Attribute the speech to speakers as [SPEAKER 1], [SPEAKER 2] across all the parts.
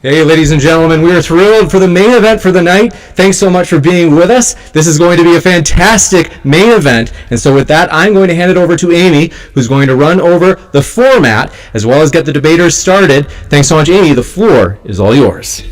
[SPEAKER 1] Hey, ladies and gentlemen, we are thrilled for the main event for the night. Thanks so much for being with us. This is going to be a fantastic main event. And so with that, I'm going to hand it over to Amy, who's going to run over the format as well as get the debaters started. Thanks so much, Amy. The floor is all yours.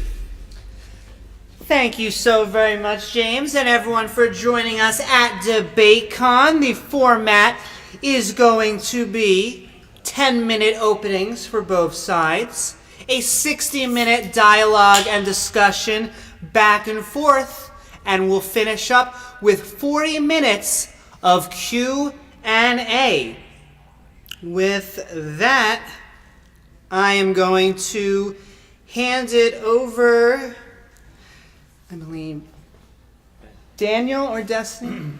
[SPEAKER 2] Thank you so very much, James, and everyone for joining us at DebateCon. The format is going to be 10-minute openings for both sides, a 60-minute dialogue and discussion back and forth, and we'll finish up with 40 minutes of Q&A. With that, I am going to hand it over, I believe, Daniel or Destiny?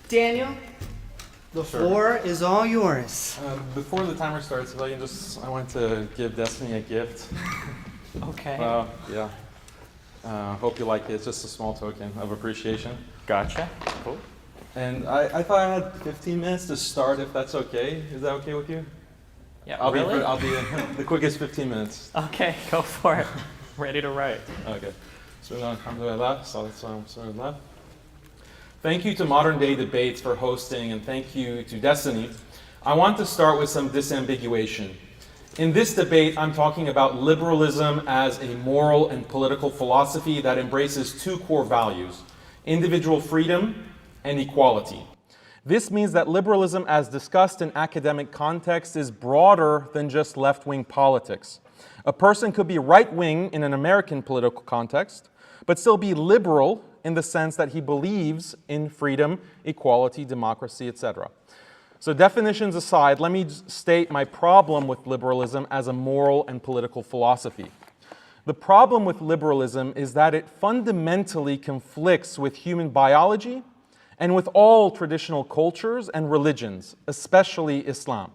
[SPEAKER 2] Daniel? The floor is all yours.
[SPEAKER 3] Before the timer starts, if I can I want to give Destiny a gift.
[SPEAKER 4] Okay.
[SPEAKER 3] Yeah. Hope you like it. It's just a small token of appreciation.
[SPEAKER 4] Gotcha. Cool.
[SPEAKER 3] And I thought I had 15 minutes to start, if that's okay. Is that okay with you?
[SPEAKER 4] Yeah,
[SPEAKER 3] I'll
[SPEAKER 4] really?
[SPEAKER 3] I'll be the quickest 15 minutes.
[SPEAKER 4] Okay, go for it. Ready to write.
[SPEAKER 3] Okay. So we're going to come to my left. So let's start with left. Thank you to Modern Day Debates for hosting, and thank you to Destiny. I want to start with some disambiguation. In this debate, I'm talking about liberalism as a moral and political philosophy that embraces two core values: individual freedom and equality. This means that liberalism, as discussed in academic context, is broader than just left-wing politics. A person could be right-wing in an American political context, but still be liberal in the sense that he believes in freedom, equality, democracy, etc. So definitions aside, let me state my problem with liberalism as a moral and political philosophy. The problem with liberalism is that it fundamentally conflicts with human biology and with all traditional cultures and religions, especially Islam.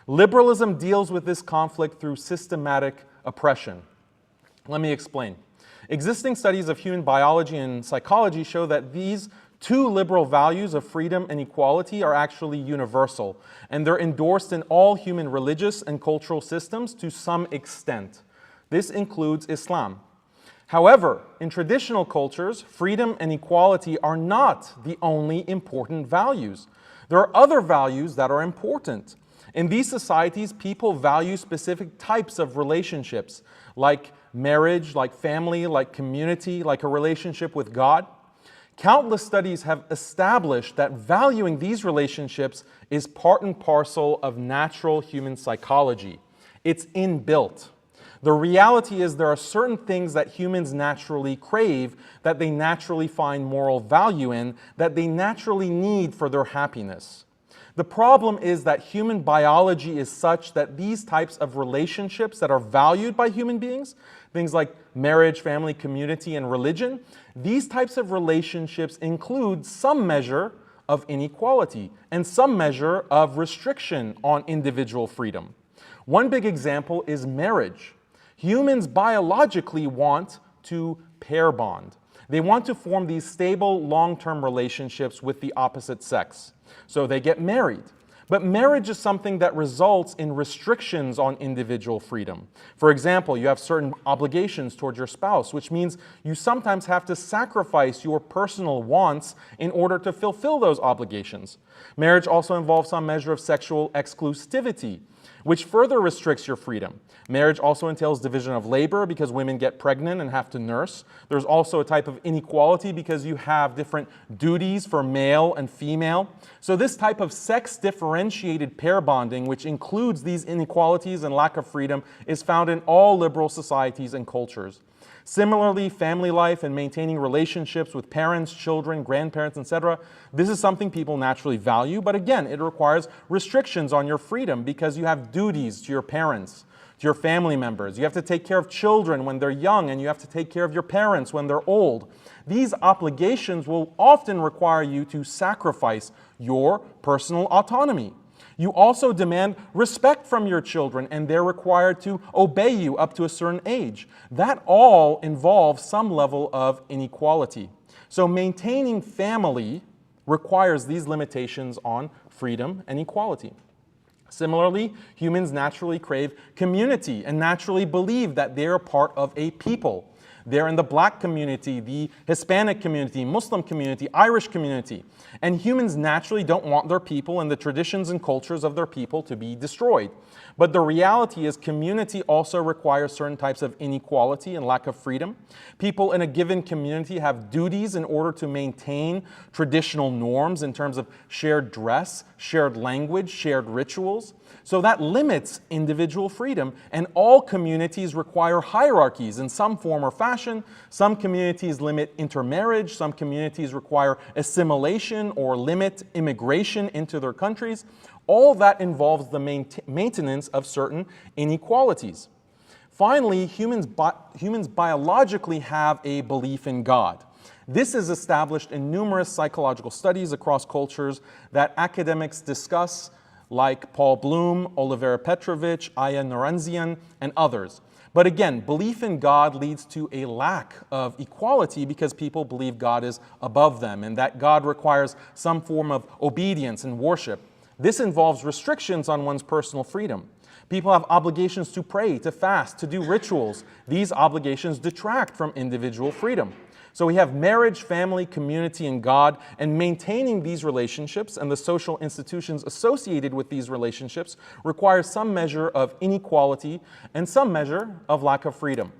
[SPEAKER 3] Liberalism deals with this conflict through systematic oppression. Let me explain. Existing studies of human biology and psychology show that these two liberal values of freedom and equality are actually universal, and they're endorsed in all human religious and cultural systems to some extent. This includes Islam. However, in traditional cultures, freedom and equality are not the only important values. There are other values that are important. In these societies, people value specific types of relationships, like marriage, like family, like community, like a relationship with God. Countless studies have established that valuing these relationships is part and parcel of natural human psychology. It's inbuilt. The reality is there are certain things that humans naturally crave, that they naturally find moral value in, that they naturally need for their happiness. The problem is that human biology is such that these types of relationships that are valued by human beings, things like marriage, family, community, and religion, these types of relationships include some measure of inequality and some measure of restriction on individual freedom. One big example is marriage. Humans biologically want to pair bond. They want to form these stable, long-term relationships with the opposite sex. So they get married. But marriage is something that results in restrictions on individual freedom. For example, you have certain obligations towards your spouse, which means you sometimes have to sacrifice your personal wants in order to fulfill those obligations. Marriage also involves some measure of sexual exclusivity, which further restricts your freedom. Marriage also entails division of labor because women get pregnant and have to nurse. There's also a type of inequality because you have different duties for male and female. So this type of sex-differentiated pair bonding, which includes these inequalities and lack of freedom, is found in all liberal societies and cultures. Similarly, family life and maintaining relationships with parents, children, grandparents, etc. This is something people naturally value, but again, it requires restrictions on your freedom because you have duties to your parents, to your family members. You have to take care of children when they're young, and you have to take care of your parents when they're old. These obligations will often require you to sacrifice your personal autonomy. You also demand respect from your children, and they're required to obey you up to a certain age. That all involves some level of inequality. So maintaining family requires these limitations on freedom and equality. Similarly, humans naturally crave community and naturally believe that they're part of a people. They're in the black community, the Hispanic community, Muslim community, Irish community. And humans naturally don't want their people and the traditions and cultures of their people to be destroyed. But the reality is community also requires certain types of inequality and lack of freedom. People in a given community have duties in order to maintain traditional norms in terms of shared dress, shared language, shared rituals. So that limits individual freedom, and all communities require hierarchies in some form or fashion. Some communities limit intermarriage, some communities require assimilation or limit immigration into their countries. All that involves the maintenance of certain inequalities. Finally, humans biologically have a belief in God. This is established in numerous psychological studies across cultures that academics discuss, like Paul Bloom, Oliver Petrovich, Aya Naranzian, and others. But again, belief in God leads to a lack of equality because people believe God is above them and that God requires some form of obedience and worship. This involves restrictions on one's personal freedom. People have obligations to pray, to fast, to do rituals. These obligations detract from individual freedom. So we have marriage, family, community, and God, and maintaining these relationships and the social institutions associated with these relationships requires some measure of inequality and some measure of lack of freedom.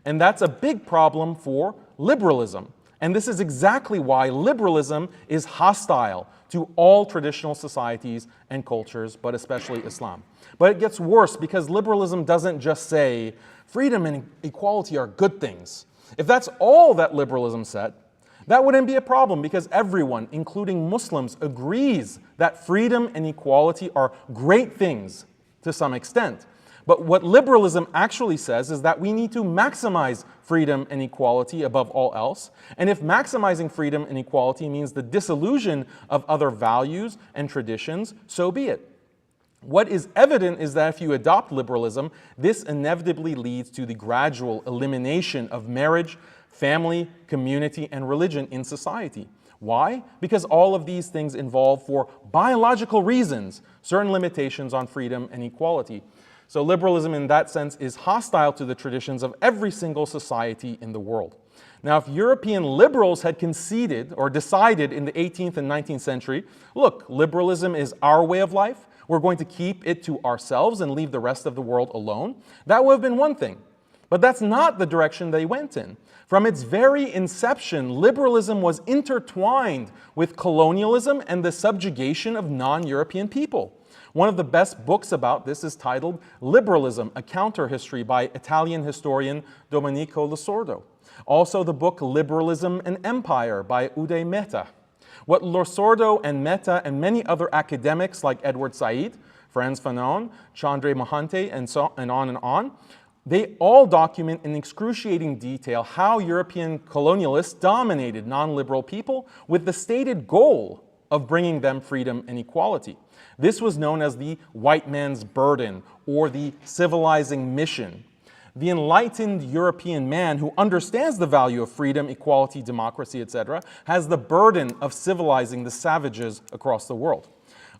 [SPEAKER 3] And that's a big problem for liberalism. And this is exactly why liberalism is hostile to all traditional societies and cultures, but especially Islam. But it gets worse because liberalism doesn't just say freedom and equality are good things. If that's all that liberalism said, that wouldn't be a problem because everyone, including Muslims, agrees that freedom and equality are great things to some extent. But what liberalism actually says is that we need to maximize freedom and equality above all else. And if maximizing freedom and equality means the dissolution of other values and traditions, so be it. What is evident is that if you adopt liberalism, this inevitably leads to the gradual elimination of marriage, family, community, and religion in society. Why? Because all of these things involve, for biological reasons, certain limitations on freedom and equality. So liberalism in that sense is hostile to the traditions of every single society in the world. Now, if European liberals had conceded or decided in the 18th and 19th century, look, liberalism is our way of life, we're going to keep it to ourselves and leave the rest of the world alone, that would have been one thing. But that's not the direction they went in. From its very inception, liberalism was intertwined with colonialism and the subjugation of non-European people. One of the best books about this is titled Liberalism, a Counter-History by Italian historian Domenico Losordo. Also the book Liberalism and Empire by Uday Mehta. What Losordo and Mehta and many other academics like Edward Said, Frantz Fanon, Chandra Mohante, and on, they all document in excruciating detail how European colonialists dominated non-liberal people with the stated goal of bringing them freedom and equality. This was known as the white man's burden or the civilizing mission. The enlightened European man who understands the value of freedom, equality, democracy, etc., has the burden of civilizing the savages across the world.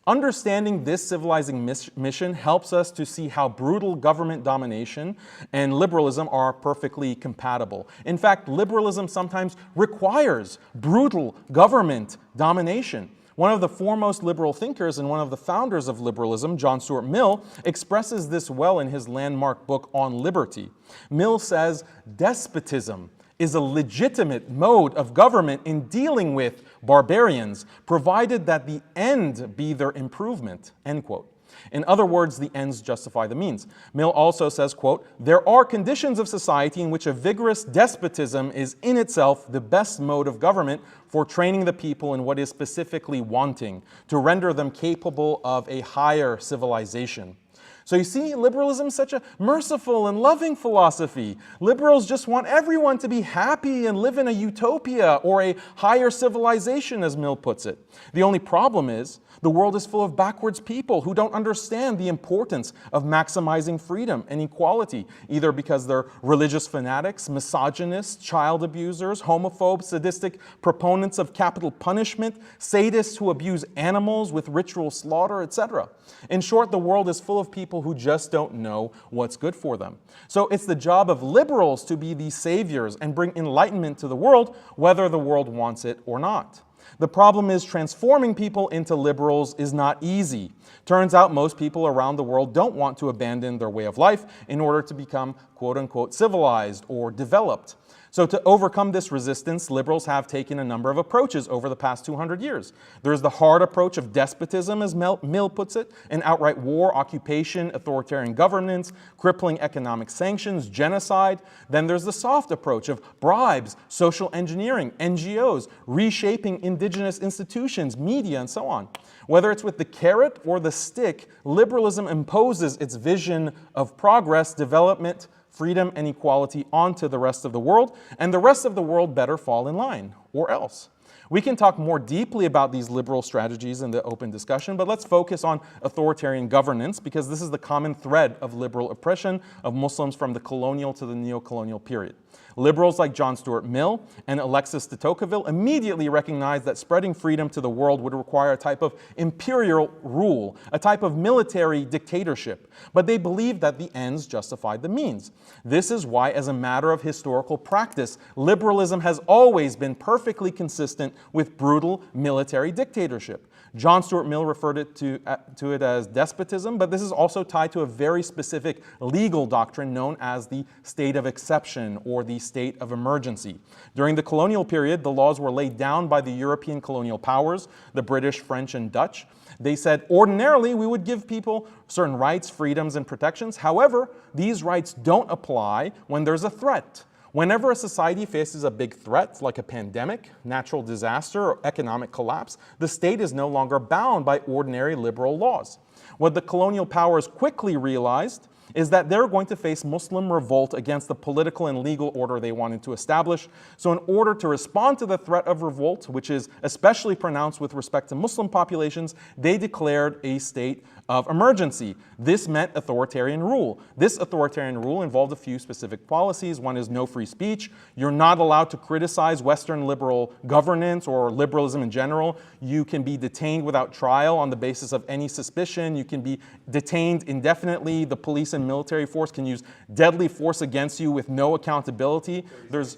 [SPEAKER 3] Understanding this civilizing mission helps us to see how brutal government domination and liberalism are perfectly compatible. In fact, liberalism sometimes requires brutal government domination. One of the foremost liberal thinkers and one of the founders of liberalism, John Stuart Mill, expresses this well in his landmark book On Liberty. Mill says, despotism is a legitimate mode of government in dealing with barbarians, provided that the end be their improvement, end quote. In other words, the ends justify the means. Mill also says, quote, there are conditions of society in which a vigorous despotism is in itself the best mode of government for training the people in what is specifically wanting, to render them capable of a higher civilization. So you see, liberalism is such a merciful and loving philosophy. Liberals just want everyone to be happy and live in a utopia or a higher civilization, as Mill puts it. The only problem is the world is full of backwards people who don't understand the importance of maximizing freedom and equality, either because they're religious fanatics, misogynists, child abusers, homophobes, sadistic proponents of capital punishment, sadists who abuse animals with ritual slaughter, etc. In short, the world is full of people who just don't know what's good for them. So it's the job of liberals to be these saviors and bring enlightenment to the world, whether the world wants it or not. The problem is transforming people into liberals is not easy. Turns out most people around the world don't want to abandon their way of life in order to become quote-unquote civilized or developed. So to overcome this resistance, liberals have taken a number of approaches over the past 200 years. There's the hard approach of despotism, as Mill puts it, an outright war, occupation, authoritarian governance, crippling economic sanctions, genocide. Then there's the soft approach of bribes, social engineering, NGOs, reshaping indigenous institutions, media, and so on. Whether it's with the carrot or the stick, liberalism imposes its vision of progress, development, freedom, and equality onto the rest of the world, and the rest of the world better fall in line, or else. We can talk more deeply about these liberal strategies in the open discussion, but let's focus on authoritarian governance because this is the common thread of liberal oppression of Muslims from the colonial to the neo-colonial period. Liberals like John Stuart Mill and Alexis de Tocqueville immediately recognized that spreading freedom to the world would require a type of imperial rule, a type of military dictatorship, but they believed that the ends justified the means. This is why, as a matter of historical practice, liberalism has always been perfectly consistent with brutal military dictatorship. John Stuart Mill referred to it as despotism, but this is also tied to a very specific legal doctrine known as the state of exception or the state of emergency. During the colonial period, the laws were laid down by the European colonial powers, the British, French, and Dutch. They said, ordinarily, we would give people certain rights, freedoms, and protections. However, these rights don't apply when there's a threat. Whenever a society faces a big threat, like a pandemic, natural disaster, or economic collapse, the state is no longer bound by ordinary liberal laws. What the colonial powers quickly realized is that they're going to face Muslim revolt against the political and legal order they wanted to establish. So in order to respond to the threat of revolt, which is especially pronounced with respect to Muslim populations, they declared a state of emergency. This meant authoritarian rule. This authoritarian rule involved a few specific policies. One is no free speech. You're not allowed to criticize Western liberal governance or liberalism in general. You can be detained without trial on the basis of any suspicion. You can be detained indefinitely. The police and military force can use deadly force against you with no accountability. There's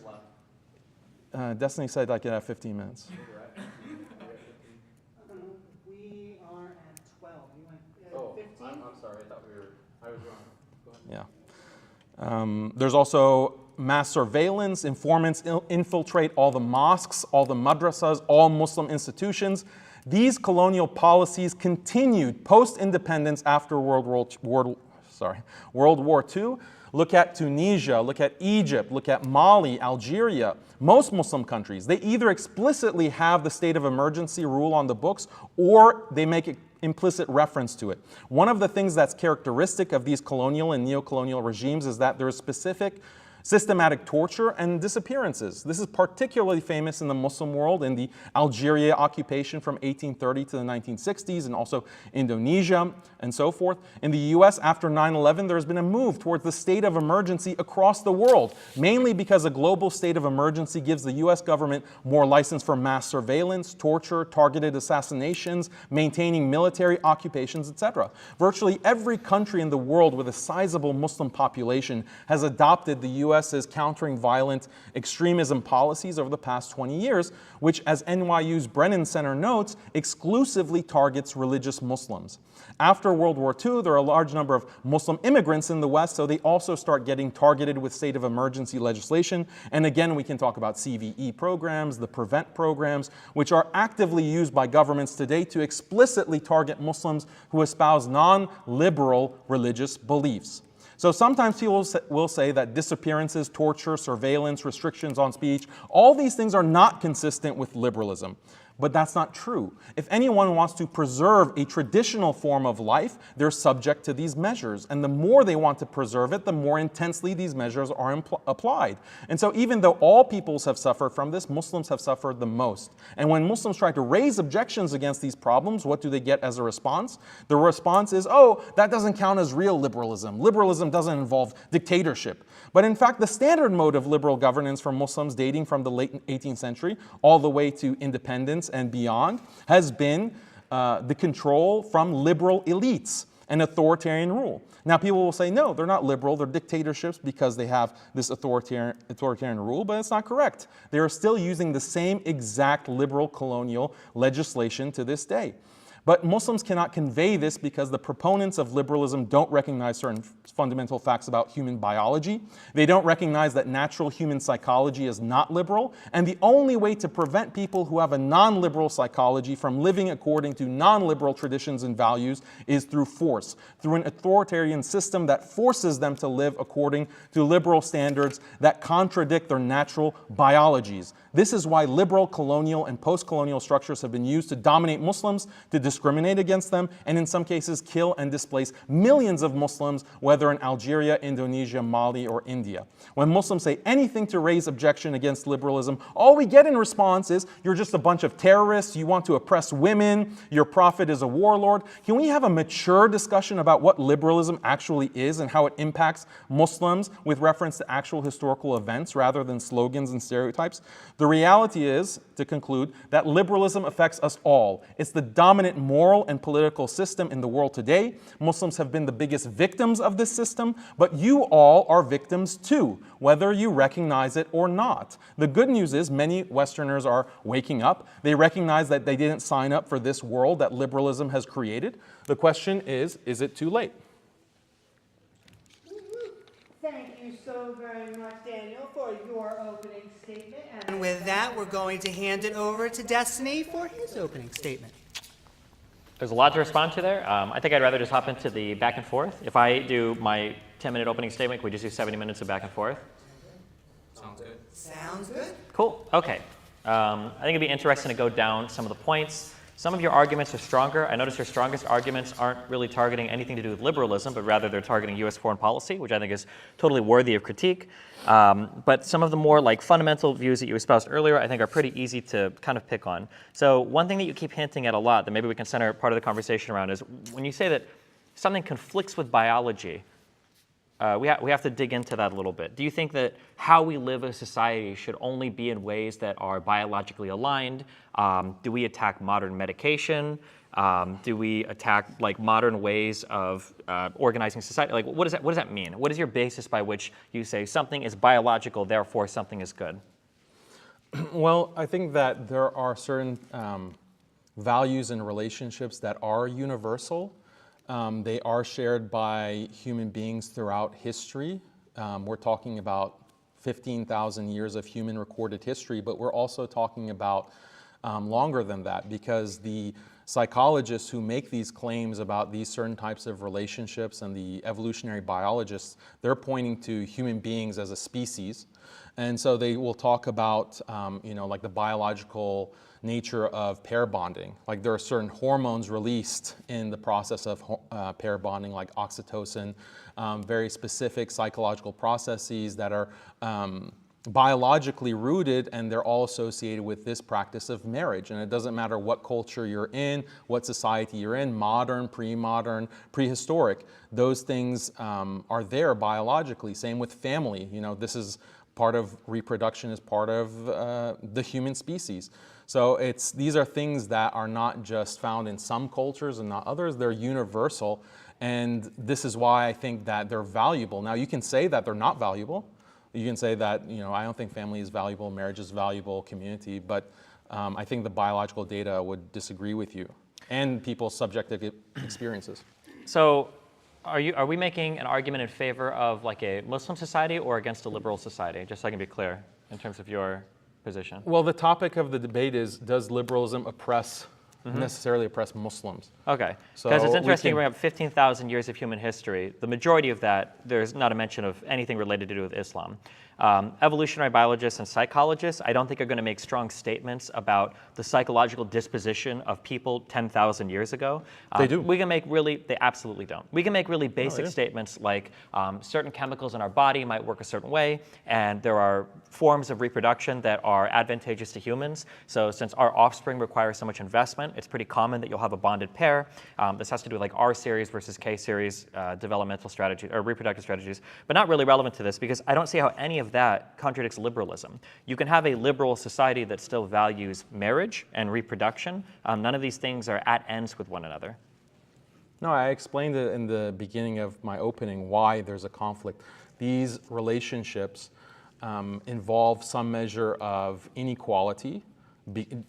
[SPEAKER 3] Destiny said like 15 minutes.
[SPEAKER 2] We are at 12. You went 15?
[SPEAKER 3] I'm sorry. I was wrong. Go ahead. Yeah. There's also mass surveillance. Informants infiltrate all the mosques, all the madrasas, all Muslim institutions. These colonial policies continued post-independence after World War II. Look at Tunisia, look at Egypt, look at Mali, Algeria. Most Muslim countries, they either explicitly have the state of emergency rule on the books or they make implicit reference to it. One of the things that's characteristic of these colonial and neo-colonial regimes is that there is specific systematic torture and disappearances. This is particularly famous in the Muslim world, in the Algeria occupation from 1830 to the 1960s, and also Indonesia and so forth. In the US, after 9/11, there has been a move towards the state of emergency across the world, mainly because a global state of emergency gives the US government more license for mass surveillance, torture, targeted assassinations, maintaining military occupations, etc. Virtually every country in the world with a sizable Muslim population has adopted the US's countering violent extremism policies over the past 20 years, which, as NYU's Brennan Center notes, exclusively targets religious Muslims. After World War II, there are a large number of Muslim immigrants in the West, so they also start getting targeted with state of emergency legislation. And again, we can talk about CVE programs, the PREVENT programs, which are actively used by governments today to explicitly target Muslims who espouse non-liberal religious beliefs. So sometimes people will say that disappearances, torture, surveillance, restrictions on speech, all these things are not consistent with liberalism. But that's not true. If anyone wants to preserve a traditional form of life, they're subject to these measures. And the more they want to preserve it, the more intensely these measures are applied. And so even though all peoples have suffered from this, Muslims have suffered the most. And when Muslims try to raise objections against these problems, what do they get as a response? The response is, oh, that doesn't count as real liberalism. Liberalism doesn't involve dictatorship. But in fact, the standard mode of liberal governance for Muslims dating from the late 18th century all the way to independence and beyond has been the control from liberal elites and authoritarian rule. Now people will say, no, they're not liberal, they're dictatorships because they have this authoritarian rule, but it's not correct. They are still using the same exact liberal colonial legislation to this day. But Muslims cannot convey this because the proponents of liberalism don't recognize certain fundamental facts about human biology. They don't recognize that natural human psychology is not liberal. And the only way to prevent people who have a non-liberal psychology from living according to non-liberal traditions and values is through force, through an authoritarian system that forces them to live according to liberal standards that contradict their natural biologies. This is why liberal, colonial, and post-colonial structures have been used to dominate Muslims, to discriminate against them, and in some cases kill and displace millions of Muslims, whether in Algeria, Indonesia, Mali, or India. When Muslims say anything to raise objection against liberalism, all we get in response is, you're just a bunch of terrorists, you want to oppress women, your prophet is a warlord. Can we have a mature discussion about what liberalism actually is and how it impacts Muslims with reference to actual historical events rather than slogans and stereotypes? The reality is, to conclude, that liberalism affects us all. It's the dominant moral and political system in the world today. Muslims have been the biggest victims of this system, but you all are victims too, whether you recognize it or not. The good news is many Westerners are waking up. They recognize that they didn't sign up for this world that liberalism has created. The question is it too late?
[SPEAKER 2] Thank you so very much, Daniel, for your opening statement. And with that, we're going to hand it over to Destiny for his opening statement.
[SPEAKER 4] There's a lot to respond to there. I think I'd rather just hop into the back and forth. If I do my 10-minute opening statement, can we just do 70 minutes of back and forth?
[SPEAKER 3] Sounds good.
[SPEAKER 2] Sounds good.
[SPEAKER 4] Cool. Okay. I think it'd be interesting to go down some of the points. Some of your arguments are stronger. I notice your strongest arguments aren't really targeting anything to do with liberalism, but rather they're targeting U.S. foreign policy, which I think is totally worthy of critique. But some of the more like fundamental views that you espoused earlier, I think are pretty easy to kind of pick on. So one thing that you keep hinting at a lot that maybe we can center part of the conversation around is when you say that something conflicts with biology, we have to dig into that a little bit. Do you think that how we live as a society should only be in ways that are biologically aligned? Do we attack modern medication? Do we attack like modern ways of organizing society? Like, what does that mean? What is your basis by which you say something is biological, therefore something is good?
[SPEAKER 3] Well, I think that there are certain values and relationships that are universal. They are shared by human beings throughout history. We're talking about 15,000 years of human recorded history, but we're also talking about longer than that, because the psychologists who make these claims about these certain types of relationships and the evolutionary biologists, they're pointing to human beings as a species. And so they will talk about, like the biological nature of pair bonding. Like there are certain hormones released in the process of pair bonding, like oxytocin, very specific psychological processes that are biologically rooted, and they're all associated with this practice of marriage. And it doesn't matter what culture you're in, what society you're in, modern, pre-modern, prehistoric, those things are there biologically. Same with family. This is part of reproduction, is part of the human species. So these are things that are not just found in some cultures and not others, they're universal. And this is why I think that they're valuable. Now you can say that they're not valuable. You can say that, I don't think family is valuable, marriage is valuable, community, but I think the biological data would disagree with you and people's subjective experiences.
[SPEAKER 4] So are we making an argument in favor of like a Muslim society or against a liberal society? Just so I can be clear in terms of your position.
[SPEAKER 3] Well, the topic of the debate is, does liberalism oppress necessarily oppress Muslims.
[SPEAKER 4] Okay,
[SPEAKER 3] So
[SPEAKER 4] because it's
[SPEAKER 3] we
[SPEAKER 4] interesting
[SPEAKER 3] can-
[SPEAKER 4] we have 15,000 years of human history. The majority of that, there's not a mention of anything related to do with Islam. Evolutionary biologists and psychologists, I don't think are going to make strong statements about the psychological disposition of people 10,000 years ago.
[SPEAKER 3] They do.
[SPEAKER 4] We can make they absolutely don't. We can make really basic statements like certain chemicals in our body might work a certain way, and there are forms of reproduction that are advantageous to humans. So since our offspring requires so much investment, it's pretty common that you'll have a bonded pair. This has to do with like R series versus K series developmental strategies or reproductive strategies, but not really relevant to this because I don't see how any of that contradicts liberalism. You can have a liberal society that still values marriage and reproduction. None of these things are at ends with one another.
[SPEAKER 3] No, I explained it in the beginning of my opening why there's a conflict. These relationships involve some measure of inequality,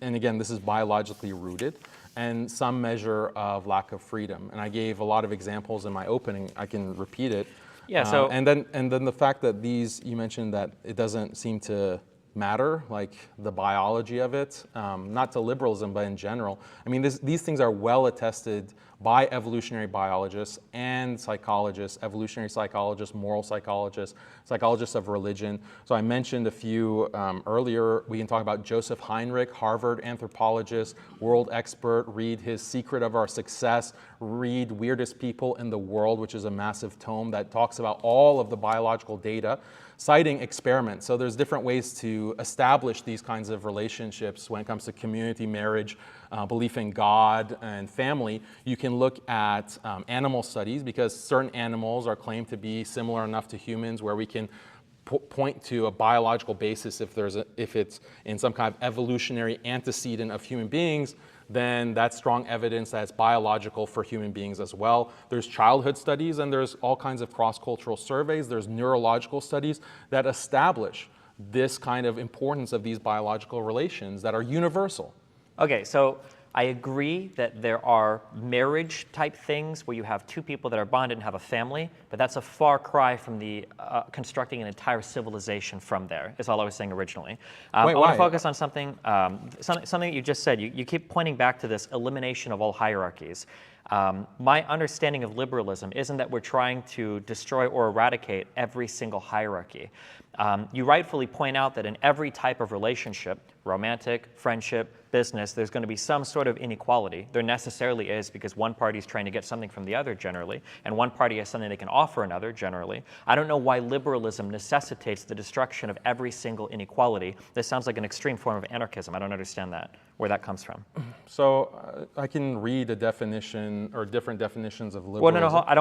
[SPEAKER 3] and again, this is biologically rooted, and some measure of lack of freedom. And I gave a lot of examples in my opening. I can repeat it.
[SPEAKER 4] Yeah. So
[SPEAKER 3] and then the fact that you mentioned that it doesn't seem to matter, like the biology of it, not to liberalism, but in general. I mean, these things are well attested by evolutionary biologists and psychologists, evolutionary psychologists, moral psychologists, psychologists of religion. So I mentioned a few earlier. We can talk about Joseph Heinrich, Harvard anthropologist, world expert. Read his Secret of Our Success. Read Weirdest People in the World, which is a massive tome that talks about all of the biological data, citing experiments. So there's different ways to establish these kinds of relationships when it comes to community, marriage, belief in God, and family. You can look at animal studies because certain animals are claimed to be similar enough to humans where we can point to a biological basis if it's in some kind of evolutionary antecedent of human beings, then that's strong evidence that it's biological for human beings as well. There's childhood studies and there's all kinds of cross-cultural surveys. There's neurological studies that establish this kind of importance of these biological relations that are universal.
[SPEAKER 4] Okay, so I agree that there are marriage type things where you have two people that are bonded and have a family, but that's a far cry from the constructing an entire civilization from there, is all I was saying originally. I want to focus on something that you just said. You keep pointing back to this elimination of all hierarchies. My understanding of liberalism isn't that we're trying to destroy or eradicate every single hierarchy. You rightfully point out that in every type of relationship, romantic, friendship, business, there's going to be some sort of inequality. There necessarily is because one party is trying to get something from the other generally, and one party has something they can offer another generally. I don't know why liberalism necessitates the destruction of every single inequality. This sounds like an extreme form of anarchism. I don't understand that, where that comes from.
[SPEAKER 3] So I can read a definition or different definitions of liberalism.
[SPEAKER 4] Well, no, I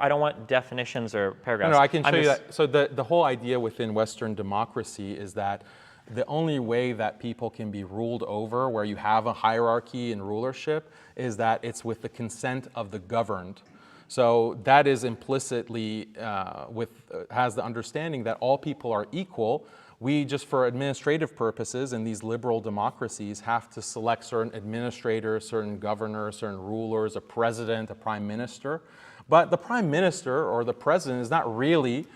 [SPEAKER 4] don't want definitions or paragraphs.
[SPEAKER 3] No, I can show you that. So the whole idea within Western democracy is that the only way that people can be ruled over, where you have a hierarchy and rulership, is that it's with the consent of the governed. So that is implicitly has the understanding that all people are equal. We just, for administrative purposes in these liberal democracies, have to select certain administrators, certain governors, certain rulers, a president, a prime minister. But the prime minister or the president is not really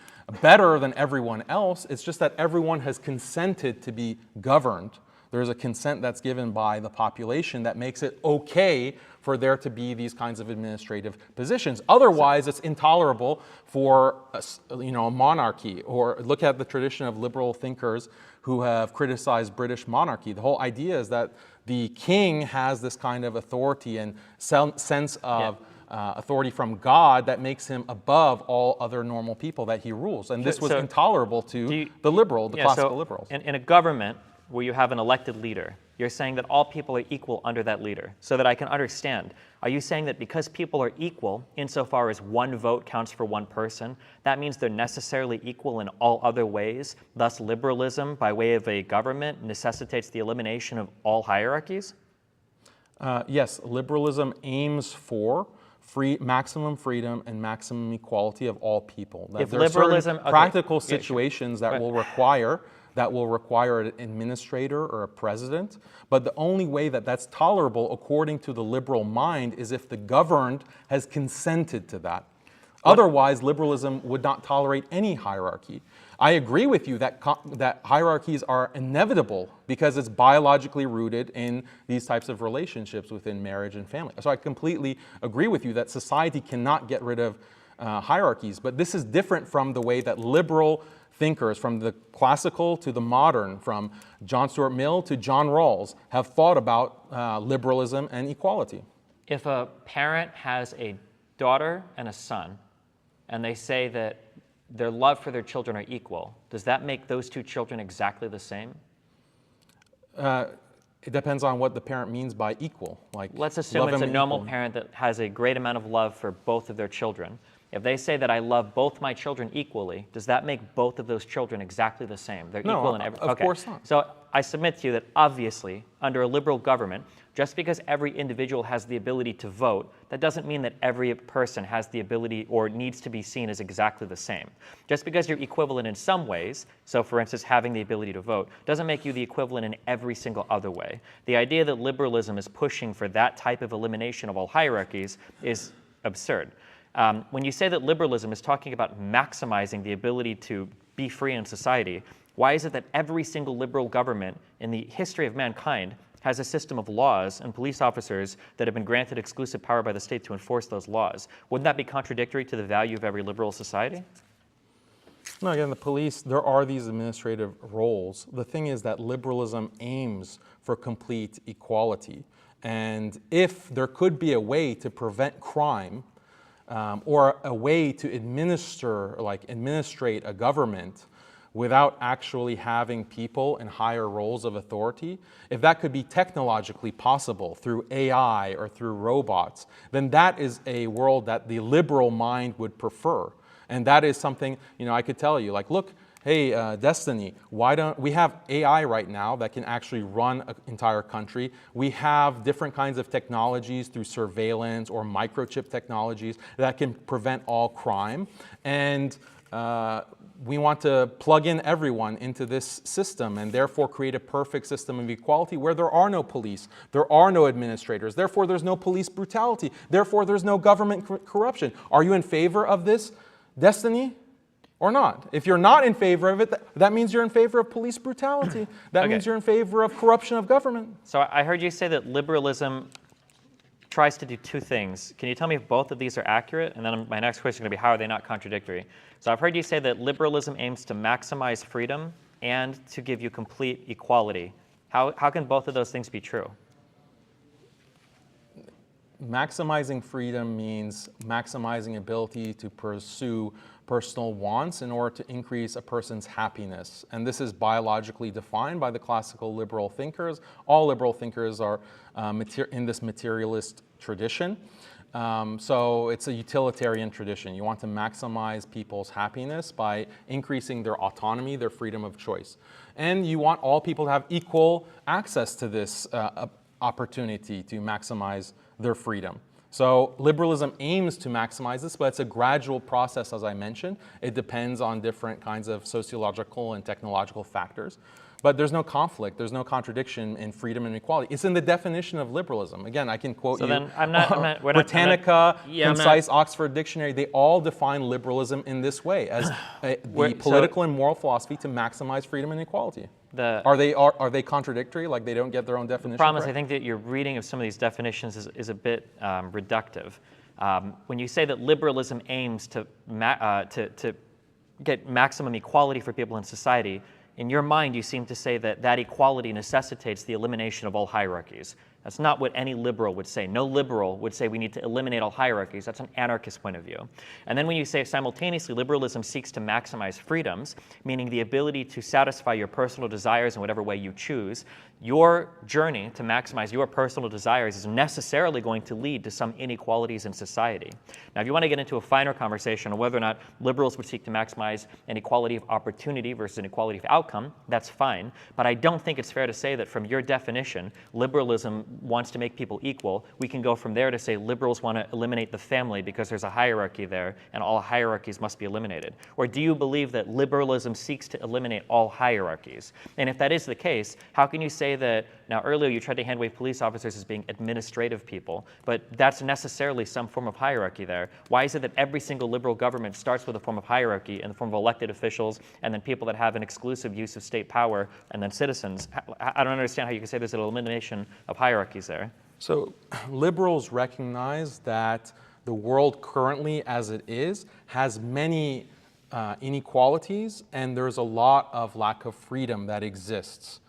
[SPEAKER 3] better than everyone else. It's just that everyone has consented to be governed. There's a consent that's given by the population that makes it okay for there to be these kinds of administrative positions. Otherwise, it's intolerable for a monarchy. Or look at the tradition of liberal thinkers who have criticized British monarchy. The whole idea is that the king has this kind of authority and sense of authority from God that makes him above all other normal people that he rules. And this was intolerable to the classical liberals.
[SPEAKER 4] In a government where you have an elected leader, you're saying that all people are equal under that leader. So that I can understand, are you saying that because people are equal insofar as one vote counts for one person, that means they're necessarily equal in all other ways? Thus, liberalism, by way of a government, necessitates the elimination of all hierarchies?
[SPEAKER 3] Yes, liberalism aims for maximum freedom and maximum equality of all people.
[SPEAKER 4] If
[SPEAKER 3] there
[SPEAKER 4] liberalism,
[SPEAKER 3] are certain practical situations that will require an administrator or a president, but the only way that that's tolerable according to the liberal mind is if the governed has consented to that. Otherwise, liberalism would not tolerate any hierarchy. I agree with you that hierarchies are inevitable because it's biologically rooted in these types of relationships within marriage and family. So I completely agree with you that society cannot get rid of hierarchies, but this is different from the way that liberal thinkers, from the classical to the modern, from John Stuart Mill to John Rawls, have thought about liberalism and equality.
[SPEAKER 4] If a parent has a daughter and a son, and they say that their love for their children are equal, does that make those two children exactly the same?
[SPEAKER 3] It depends on what the parent means by equal. Like,
[SPEAKER 4] let's assume it's a normal parent that has a great amount of love for both of their children. If they say that I love both my children equally, does that make both of those children exactly the same? They're equal in every.
[SPEAKER 3] Of course not.
[SPEAKER 4] So I submit to you that obviously, under a liberal government, just because every individual has the ability to vote, that doesn't mean that every person has the ability or needs to be seen as exactly the same. Just because you're equivalent in some ways, so for instance, having the ability to vote, doesn't make you the equivalent in every single other way. The idea that liberalism is pushing for that type of elimination of all hierarchies is absurd. When you say that liberalism is talking about maximizing the ability to be free in society, why is it that every single liberal government in the history of mankind has a system of laws and police officers that have been granted exclusive power by the state to enforce those laws? Wouldn't that be contradictory to the value of every liberal society?
[SPEAKER 3] No, again, the police, there are these administrative roles. The thing is that liberalism aims for complete equality. And if there could be a way to prevent crime, or a way to administrate a government without actually having people in higher roles of authority, if that could be technologically possible through AI or through robots, then that is a world that the liberal mind would prefer. And that is something, I could tell you, like, look, hey, Destiny, why don't we have AI right now that can actually run an entire country? We have different kinds of technologies through surveillance or microchip technologies that can prevent all crime. And we want to plug in everyone into this system and therefore create a perfect system of equality where there are no police, there are no administrators, therefore there's no police brutality, therefore there's no government corruption. Are you in favor of this, Destiny? Or not? If you're not in favor of it, that means you're in favor of police brutality. That means you're in favor of corruption of government.
[SPEAKER 4] So I heard you say that liberalism tries to do two things. Can you tell me if both of these are accurate? And then my next question is going to be, how are they not contradictory? So I've heard you say that liberalism aims to maximize freedom and to give you complete equality. How can both of those things be true?
[SPEAKER 3] Maximizing freedom means maximizing ability to pursue personal wants in order to increase a person's happiness. And this is biologically defined by the classical liberal thinkers. All liberal thinkers are in this materialist tradition. So it's a utilitarian tradition. You want to maximize people's happiness by increasing their autonomy, their freedom of choice. And you want all people to have equal access to this opportunity to maximize their freedom. So liberalism aims to maximize this, but it's a gradual process, as I mentioned. It depends on different kinds of sociological and technological factors. But there's no conflict, there's no contradiction in freedom and equality. It's in the definition of liberalism. Again, I can quote Britannica, Concise Oxford Dictionary. They all define liberalism in this way, as the political and moral philosophy to maximize freedom and equality. Are they contradictory, like they don't get their own definition?
[SPEAKER 4] The problem is I think that your reading of some of these definitions is a bit reductive. When you say that liberalism aims to get maximum equality for people in society, in your mind, you seem to say that that equality necessitates the elimination of all hierarchies. That's not what any liberal would say. No liberal would say we need to eliminate all hierarchies. That's an anarchist point of view. And then when you say simultaneously liberalism seeks to maximize freedoms, meaning the ability to satisfy your personal desires in whatever way you choose, your journey to maximize your personal desires is necessarily going to lead to some inequalities in society. Now, if you want to get into a finer conversation on whether or not liberals would seek to maximize an equality of opportunity versus an equality of outcome, that's fine. But I don't think it's fair to say that from your definition, liberalism wants to make people equal, we can go from there to say liberals want to eliminate the family because there's a hierarchy there and all hierarchies must be eliminated? Or do you believe that liberalism seeks to eliminate all hierarchies? And if that is the case, how can you say that, now earlier you tried to handwave police officers as being administrative people, but that's necessarily some form of hierarchy there. Why is it that every single liberal government starts with a form of hierarchy in the form of elected officials and then people that have an exclusive use of state power and then citizens? I don't understand how you can say there's an elimination of hierarchies there.
[SPEAKER 3] So liberals recognize that the world currently as it is has many inequalities, and there's a lot of lack of freedom that exists.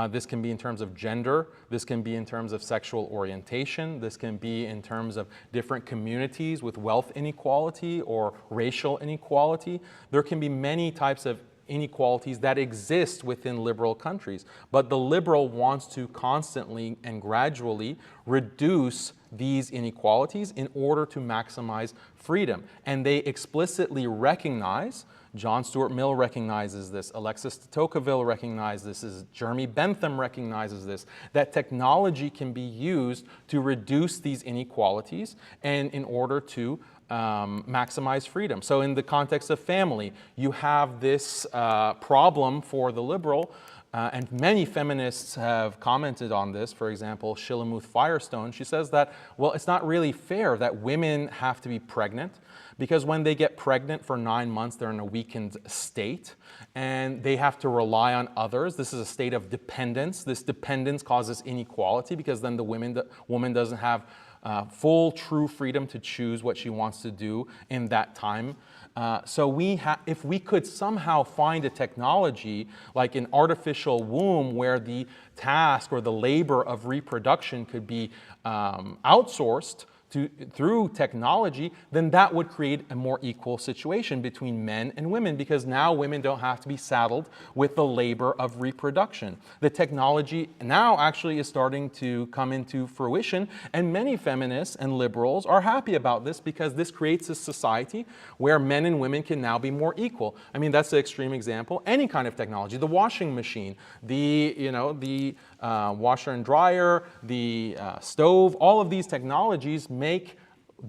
[SPEAKER 3] This can be in terms of gender, this can be in terms of sexual orientation, this can be in terms of different communities with wealth inequality or racial inequality. There can be many types of inequalities that exist within liberal countries, but the liberal wants to constantly and gradually reduce these inequalities in order to maximize freedom. And they explicitly recognize, John Stuart Mill recognizes this, Alexis de Tocqueville recognizes this, Jeremy Bentham recognizes this, that technology can be used to reduce these inequalities and in order to maximize freedom. So in the context of family, you have this problem for the liberal, and many feminists have commented on this. For example, Shillamuth Firestone, she says that, well, it's not really fair that women have to be pregnant, because when they get pregnant for 9 months, they're in a weakened state, and they have to rely on others. This is a state of dependence. This dependence causes inequality, because then the woman doesn't have full, true freedom to choose what she wants to do in that time. So if we could somehow find a technology like an artificial womb where the task or the labor of reproduction could be outsourced through technology, then that would create a more equal situation between men and women, because now women don't have to be saddled with the labor of reproduction. The technology now actually is starting to come into fruition, and many feminists and liberals are happy about this because this creates a society where men and women can now be more equal. I mean, that's the extreme example. Any kind of technology, the washing machine, the washer and dryer, the stove, all of these technologies make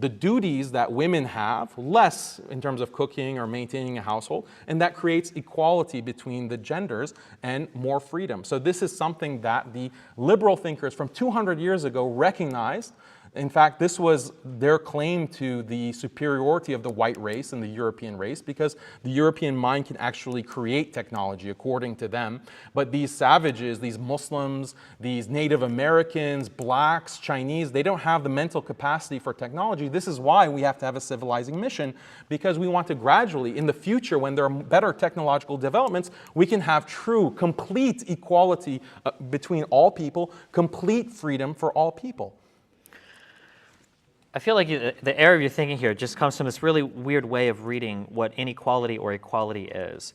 [SPEAKER 3] the duties that women have less in terms of cooking or maintaining a household, and that creates equality between the genders and more freedom. So this is something that the liberal thinkers from 200 years ago recognized. In fact, this was their claim to the superiority of the white race and the European race, because the European mind can actually create technology according to them. But these savages, these Muslims, these Native Americans, blacks, Chinese, they don't have the mental capacity for technology. This is why we have to have a civilizing mission, because we want to gradually, in the future, when there are better technological developments, we can have true, complete equality between all people, complete freedom for all people.
[SPEAKER 4] I feel like the error you're thinking here just comes from this really weird way of reading what inequality or equality is.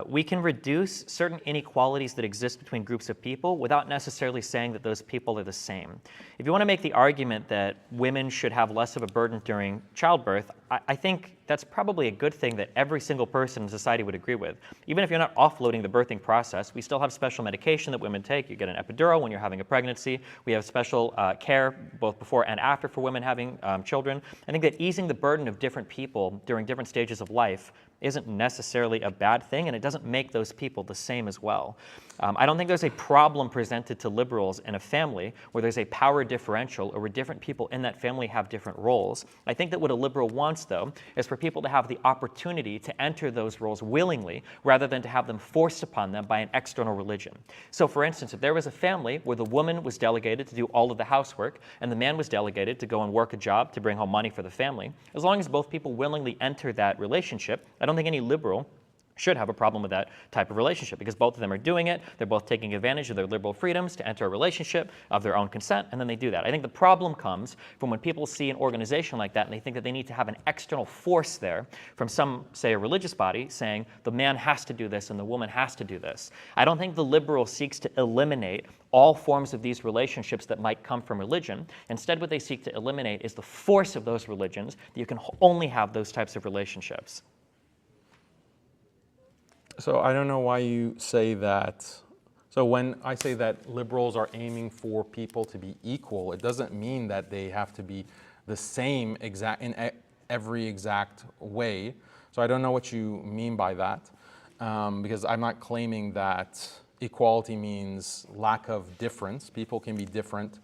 [SPEAKER 4] We can reduce certain inequalities that exist between groups of people without necessarily saying that those people are the same. If you want to make the argument that women should have less of a burden during childbirth, I think that's probably a good thing that every single person in society would agree with. Even if you're not offloading the birthing process, we still have special medication that women take. You get an epidural when you're having a pregnancy. We have special care both before and after for women having children. I think that easing the burden of different people during different stages of life isn't necessarily a bad thing, and it doesn't make those people the same as well. I don't think there's a problem presented to liberals in a family where there's a power differential or where different people in that family have different roles. I think that what a liberal wants, though, is for people to have the opportunity to enter those roles willingly rather than to have them forced upon them by an external religion. So, for instance, if there was a family where the woman was delegated to do all of the housework and the man was delegated to go and work a job to bring home money for the family, as long as both people willingly enter that relationship, I don't think any liberal should have a problem with that type of relationship, because both of them are doing it. They're both taking advantage of their liberal freedoms to enter a relationship of their own consent, and then they do that. I think the problem comes from when people see an organization like that and they think that they need to have an external force there from some, say, a religious body saying the man has to do this and the woman has to do this. I don't think the liberal seeks to eliminate all forms of these relationships that might come from religion. Instead, what they seek to eliminate is the force of those religions, that you can only have those types of relationships.
[SPEAKER 3] So I don't know why you say that. So when I say that liberals are aiming for people to be equal, it doesn't mean that they have to be the same in every exact way. So I don't know what you mean by that, because I'm not claiming that equality means lack of difference. People can be different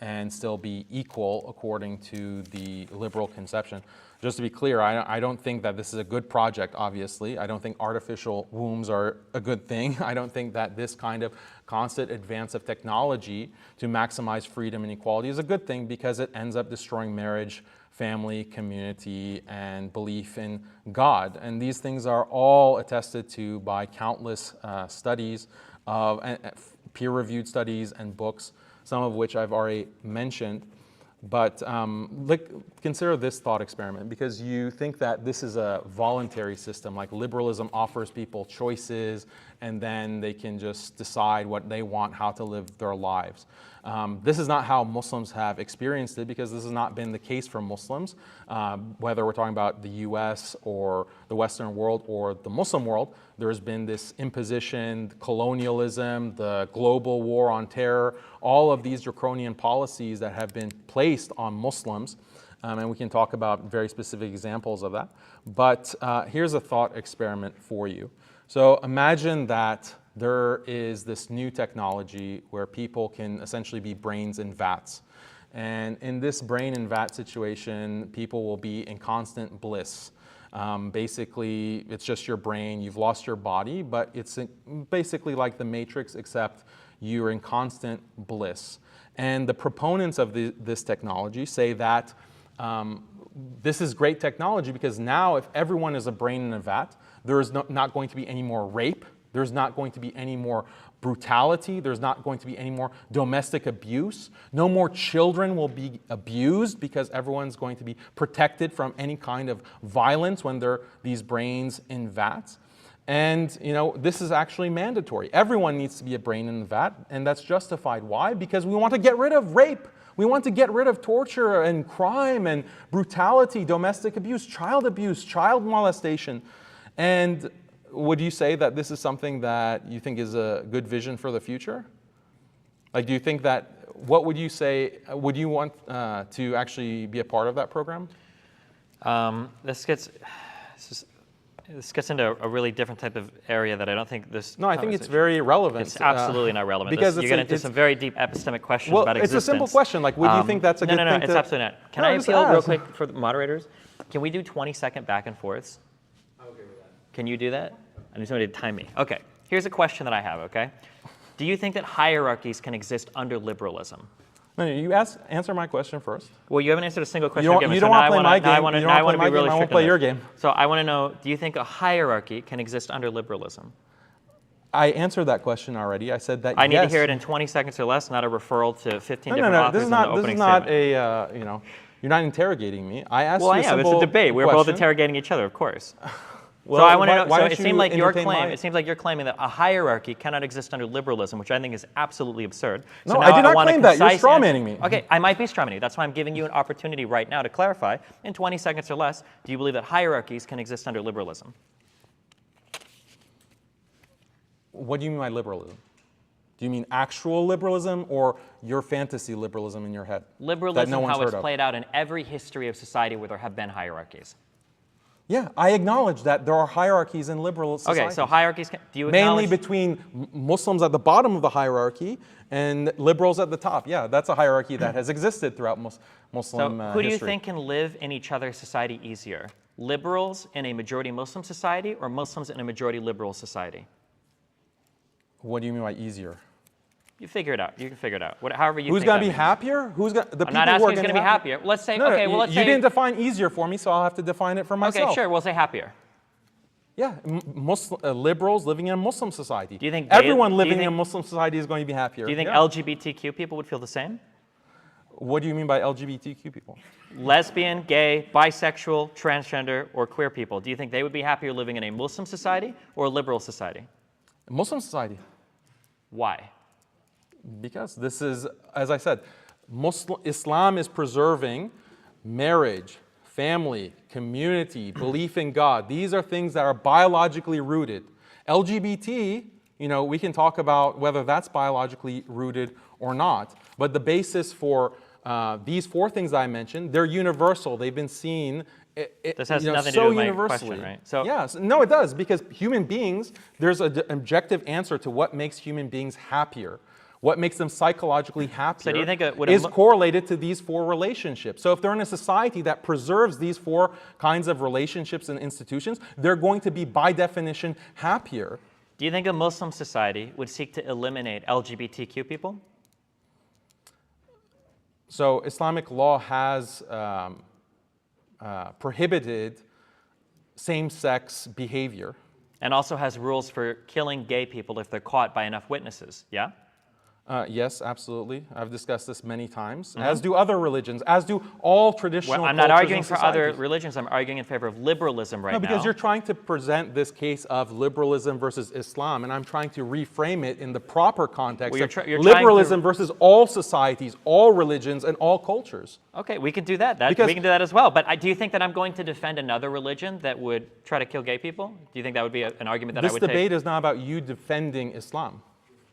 [SPEAKER 3] and still be equal according to the liberal conception. Just to be clear, I don't think that this is a good project, obviously. I don't think artificial wombs are a good thing. I don't think that this kind of constant advance of technology to maximize freedom and equality is a good thing, because it ends up destroying marriage, family, community, and belief in God. And these things are all attested to by countless studies, peer-reviewed studies and books, some of which I've already mentioned. But consider this thought experiment, because you think that this is a voluntary system, like liberalism offers people choices and then they can just decide what they want, how to live their lives. This is not how Muslims have experienced it, because this has not been the case for Muslims, whether we're talking about the US or the Western world or the Muslim world. There's been this imposition, colonialism, the global war on terror, all of these draconian policies that have been placed on Muslims. And we can talk about very specific examples of that. But here's a thought experiment for you. So imagine that there is this new technology where people can essentially be brains in vats. And in this brain in vat situation, people will be in constant bliss. Basically, it's just your brain. You've lost your body, but it's basically like the Matrix, except you're in constant bliss. And the proponents of this technology say that this is great technology, because now if everyone is a brain in a vat, there is not going to be any more rape. There's not going to be any more brutality. There's not going to be any more domestic abuse. No more children will be abused, because everyone's going to be protected from any kind of violence when they're these brains in vats. And this is actually mandatory. Everyone needs to be a brain in the vat, and that's justified. Why? Because we want to get rid of rape. We want to get rid of torture and crime and brutality, domestic abuse, child molestation. And would you say that this is something that you think is a good vision for the future? Like, do you think that, what would you say, would you want to actually be a part of that program?
[SPEAKER 4] This gets into a really different type of area that I don't think this.
[SPEAKER 3] No, I think it's very relevant.
[SPEAKER 4] It's absolutely not relevant.
[SPEAKER 3] Because
[SPEAKER 4] you get into some very deep epistemic questions
[SPEAKER 3] well,
[SPEAKER 4] about existence.
[SPEAKER 3] It's a simple question. Like, would you think that's a good thing?
[SPEAKER 4] No, it's absolutely not. Can I appeal real quick for the moderators? Can we do 20-second back and forths?
[SPEAKER 5] I'm okay with that.
[SPEAKER 4] Can you do that? I need somebody to time me. Okay. Here's a question that I have. Okay. Do you think that hierarchies can exist under liberalism?
[SPEAKER 3] No, you answer my question first.
[SPEAKER 4] Well, you haven't answered a single question.
[SPEAKER 3] You don't want to play my game.
[SPEAKER 4] I want to be really
[SPEAKER 3] I won't play your game.
[SPEAKER 4] So I want to know, do you think a hierarchy can exist under liberalism?
[SPEAKER 3] I answered that question already. I said that
[SPEAKER 4] I need to hear it in 20 seconds or less, not a referral to 15 different authors in the opening statement.
[SPEAKER 3] This is not you're not interrogating me. I asked you a simple
[SPEAKER 4] Well, yeah, it's a debate. We're both interrogating each other, of course. Well, so I want to know. So it seems like your claim. It seems like you're claiming that a hierarchy cannot exist under liberalism, which I think is absolutely absurd. So
[SPEAKER 3] no, I did not claim that. You're strawmanning me.
[SPEAKER 4] Okay, I might be strawmanning you. That's why I'm giving you an opportunity right now to clarify. In 20 seconds or less, do you believe that hierarchies can exist under liberalism?
[SPEAKER 3] What do you mean by liberalism? Do you mean actual liberalism or your fantasy liberalism in your head?
[SPEAKER 4] Liberalism, how it's played out in every history of society where there have been hierarchies.
[SPEAKER 3] Yeah, I acknowledge that there are hierarchies in liberal society.
[SPEAKER 4] Okay, so hierarchies, do you acknowledge?
[SPEAKER 3] Mainly between Muslims at the bottom of the hierarchy and liberals at the top. Yeah, that's a hierarchy that has existed throughout Muslim
[SPEAKER 4] So who do you
[SPEAKER 3] history.
[SPEAKER 4] think can live in each other's society easier? Liberals in a majority Muslim society or Muslims in a majority liberal society?
[SPEAKER 3] What do you mean by easier?
[SPEAKER 4] You figure it out. You can figure it out. However you
[SPEAKER 3] Who's
[SPEAKER 4] think
[SPEAKER 3] going to be
[SPEAKER 4] means.
[SPEAKER 3] happier?
[SPEAKER 4] I'm not asking who's going to be happier. Let's say, okay, well, let's say.
[SPEAKER 3] You didn't define easier for me, so I'll have to define it for myself.
[SPEAKER 4] Okay, sure, we'll say happier.
[SPEAKER 3] Yeah, liberals living in a Muslim society.
[SPEAKER 4] Do you think
[SPEAKER 3] everyone living in a Muslim society is going to be happier?
[SPEAKER 4] Do you think LGBTQ people would feel the same?
[SPEAKER 3] What do you mean by LGBTQ people?
[SPEAKER 4] Lesbian, gay, bisexual, transgender, or queer people. Do you think they would be happier living in a Muslim society or a liberal society?
[SPEAKER 3] Muslim society.
[SPEAKER 4] Why?
[SPEAKER 3] Because this is, as I said, Islam is preserving marriage, family, community, belief in God. These are things that are biologically rooted. LGBT We can talk about whether that's biologically rooted or not. But the basis for these 4 things I mentioned, they're universal. They've been seen
[SPEAKER 4] This has nothing
[SPEAKER 3] so
[SPEAKER 4] to do with my
[SPEAKER 3] universally.
[SPEAKER 4] question, right? So,
[SPEAKER 3] yes, no, it does, because human beings, there's an objective answer to what makes human beings happier. What makes them psychologically happier
[SPEAKER 4] do you think
[SPEAKER 3] is correlated to these 4 relationships. So if they're in a society that preserves these 4 kinds of relationships and institutions, they're going to be, by definition, happier.
[SPEAKER 4] do you think a Muslim society would seek to eliminate LGBTQ people?
[SPEAKER 3] So Islamic law has prohibited same-sex behavior.
[SPEAKER 4] And also has rules for killing gay people if they're caught by enough witnesses, yeah?
[SPEAKER 3] Yes, absolutely. I've discussed this many times, as do other religions, as do all traditional
[SPEAKER 4] Well, I'm not
[SPEAKER 3] cultures
[SPEAKER 4] arguing
[SPEAKER 3] and
[SPEAKER 4] for other
[SPEAKER 3] societies.
[SPEAKER 4] religions. I'm arguing in favor of liberalism right
[SPEAKER 3] No,
[SPEAKER 4] now.
[SPEAKER 3] because you're trying to present this case of liberalism versus Islam, and I'm trying to reframe it in the proper context
[SPEAKER 4] Well,
[SPEAKER 3] of
[SPEAKER 4] you're trying
[SPEAKER 3] liberalism
[SPEAKER 4] to-
[SPEAKER 3] versus all societies, all religions, and all cultures.
[SPEAKER 4] Okay, we can do that.
[SPEAKER 3] Because-
[SPEAKER 4] We can do that as well. But do you think that I'm going to defend another religion that would try to kill gay people? Do you think that would be an argument that I
[SPEAKER 3] This
[SPEAKER 4] would
[SPEAKER 3] debate
[SPEAKER 4] take?
[SPEAKER 3] is not about you defending Islam.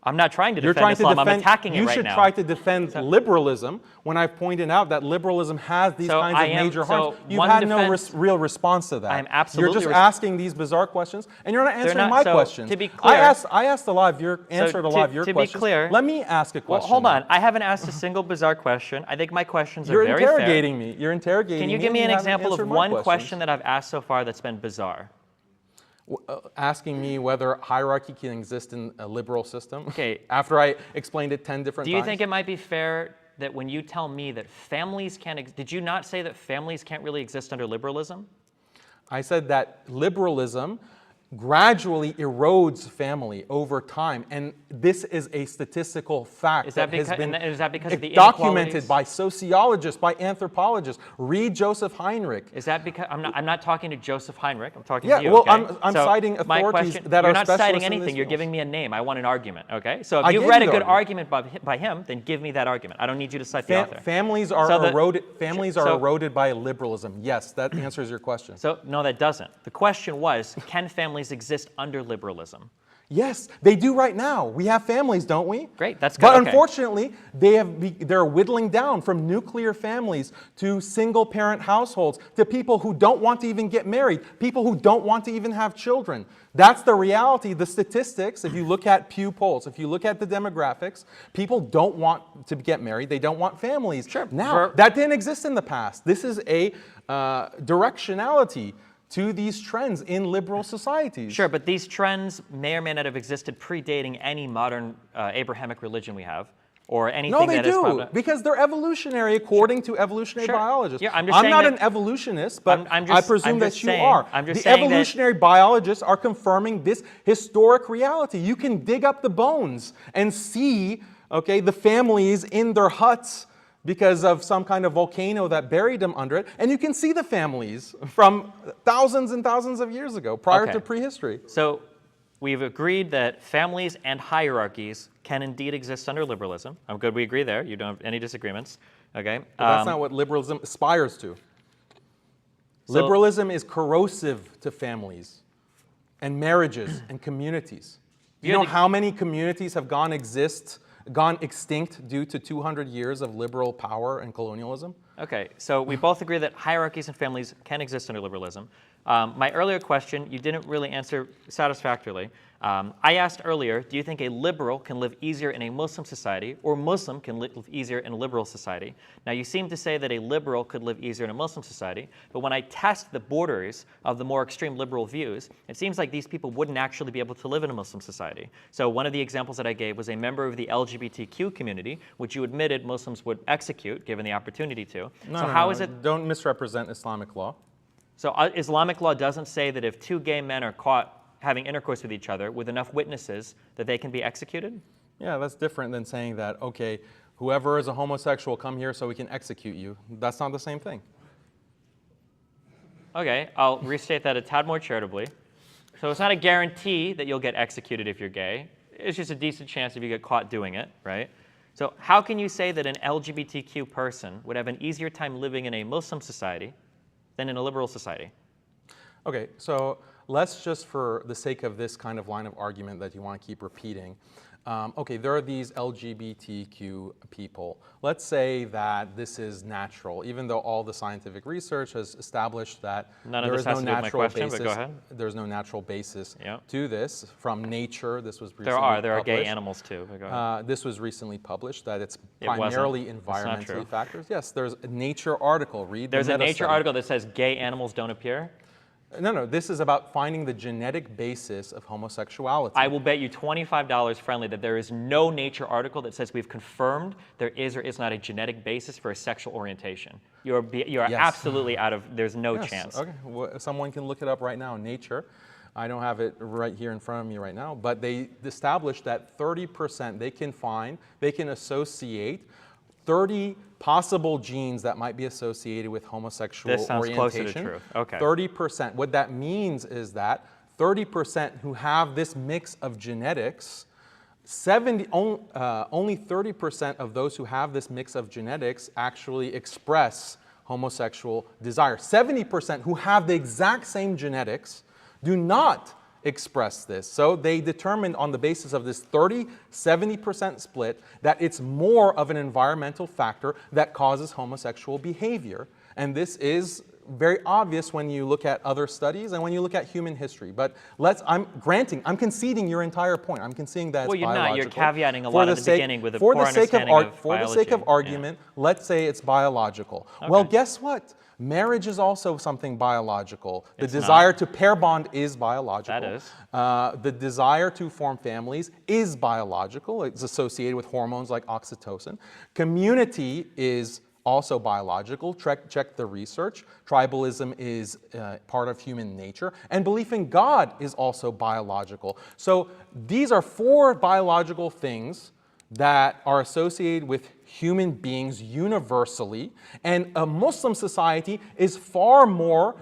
[SPEAKER 4] I'm not trying to
[SPEAKER 3] You're
[SPEAKER 4] defend
[SPEAKER 3] trying
[SPEAKER 4] Islam.
[SPEAKER 3] to defend.
[SPEAKER 4] I'm attacking
[SPEAKER 3] you
[SPEAKER 4] it right
[SPEAKER 3] should
[SPEAKER 4] now.
[SPEAKER 3] try to defend liberalism when I've pointed out that liberalism has these
[SPEAKER 4] So
[SPEAKER 3] kinds
[SPEAKER 4] I
[SPEAKER 3] of
[SPEAKER 4] am-
[SPEAKER 3] major
[SPEAKER 4] so
[SPEAKER 3] harms. You've
[SPEAKER 4] one
[SPEAKER 3] had no
[SPEAKER 4] defense-
[SPEAKER 3] real response to that.
[SPEAKER 4] I am absolutely
[SPEAKER 3] You're just asking these bizarre questions, and you're not answering
[SPEAKER 4] not-
[SPEAKER 3] my
[SPEAKER 4] so,
[SPEAKER 3] questions.
[SPEAKER 4] to be clear-
[SPEAKER 3] I asked a lot of your answered a lot of your
[SPEAKER 4] to be
[SPEAKER 3] questions.
[SPEAKER 4] clear-
[SPEAKER 3] Let me ask a
[SPEAKER 4] Well,
[SPEAKER 3] question.
[SPEAKER 4] hold
[SPEAKER 3] now.
[SPEAKER 4] on. I haven't asked a single bizarre question. I think my questions are
[SPEAKER 3] You're
[SPEAKER 4] very fair.
[SPEAKER 3] interrogating me. You're interrogating
[SPEAKER 4] Can you
[SPEAKER 3] me.
[SPEAKER 4] give me
[SPEAKER 3] and
[SPEAKER 4] an
[SPEAKER 3] haven't
[SPEAKER 4] example of
[SPEAKER 3] answered my
[SPEAKER 4] one
[SPEAKER 3] questions.
[SPEAKER 4] question that I've asked so far that's been bizarre?
[SPEAKER 3] Asking me whether hierarchy can exist in a liberal system.
[SPEAKER 4] Okay.
[SPEAKER 3] After I explained it 10 different
[SPEAKER 4] Do you
[SPEAKER 3] times.
[SPEAKER 4] think it might be fair that when you tell me that families can't, did you not say that families can't really exist under liberalism?
[SPEAKER 3] I said that liberalism gradually erodes family over time, and this is a statistical fact
[SPEAKER 4] Is that
[SPEAKER 3] has
[SPEAKER 4] because-
[SPEAKER 3] been
[SPEAKER 4] and is that because of the
[SPEAKER 3] documented
[SPEAKER 4] inequalities?
[SPEAKER 3] by sociologists, by anthropologists. Read Joseph Heinrich.
[SPEAKER 4] Is that because I'm not talking to Joseph Heinrich? I'm talking
[SPEAKER 3] Yeah,
[SPEAKER 4] to you.
[SPEAKER 3] well,
[SPEAKER 4] okay?
[SPEAKER 3] I'm
[SPEAKER 4] So
[SPEAKER 3] citing
[SPEAKER 4] my
[SPEAKER 3] authorities
[SPEAKER 4] question,
[SPEAKER 3] that
[SPEAKER 4] you're
[SPEAKER 3] are
[SPEAKER 4] not
[SPEAKER 3] specialists
[SPEAKER 4] citing
[SPEAKER 3] in
[SPEAKER 4] anything.
[SPEAKER 3] these
[SPEAKER 4] You're
[SPEAKER 3] fields.
[SPEAKER 4] giving me a name. I want an argument. Okay. So if
[SPEAKER 3] I
[SPEAKER 4] you've
[SPEAKER 3] gave
[SPEAKER 4] read a
[SPEAKER 3] you
[SPEAKER 4] good
[SPEAKER 3] the
[SPEAKER 4] argument by him, then give me that argument. I don't need you to cite the author.
[SPEAKER 3] Families are
[SPEAKER 4] So the-
[SPEAKER 3] eroded. Families are
[SPEAKER 4] so-
[SPEAKER 3] eroded by liberalism. Yes, that answers your question.
[SPEAKER 4] So no, that doesn't. The question was, can families exist under liberalism?
[SPEAKER 3] Yes, they do right now. We have families, don't we?
[SPEAKER 4] Great, that's good,
[SPEAKER 3] But
[SPEAKER 4] okay.
[SPEAKER 3] unfortunately, they're whittling down from nuclear families to single-parent households to people who don't want to even get married, people who don't want to even have children. That's the reality. The statistics, if you look at Pew polls, if you look at the demographics, people don't want to get married. They don't want families.
[SPEAKER 4] Sure.
[SPEAKER 3] Now, that didn't exist in the past. This is a directionality to these trends in liberal societies.
[SPEAKER 4] Sure, but these trends may or may not have existed predating any modern Abrahamic religion we have, or anything
[SPEAKER 3] No, they
[SPEAKER 4] that is
[SPEAKER 3] do,
[SPEAKER 4] probably-
[SPEAKER 3] because they're evolutionary according to evolutionary
[SPEAKER 4] Sure.
[SPEAKER 3] biologists.
[SPEAKER 4] Yeah, I'm just saying
[SPEAKER 3] not
[SPEAKER 4] that-
[SPEAKER 3] an evolutionist, but
[SPEAKER 4] I'm
[SPEAKER 3] I
[SPEAKER 4] just-
[SPEAKER 3] presume
[SPEAKER 4] I'm
[SPEAKER 3] that
[SPEAKER 4] just
[SPEAKER 3] you
[SPEAKER 4] saying-
[SPEAKER 3] are.
[SPEAKER 4] I'm just
[SPEAKER 3] The
[SPEAKER 4] saying that-
[SPEAKER 3] evolutionary biologists are confirming this historic reality. You can dig up the bones and see, okay, the families in their huts because of some kind of volcano that buried them under it, and you can see the families from thousands and thousands of years ago, prior
[SPEAKER 4] Okay.
[SPEAKER 3] to prehistory.
[SPEAKER 4] So we've agreed that families and hierarchies can indeed exist under liberalism. I'm good, we agree there. You don't have any disagreements. Okay.
[SPEAKER 3] But that's not what liberalism aspires to.
[SPEAKER 4] So-
[SPEAKER 3] Liberalism is corrosive to families and marriages and communities. Do you
[SPEAKER 4] You
[SPEAKER 3] know
[SPEAKER 4] had to-
[SPEAKER 3] how many communities have gone extinct due to 200 years of liberal power and colonialism?
[SPEAKER 4] Okay, so we both agree that hierarchies and families can exist under liberalism. My earlier question, you didn't really answer satisfactorily. I asked earlier, do you think a liberal can live easier in a Muslim society, or Muslim can live easier in a liberal society? Now, you seem to say that a liberal could live easier in a Muslim society, but when I test the borders of the more extreme liberal views, it seems like these people wouldn't actually be able to live in a Muslim society. So one of the examples that I gave was a member of the LGBTQ community, which you admitted Muslims would execute, given the opportunity to. So how is it?
[SPEAKER 3] Don't misrepresent Islamic law.
[SPEAKER 4] So Islamic law doesn't say that if two gay men are caught having intercourse with each other with enough witnesses that they can be executed?
[SPEAKER 3] Yeah, that's different than saying that, okay, whoever is a homosexual, come here so we can execute you. That's not the same thing.
[SPEAKER 4] Okay, I'll restate that a tad more charitably. So it's not a guarantee that you'll get executed if you're gay. It's just a decent chance if you get caught doing it, right? So how can you say that an LGBTQ person would have an easier time living in a Muslim society than in a liberal society?
[SPEAKER 3] Okay, so let's just, for the sake of this kind of line of argument that you want to keep repeating, okay, there are these LGBTQ people. Let's say that this is natural, even though all the scientific research has established that there is no natural basis. There's no natural basis to this from nature. This was recently published.
[SPEAKER 4] There are gay animals too. But go ahead.
[SPEAKER 3] This was recently published that it's primarily environmentally factors. Yes, there's a Nature article.
[SPEAKER 4] There's a Nature article that says gay animals don't appear.
[SPEAKER 3] No, this is about finding the genetic basis of homosexuality.
[SPEAKER 4] I will bet you $25 friendly that there is no Nature article that says we've confirmed there is or is not a genetic basis for a sexual orientation. You're absolutely out of, there's no chance. Okay,
[SPEAKER 3] well, someone can look it up right now in Nature. I don't have it right here in front of me right now, but they established that 30% they can associate 30 possible genes that might be associated with homosexual
[SPEAKER 4] this sounds
[SPEAKER 3] orientation.
[SPEAKER 4] Closer to truth. Okay.
[SPEAKER 3] 30%. What that means is that 30% who have this mix of genetics, only 30% of those who have this mix of genetics actually express homosexual desire. 70% who have the exact same genetics do not express this. So they determined on the basis of this 30-70% split that it's more of an environmental factor that causes homosexual behavior. And this is very obvious when you look at other studies and when you look at human history. But I'm conceding your entire point. I'm conceding that it's biological.
[SPEAKER 4] Well, you're not. You're caveating a lot at the beginning with a poor understanding of biology.
[SPEAKER 3] For the sake of argument, let's say it's biological. Okay. Well, guess what? Marriage is also something biological. The desire to pair bond is biological.
[SPEAKER 4] That is.
[SPEAKER 3] The desire to form families is biological. It's associated with hormones like oxytocin. Community is also biological. Check the research. Tribalism is part of human nature. And belief in God is also biological. So these are 4 biological things that are associated with human beings universally, and a Muslim society is far more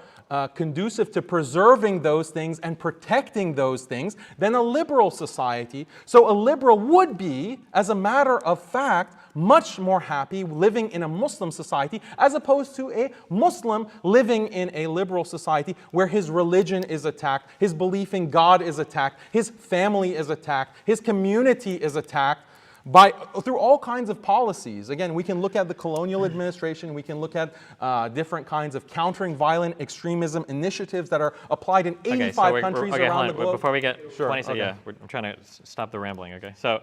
[SPEAKER 3] conducive to preserving those things and protecting those things than a liberal society. So a liberal would be, as a matter of fact, much more happy living in a Muslim society as opposed to a Muslim living in a liberal society where his religion is attacked, his belief in God is attacked, his family is attacked, his community is attacked through all kinds of policies. Again, we can look at the colonial administration, we can look at different kinds of countering violent extremism initiatives that are applied in 85 countries around the globe.
[SPEAKER 4] Before we get 20 seconds, I'm trying to stop the rambling, okay? So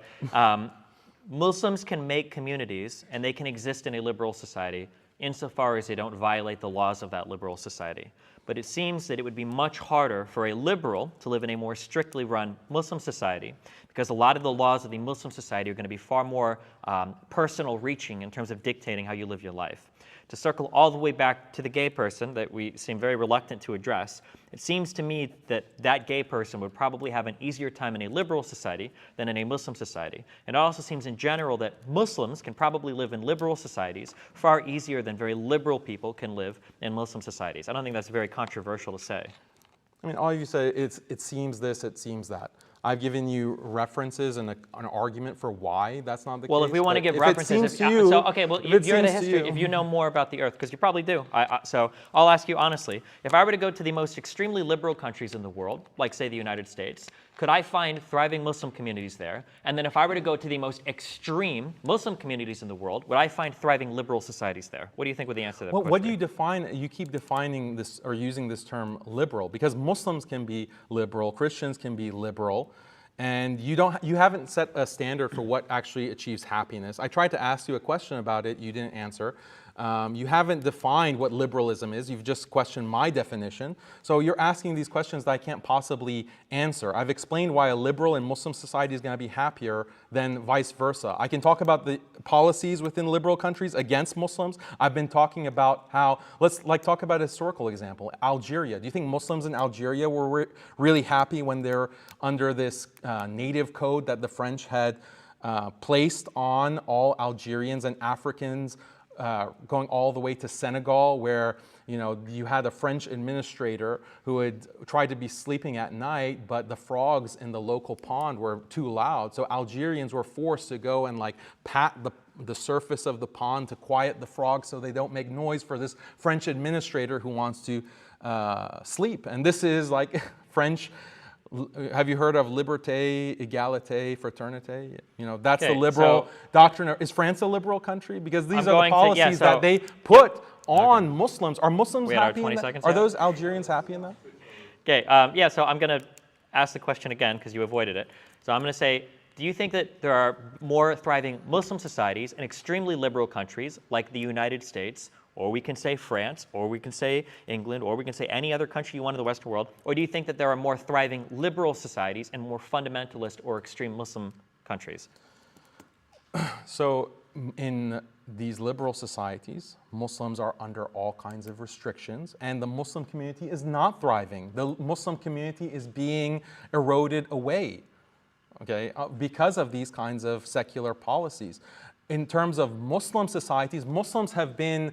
[SPEAKER 4] Muslims can make communities and they can exist in a liberal society insofar as they don't violate the laws of that liberal society. But it seems that it would be much harder for a liberal to live in a more strictly run Muslim society because a lot of the laws of the Muslim society are going to be far more personal reaching in terms of dictating how you live your life. To circle all the way back to the gay person that we seem very reluctant to address, it seems to me that that gay person would probably have an easier time in a liberal society than in a Muslim society. And it also seems in general that Muslims can probably live in liberal societies far easier than very liberal people can live in Muslim societies. I don't think that's very controversial to say.
[SPEAKER 3] I mean, all you say is it seems this, it seems that. I've given you references and an argument for why that's not the case.
[SPEAKER 4] Well, if we want to give references, you're the history. If you know more about the Earth, because you probably do. So I'll ask you honestly: if I were to go to the most extremely liberal countries in the world, like say the United States, could I find thriving Muslim communities there? And then if I were to go to the most extreme Muslim communities in the world, would I find thriving liberal societies there? What do you think would the answer to that question?
[SPEAKER 3] What do you define? You keep defining this or using this term liberal because Muslims can be liberal, Christians can be liberal. And you haven't set a standard for what actually achieves happiness. I tried to ask you a question about it, you didn't answer. You haven't defined what liberalism is, you've just questioned my definition. So you're asking these questions that I can't possibly answer. I've explained why a liberal and Muslim society is going to be happier than vice versa. I can talk about the policies within liberal countries against Muslims. I've been talking about how, let's talk about a historical example, Algeria. Do you think Muslims in Algeria were really happy when they're under this native code that the French had placed on all Algerians and Africans going all the way to Senegal, where you had a French administrator who would try to be sleeping at night, but the frogs in the local pond were too loud. So Algerians were forced to go and pat the surface of the pond to quiet the frogs so they don't make noise for this French administrator who wants to sleep. And this is like French. Have you heard of liberté, égalité, fraternité? You know, that's the liberal doctrine. Is France a liberal country? Because these are the policies that they put on Muslims. Are Muslims happy in that? Are those Algerians happy in that?
[SPEAKER 4] Okay, yeah, so I'm going to ask the question again because you avoided it. So I'm going to say, do you think that there are more thriving Muslim societies in extremely liberal countries like the United States, or we can say France, or we can say England, or we can say any other country you want in the Western world, or do you think that there are more thriving liberal societies and more fundamentalist or extreme Muslim countries?
[SPEAKER 3] So in these liberal societies, Muslims are under all kinds of restrictions, and the Muslim community is not thriving. The Muslim community is being eroded away, okay, because of these kinds of secular policies. In terms of Muslim societies, Muslims have been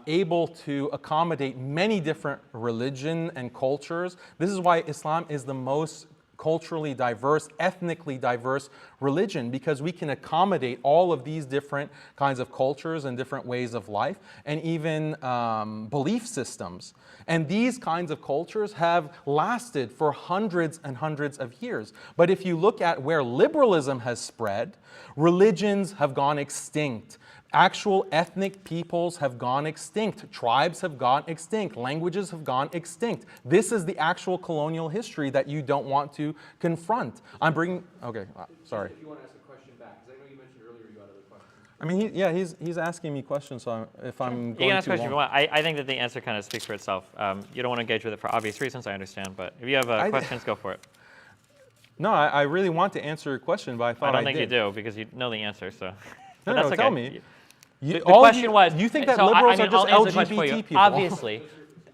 [SPEAKER 3] able to accommodate many different religions and cultures. This is why Islam is the most culturally diverse, ethnically diverse religion, because we can accommodate all of these different kinds of cultures and different ways of life and even belief systems. And these kinds of cultures have lasted for hundreds and hundreds of years. But if you look at where liberalism has spread, religions have gone extinct. Actual ethnic peoples have gone extinct. Tribes have gone extinct. Languages have gone extinct. This is the actual colonial history that you don't want to confront. I'm bringing, okay, sorry.
[SPEAKER 1] If you want to ask a question back, because I know you mentioned earlier you had other questions.
[SPEAKER 3] I mean, he's asking me questions, so if I'm going
[SPEAKER 4] you can ask
[SPEAKER 3] too
[SPEAKER 4] questions if you
[SPEAKER 3] long.
[SPEAKER 4] want. I think that the answer kind of speaks for itself. You don't want to engage with it for obvious reasons, I understand, but if you have questions, go for it.
[SPEAKER 3] No, I really want to answer your question, but I thought I
[SPEAKER 4] don't think
[SPEAKER 3] did.
[SPEAKER 4] you do, because you know the answer, so.
[SPEAKER 3] No,
[SPEAKER 4] that's
[SPEAKER 3] no,
[SPEAKER 4] okay.
[SPEAKER 3] tell me.
[SPEAKER 4] The question was,
[SPEAKER 3] you think that
[SPEAKER 4] so
[SPEAKER 3] liberals are just
[SPEAKER 4] I'll answer the question for you.
[SPEAKER 3] LGBT people?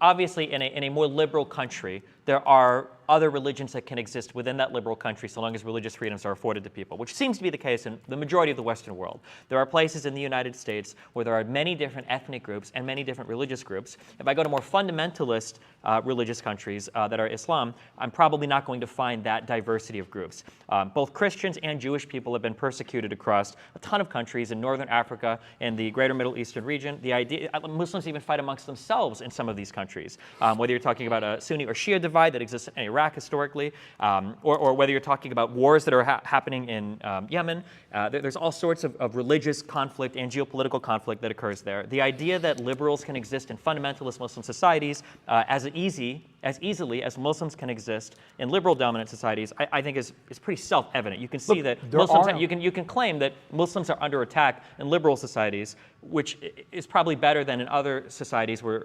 [SPEAKER 4] Obviously, in a more liberal country, there are other religions that can exist within that liberal country so long as religious freedoms are afforded to people, which seems to be the case in the majority of the Western world. There are places in the United States where there are many different ethnic groups and many different religious groups. If I go to more fundamentalist religious countries that are Islam, I'm probably not going to find that diversity of groups. Both Christians and Jewish people have been persecuted across a ton of countries in Northern Africa and the greater Middle Eastern region. The idea, Muslims even fight amongst themselves in some of these countries, whether you're talking about a Sunni or Shia divide that exists in Iraq historically, or whether you're talking about wars that are happening in Yemen. There's all sorts of religious conflict and geopolitical conflict that occurs there. The idea that liberals can exist in fundamentalist Muslim societies as easily as Muslims can exist in liberal dominant societies, I think is pretty self-evident. You can see that Muslims, you can claim that Muslims are under attack in liberal societies, which is probably better than in other societies where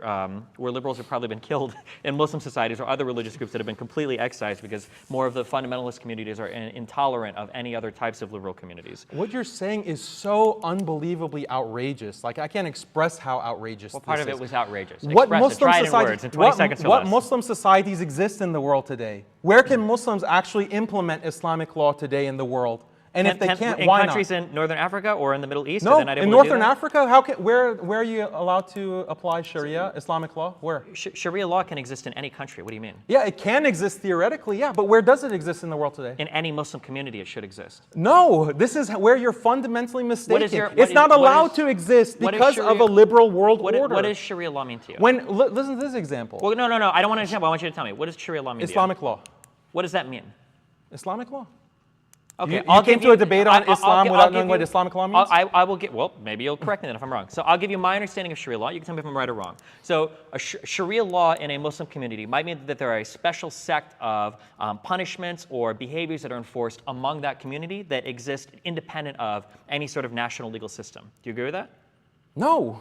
[SPEAKER 4] liberals have probably been killed, in Muslim societies or other religious groups that have been completely excised because more of the fundamentalist communities are intolerant of any other types of liberal communities.
[SPEAKER 3] What you're saying is so unbelievably outrageous. Like, I can't express how outrageous this is.
[SPEAKER 4] What part of it was outrageous?
[SPEAKER 3] What
[SPEAKER 4] Muslim societies, in 20 seconds or less.
[SPEAKER 3] What Muslim societies exist in the world today? Where can Muslims actually implement Islamic law today in the world? And if they can't, why not?
[SPEAKER 4] In countries in Northern Africa or in the Middle East?
[SPEAKER 3] No, in Northern Africa, where are you allowed to apply Sharia, Islamic law? Where?
[SPEAKER 4] Sharia law can exist in any country. What do you mean?
[SPEAKER 3] Yeah, it can exist theoretically, yeah, but where does it exist in the world today?
[SPEAKER 4] In any Muslim community, it should exist.
[SPEAKER 3] No, this is where you're fundamentally mistaken. It's not allowed to exist because of a liberal world order.
[SPEAKER 4] What does Sharia law mean to you?
[SPEAKER 3] Listen to this example.
[SPEAKER 4] Well, no, I don't want an example. I want you to tell me. What does Sharia law mean
[SPEAKER 3] Islamic
[SPEAKER 4] to you?
[SPEAKER 3] law.
[SPEAKER 4] What does that mean?
[SPEAKER 3] Islamic law.
[SPEAKER 4] Okay,
[SPEAKER 3] you came to a debate on Islam without knowing what Islamic law means?
[SPEAKER 4] I will get, well, maybe you'll correct me then if I'm wrong. So I'll give you my understanding of Sharia law. You can tell me if I'm right or wrong. So a Sharia law in a Muslim community might mean that there are a special sect of punishments or behaviors that are enforced among that community that exist independent of any sort of national legal system. Do you agree with that?
[SPEAKER 3] No.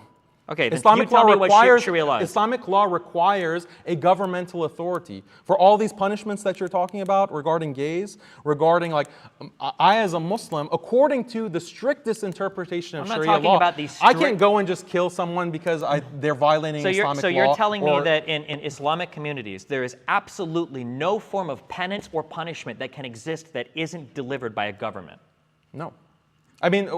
[SPEAKER 4] Okay, then
[SPEAKER 3] Islamic
[SPEAKER 4] you tell
[SPEAKER 3] law
[SPEAKER 4] me what Sharia law is.
[SPEAKER 3] Islamic law requires a governmental authority. For all these punishments that you're talking about regarding gays, regarding I as a Muslim, according to the strictest interpretation of Sharia law, I can't go and just kill someone because they're violating Islamic law.
[SPEAKER 4] So you're telling me that in Islamic communities, there is absolutely no form of penance or punishment that can exist that isn't delivered by a government?
[SPEAKER 3] No. I mean,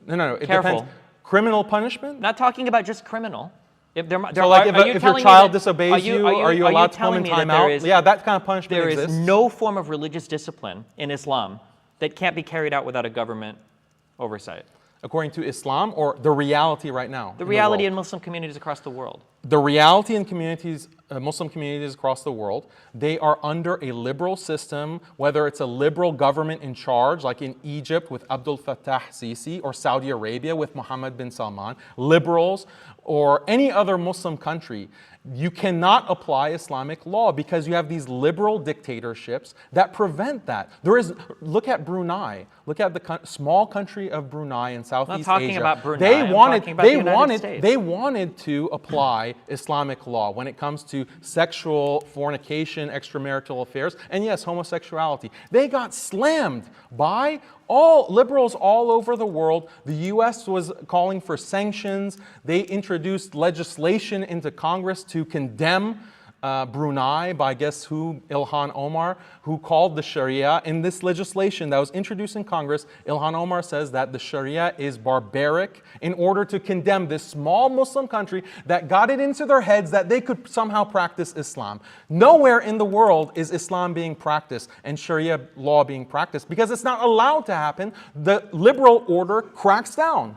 [SPEAKER 3] no, it
[SPEAKER 4] Careful.
[SPEAKER 3] depends. Criminal punishment?
[SPEAKER 4] Not talking about just criminal. If your
[SPEAKER 3] child disobeys you, are you allowed to come in time out? Yeah, that kind of punishment exists.
[SPEAKER 4] There is no form of religious discipline in Islam that can't be carried out without a government oversight.
[SPEAKER 3] According to Islam or the reality right now?
[SPEAKER 4] The reality in Muslim communities across the world.
[SPEAKER 3] the reality in communities, Muslim communities across the world, they are under a liberal system, whether it's a liberal government in charge, like in Egypt with Abdul Fattah Sisi, or Saudi Arabia with Mohammed bin Salman, liberals, or any other Muslim country. You cannot apply Islamic law because you have these liberal dictatorships that prevent that. Look at Brunei. Look at the small country of Brunei in Southeast Asia.
[SPEAKER 4] I'm not talking about Brunei. I'm talking about the United States.
[SPEAKER 3] They wanted to apply Islamic law when it comes to sexual fornication, extramarital affairs, and yes, homosexuality. They got slammed by all liberals all over the world. The US was calling for sanctions. They introduced legislation into Congress to condemn Brunei by guess who? Ilhan Omar, who called the Sharia. In this legislation that was introduced in Congress, Ilhan Omar says that the Sharia is barbaric in order to condemn this small Muslim country that got it into their heads that they could somehow practice Islam. Nowhere in the world is Islam being practiced and Sharia law being practiced because it's not allowed to happen. The liberal order cracks down.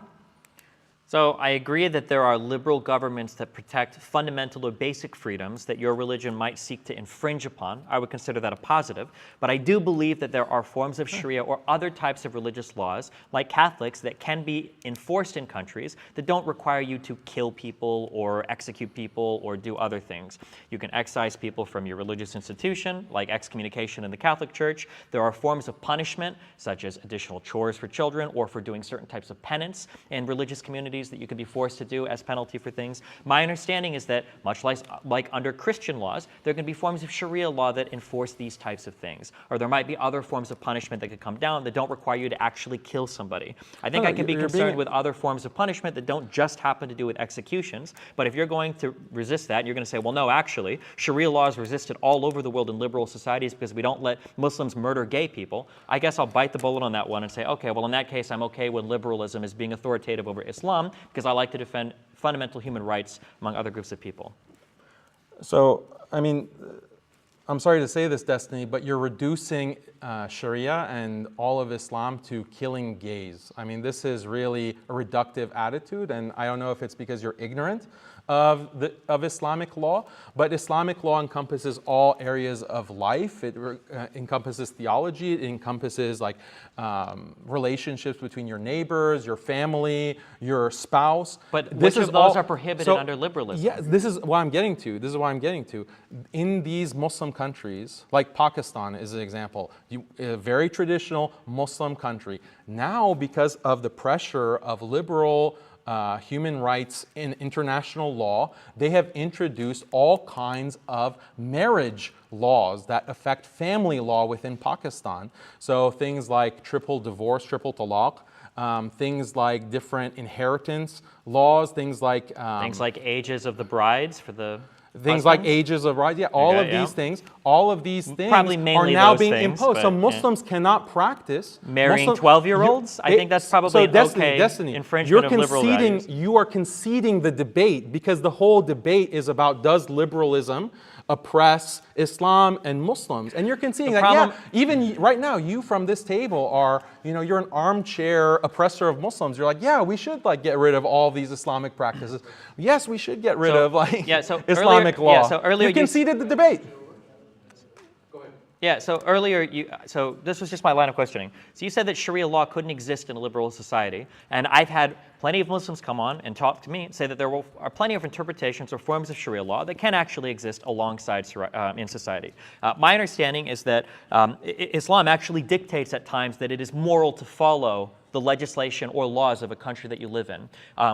[SPEAKER 4] So I agree that there are liberal governments that protect fundamental or basic freedoms that your religion might seek to infringe upon. I would consider that a positive. But I do believe that there are forms of Sharia or other types of religious laws, like Catholics, that can be enforced in countries that don't require you to kill people or execute people or do other things. You can excise people from your religious institution, like excommunication in the Catholic Church. There are forms of punishment, such as additional chores for children or for doing certain types of penance in religious communities that you could be forced to do as penalty for things. My understanding is that, much like under Christian laws, there can be forms of Sharia law that enforce these types of things. Or there might be other forms of punishment that could come down that don't require you to actually kill somebody. I think I can be concerned with other forms of punishment that don't just happen to do with executions. But if you're going to resist that, you're going to say, well, no, actually, Sharia law is resisted all over the world in liberal societies because we don't let Muslims murder gay people. I guess I'll bite the bullet on that one and say, okay, well, in that case, I'm okay with liberalism as being authoritative over Islam, because I like to defend fundamental human rights among other groups of people.
[SPEAKER 3] So, I mean, I'm sorry to say this, Destiny, but you're reducing Sharia and all of Islam to killing gays. I mean, this is really a reductive attitude, and I don't know if it's because you're ignorant of Islamic law, but Islamic law encompasses all areas of life. It encompasses theology. It encompasses like relationships between your neighbors, your family, your spouse.
[SPEAKER 4] But which of those are prohibited under liberalism?
[SPEAKER 3] Yeah, this is what I'm getting to. This is what I'm getting to. In these Muslim countries, like Pakistan is an example, a very traditional Muslim country. Now, because of the pressure of liberal human rights in international law, they have introduced all kinds of marriage laws that affect family law within Pakistan. So things like triple divorce, triple talaq, things like different inheritance laws, things like
[SPEAKER 4] ages of the brides for the
[SPEAKER 3] things like ages of rights, all of these things are now being imposed. So Muslims cannot practice
[SPEAKER 4] marrying 12-year-olds. I think that's probably an okay infringement of liberal values.
[SPEAKER 3] You are conceding the debate because the whole debate is about, does liberalism oppress Islam and Muslims? And you're conceding that, even right now, you from this table are, you're an armchair oppressor of Muslims. You're like, yeah, we should get rid of all these Islamic practices. Yes, we should get rid of Islamic law.
[SPEAKER 4] Yeah, so earlier
[SPEAKER 3] you conceded the debate.
[SPEAKER 4] Yeah, so earlier, so this was just my line of questioning. So you said that Sharia law couldn't exist in a liberal society, and I've had plenty of Muslims come on and talk to me and say that there are plenty of interpretations or forms of Sharia law that can actually exist alongside in society. My understanding is that Islam actually dictates at times that it is moral to follow the legislation or laws of a country that you live in.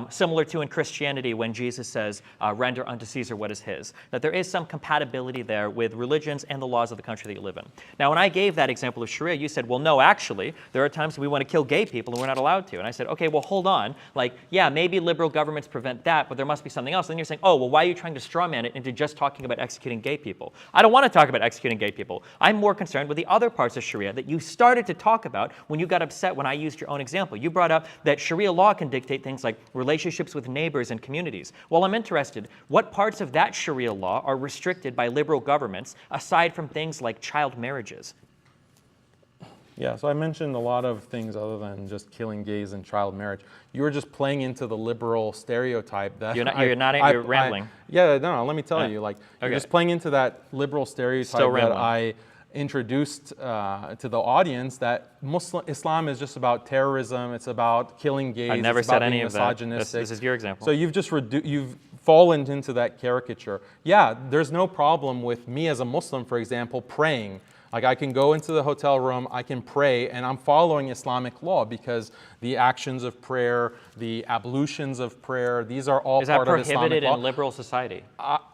[SPEAKER 4] Similar to in Christianity when Jesus says, render unto Caesar what is his. That there is some compatibility there with religions and the laws of the country that you live in. Now, when I gave that example of Sharia, you said, well, no, actually, there are times we want to kill gay people and we're not allowed to. And I said, okay, well, hold on. Yeah, maybe liberal governments prevent that, but there must be something else. And then you're saying, oh, well, why are you trying to strawman it into just talking about executing gay people? I don't want to talk about executing gay people. I'm more concerned with the other parts of Sharia that you started to talk about when you got upset when I used your own example. You brought up that Sharia law can dictate things like relationships with neighbors and communities. Well, I'm interested, what parts of that Sharia law are restricted by liberal governments aside from things like child marriages?
[SPEAKER 3] Yeah, so I mentioned a lot of things other than just killing gays and child marriage. You were just playing into the liberal stereotype that
[SPEAKER 4] you're rambling.
[SPEAKER 3] No, let me tell you, like you're
[SPEAKER 4] Okay.
[SPEAKER 3] just playing into that liberal stereotype that
[SPEAKER 4] rambling.
[SPEAKER 3] I introduced to the audience, that Islam is just about terrorism. It's about killing gays.
[SPEAKER 4] I never
[SPEAKER 3] it's
[SPEAKER 4] said
[SPEAKER 3] about
[SPEAKER 4] any
[SPEAKER 3] being
[SPEAKER 4] of that.
[SPEAKER 3] misogynistic.
[SPEAKER 4] This is your example.
[SPEAKER 3] So you've fallen into that caricature. Yeah, there's no problem with me as a Muslim, for example, praying. Like I can go into the hotel room, I can pray, and I'm following Islamic law because the actions of prayer, the ablutions of prayer, these are all part of Islamic law.
[SPEAKER 4] Is that prohibited in liberal society?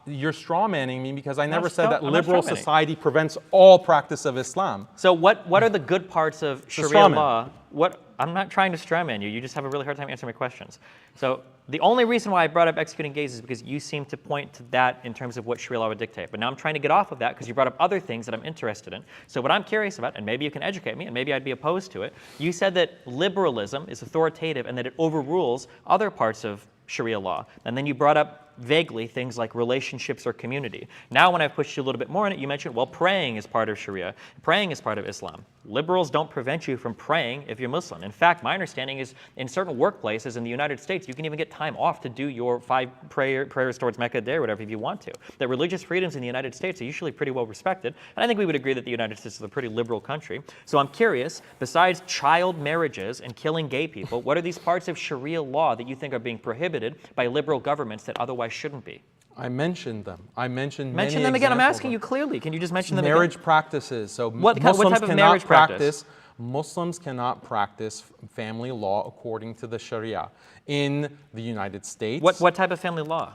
[SPEAKER 3] You're strawmanning me because I never said
[SPEAKER 4] I'm
[SPEAKER 3] that
[SPEAKER 4] not
[SPEAKER 3] liberal
[SPEAKER 4] strawmanning.
[SPEAKER 3] society prevents all practice of Islam.
[SPEAKER 4] So what are the good parts of Sharia
[SPEAKER 3] strawman.
[SPEAKER 4] law? I'm not trying to strawman you. You just have a really hard time answering my questions. So the only reason why I brought up executing gays is because you seem to point to that in terms of what Sharia law would dictate. But now I'm trying to get off of that because you brought up other things that I'm interested in. So what I'm curious about, and maybe you can educate me, and maybe I'd be opposed to it, you said that liberalism is authoritative and that it overrules other parts of Sharia law. And then you brought up vaguely things like relationships or community. Now when I've pushed you a little bit more in it, you mentioned, well, praying is part of Sharia. Praying is part of Islam. Liberals don't prevent you from praying if you're Muslim. In fact, my understanding is in certain workplaces in the United States, you can even get time off to do your 5 prayers towards Mecca a day or whatever if you want to. That religious freedoms in the United States are usually pretty well respected. And I think we would agree that the United States is a pretty liberal country. So I'm curious, besides child marriages and killing gay people, what are these parts of Sharia law that you think are being prohibited by liberal governments that otherwise shouldn't be?
[SPEAKER 3] I mentioned them. I mentioned
[SPEAKER 4] Mention
[SPEAKER 3] many
[SPEAKER 4] them again. I'm
[SPEAKER 3] examples
[SPEAKER 4] asking
[SPEAKER 3] of
[SPEAKER 4] you clearly. Can you just mention them
[SPEAKER 3] marriage
[SPEAKER 4] again?
[SPEAKER 3] practices. So
[SPEAKER 4] What
[SPEAKER 3] Muslims
[SPEAKER 4] type of
[SPEAKER 3] cannot
[SPEAKER 4] marriage practice?
[SPEAKER 3] Muslims cannot practice family law according to the Sharia in the United States.
[SPEAKER 4] What type of family law?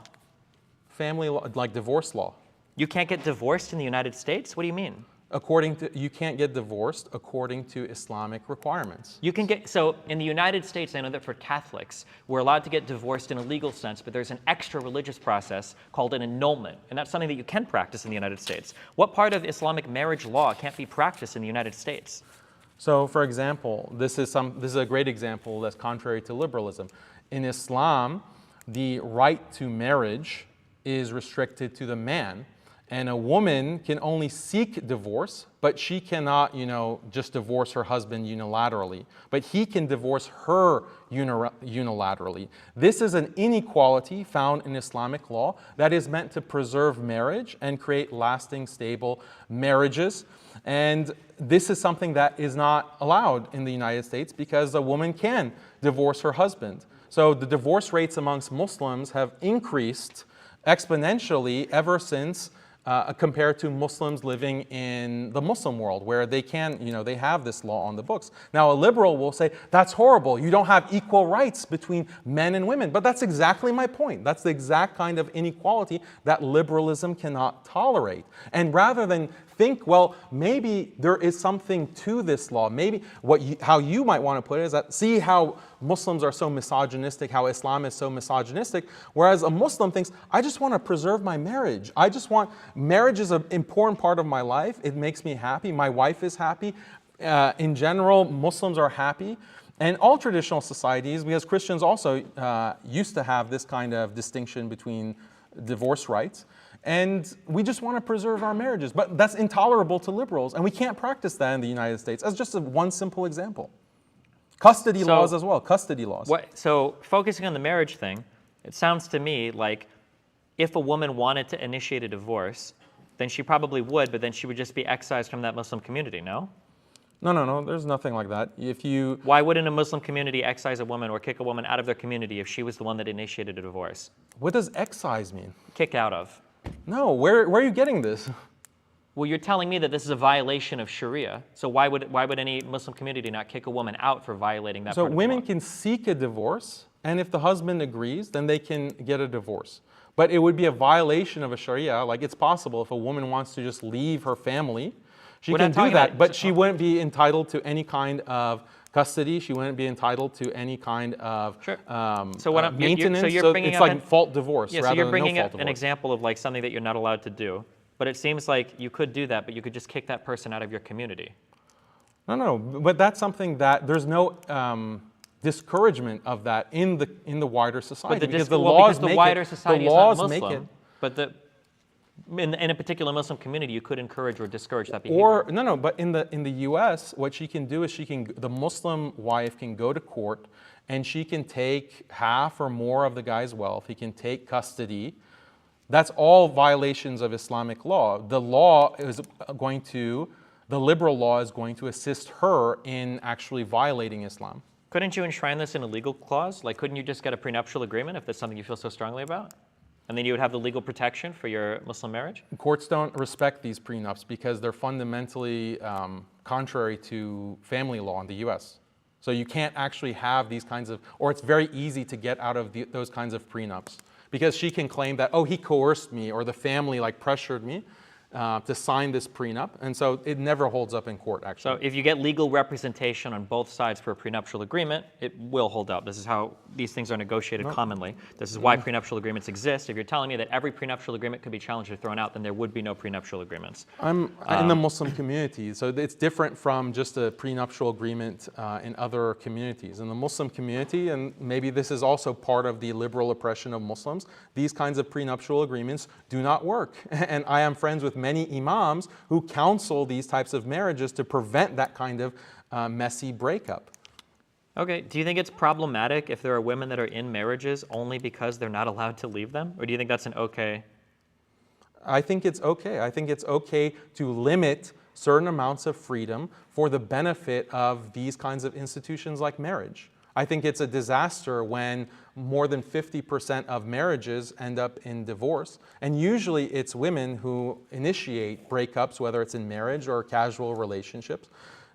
[SPEAKER 3] Family law, like divorce law.
[SPEAKER 4] You can't get divorced in the United States? What do you mean?
[SPEAKER 3] You can't get divorced according to Islamic requirements.
[SPEAKER 4] You can get, so in the United States, I know that for Catholics, we're allowed to get divorced in a legal sense, but there's an extra religious process called an annulment, and that's something that you can practice in the United States. What part of Islamic marriage law can't be practiced in the United States?
[SPEAKER 3] So, for example, this is a great example that's contrary to liberalism. In Islam, the right to marriage is restricted to the man. And a woman can only seek divorce, but she cannot, just divorce her husband unilaterally. But he can divorce her unilaterally. This is an inequality found in Islamic law that is meant to preserve marriage and create lasting, stable marriages. And this is something that is not allowed in the United States because a woman can divorce her husband. So the divorce rates amongst Muslims have increased exponentially ever since compared to Muslims living in the Muslim world, where they they have this law on the books. Now, a liberal will say, that's horrible. You don't have equal rights between men and women. But that's exactly my point. That's the exact kind of inequality that liberalism cannot tolerate. And rather than think, well, maybe there is something to this law. Maybe how you might want to put it is that see how Muslims are so misogynistic, how Islam is so misogynistic, whereas a Muslim thinks, I just want to preserve my marriage. Marriage is an important part of my life. It makes me happy. My wife is happy. In general, Muslims are happy. And all traditional societies, because Christians also used to have this kind of distinction between divorce rights. And we just want to preserve our marriages. But that's intolerable to liberals. And we can't practice that in the United States. That's just one simple example. Custody laws as well, custody laws.
[SPEAKER 4] So focusing on the marriage thing, it sounds to me like if a woman wanted to initiate a divorce, then she probably would, but then she would just be excised from that Muslim community, no?
[SPEAKER 3] No, there's nothing like that.
[SPEAKER 4] Why wouldn't a Muslim community excise a woman or kick a woman out of their community if she was the one that initiated a divorce?
[SPEAKER 3] What does excise mean?
[SPEAKER 4] Kick out of.
[SPEAKER 3] No, where are you getting this?
[SPEAKER 4] Well, you're telling me that this is a violation of Sharia. So why would any Muslim community not kick a woman out for violating that part of the law?
[SPEAKER 3] So women can seek a divorce, and if the husband agrees, then they can get a divorce. But it would be a violation of a Sharia. Like, it's possible if a woman wants to just leave her family, she can do that, but she wouldn't be entitled to any kind of custody. She wouldn't be entitled to any kind of maintenance. It's like fault divorce rather than no fault divorce.
[SPEAKER 4] So you're bringing up an example of like something that you're not allowed to do. But it seems like you could do that, but you could just kick that person out of your community.
[SPEAKER 3] No, but that's something that there's no discouragement of that in the wider society,
[SPEAKER 4] But the wider society is not Muslim. In a particular Muslim community, you could encourage or discourage that behavior.
[SPEAKER 3] Or but in the U.S., what she can do is the Muslim wife can go to court, and she can take half or more of the guy's wealth. He can take custody. That's all violations of Islamic law. The liberal law is going to assist her in actually violating Islam.
[SPEAKER 4] Couldn't you enshrine this in a legal clause? Like, couldn't you just get a prenuptial agreement if that's something you feel so strongly about? And then you would have the legal protection for your Muslim marriage?
[SPEAKER 3] Courts don't respect these prenups because they're fundamentally contrary to family law in the U.S. So you can't actually have these kinds of, or it's very easy to get out of those kinds of prenups because she can claim that, oh, he coerced me or the family pressured me to sign this prenup, and so it never holds up in court, actually.
[SPEAKER 4] So if you get legal representation on both sides for a prenuptial agreement, it will hold up. This is how these things are negotiated commonly. This is why prenuptial agreements exist. If you're telling me that every prenuptial agreement could be challenged or thrown out, then there would be no prenuptial agreements.
[SPEAKER 3] I'm in the Muslim community, so it's different from just a prenuptial agreement in other communities. In the Muslim community, and maybe this is also part of the liberal oppression of Muslims, these kinds of prenuptial agreements do not work. And I am friends with many imams who counsel these types of marriages to prevent that kind of messy breakup.
[SPEAKER 4] Okay, do you think it's problematic if there are women that are in marriages only because they're not allowed to leave them? Or do you think that's an okay?
[SPEAKER 3] I think it's okay. I think it's okay to limit certain amounts of freedom for the benefit of these kinds of institutions like marriage. I think it's a disaster when more than 50% of marriages end up in divorce. And usually it's women who initiate breakups, whether it's in marriage or casual relationships.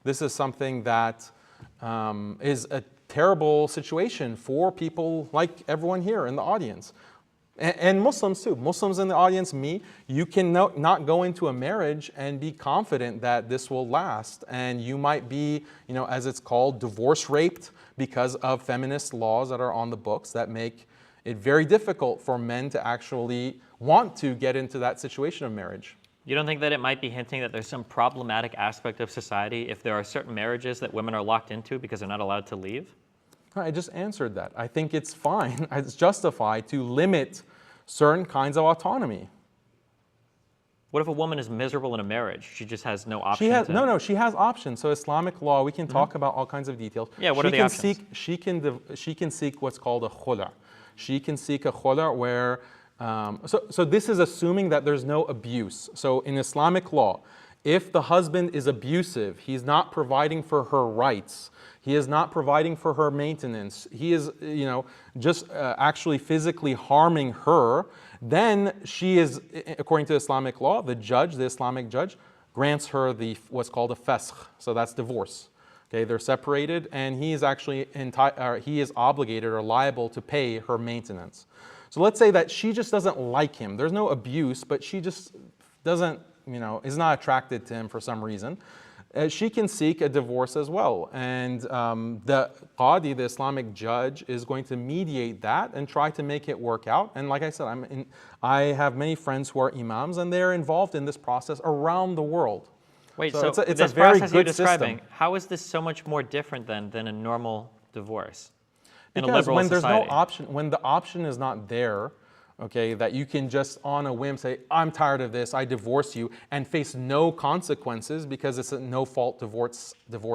[SPEAKER 3] This is something that is a terrible situation for people like everyone here in the audience. And Muslims too. Muslims in the audience, me, you can not go into a marriage and be confident that this will last. And you might be, as it's called, divorce raped because of feminist laws that are on the books that make it very difficult for men to actually want to get into that situation of marriage.
[SPEAKER 4] You don't think that it might be hinting that there's some problematic aspect of society if there are certain marriages that women are locked into because they're not allowed to leave?
[SPEAKER 3] I just answered that. I think it's fine, it's justified to limit certain kinds of autonomy.
[SPEAKER 4] What if a woman is miserable in a marriage? She just has no option.
[SPEAKER 3] She has options. So Islamic law, we can talk about all kinds of details.
[SPEAKER 4] Yeah, what are the options?
[SPEAKER 3] She can seek what's called a khula. She can seek a khula where, so this is assuming that there's no abuse. So in Islamic law, if the husband is abusive, he's not providing for her rights, he is not providing for her maintenance, he is, just actually physically harming her, then she is, according to Islamic law, the Islamic judge, grants her what's called a fasakh. So that's divorce. Okay, they're separated, and he is actually he is obligated or liable to pay her maintenance. So let's say that she just doesn't like him. There's no abuse, but she just doesn't, is not attracted to him for some reason. She can seek a divorce as well. And the qadi, the Islamic judge, is going to mediate that and try to make it work out. And like I said, I have many friends who are imams, and they're involved in this process around the world.
[SPEAKER 4] Wait, so
[SPEAKER 3] it's
[SPEAKER 4] this
[SPEAKER 3] a very
[SPEAKER 4] process you're
[SPEAKER 3] good
[SPEAKER 4] describing,
[SPEAKER 3] system.
[SPEAKER 4] how is this so much more different than a normal divorce in a
[SPEAKER 3] Because
[SPEAKER 4] liberal
[SPEAKER 3] when
[SPEAKER 4] society?
[SPEAKER 3] there's no option, when the option is not there, okay, that you can just on a whim say, I'm tired of this, I divorce you, and face no consequences because it's a no-fault divorce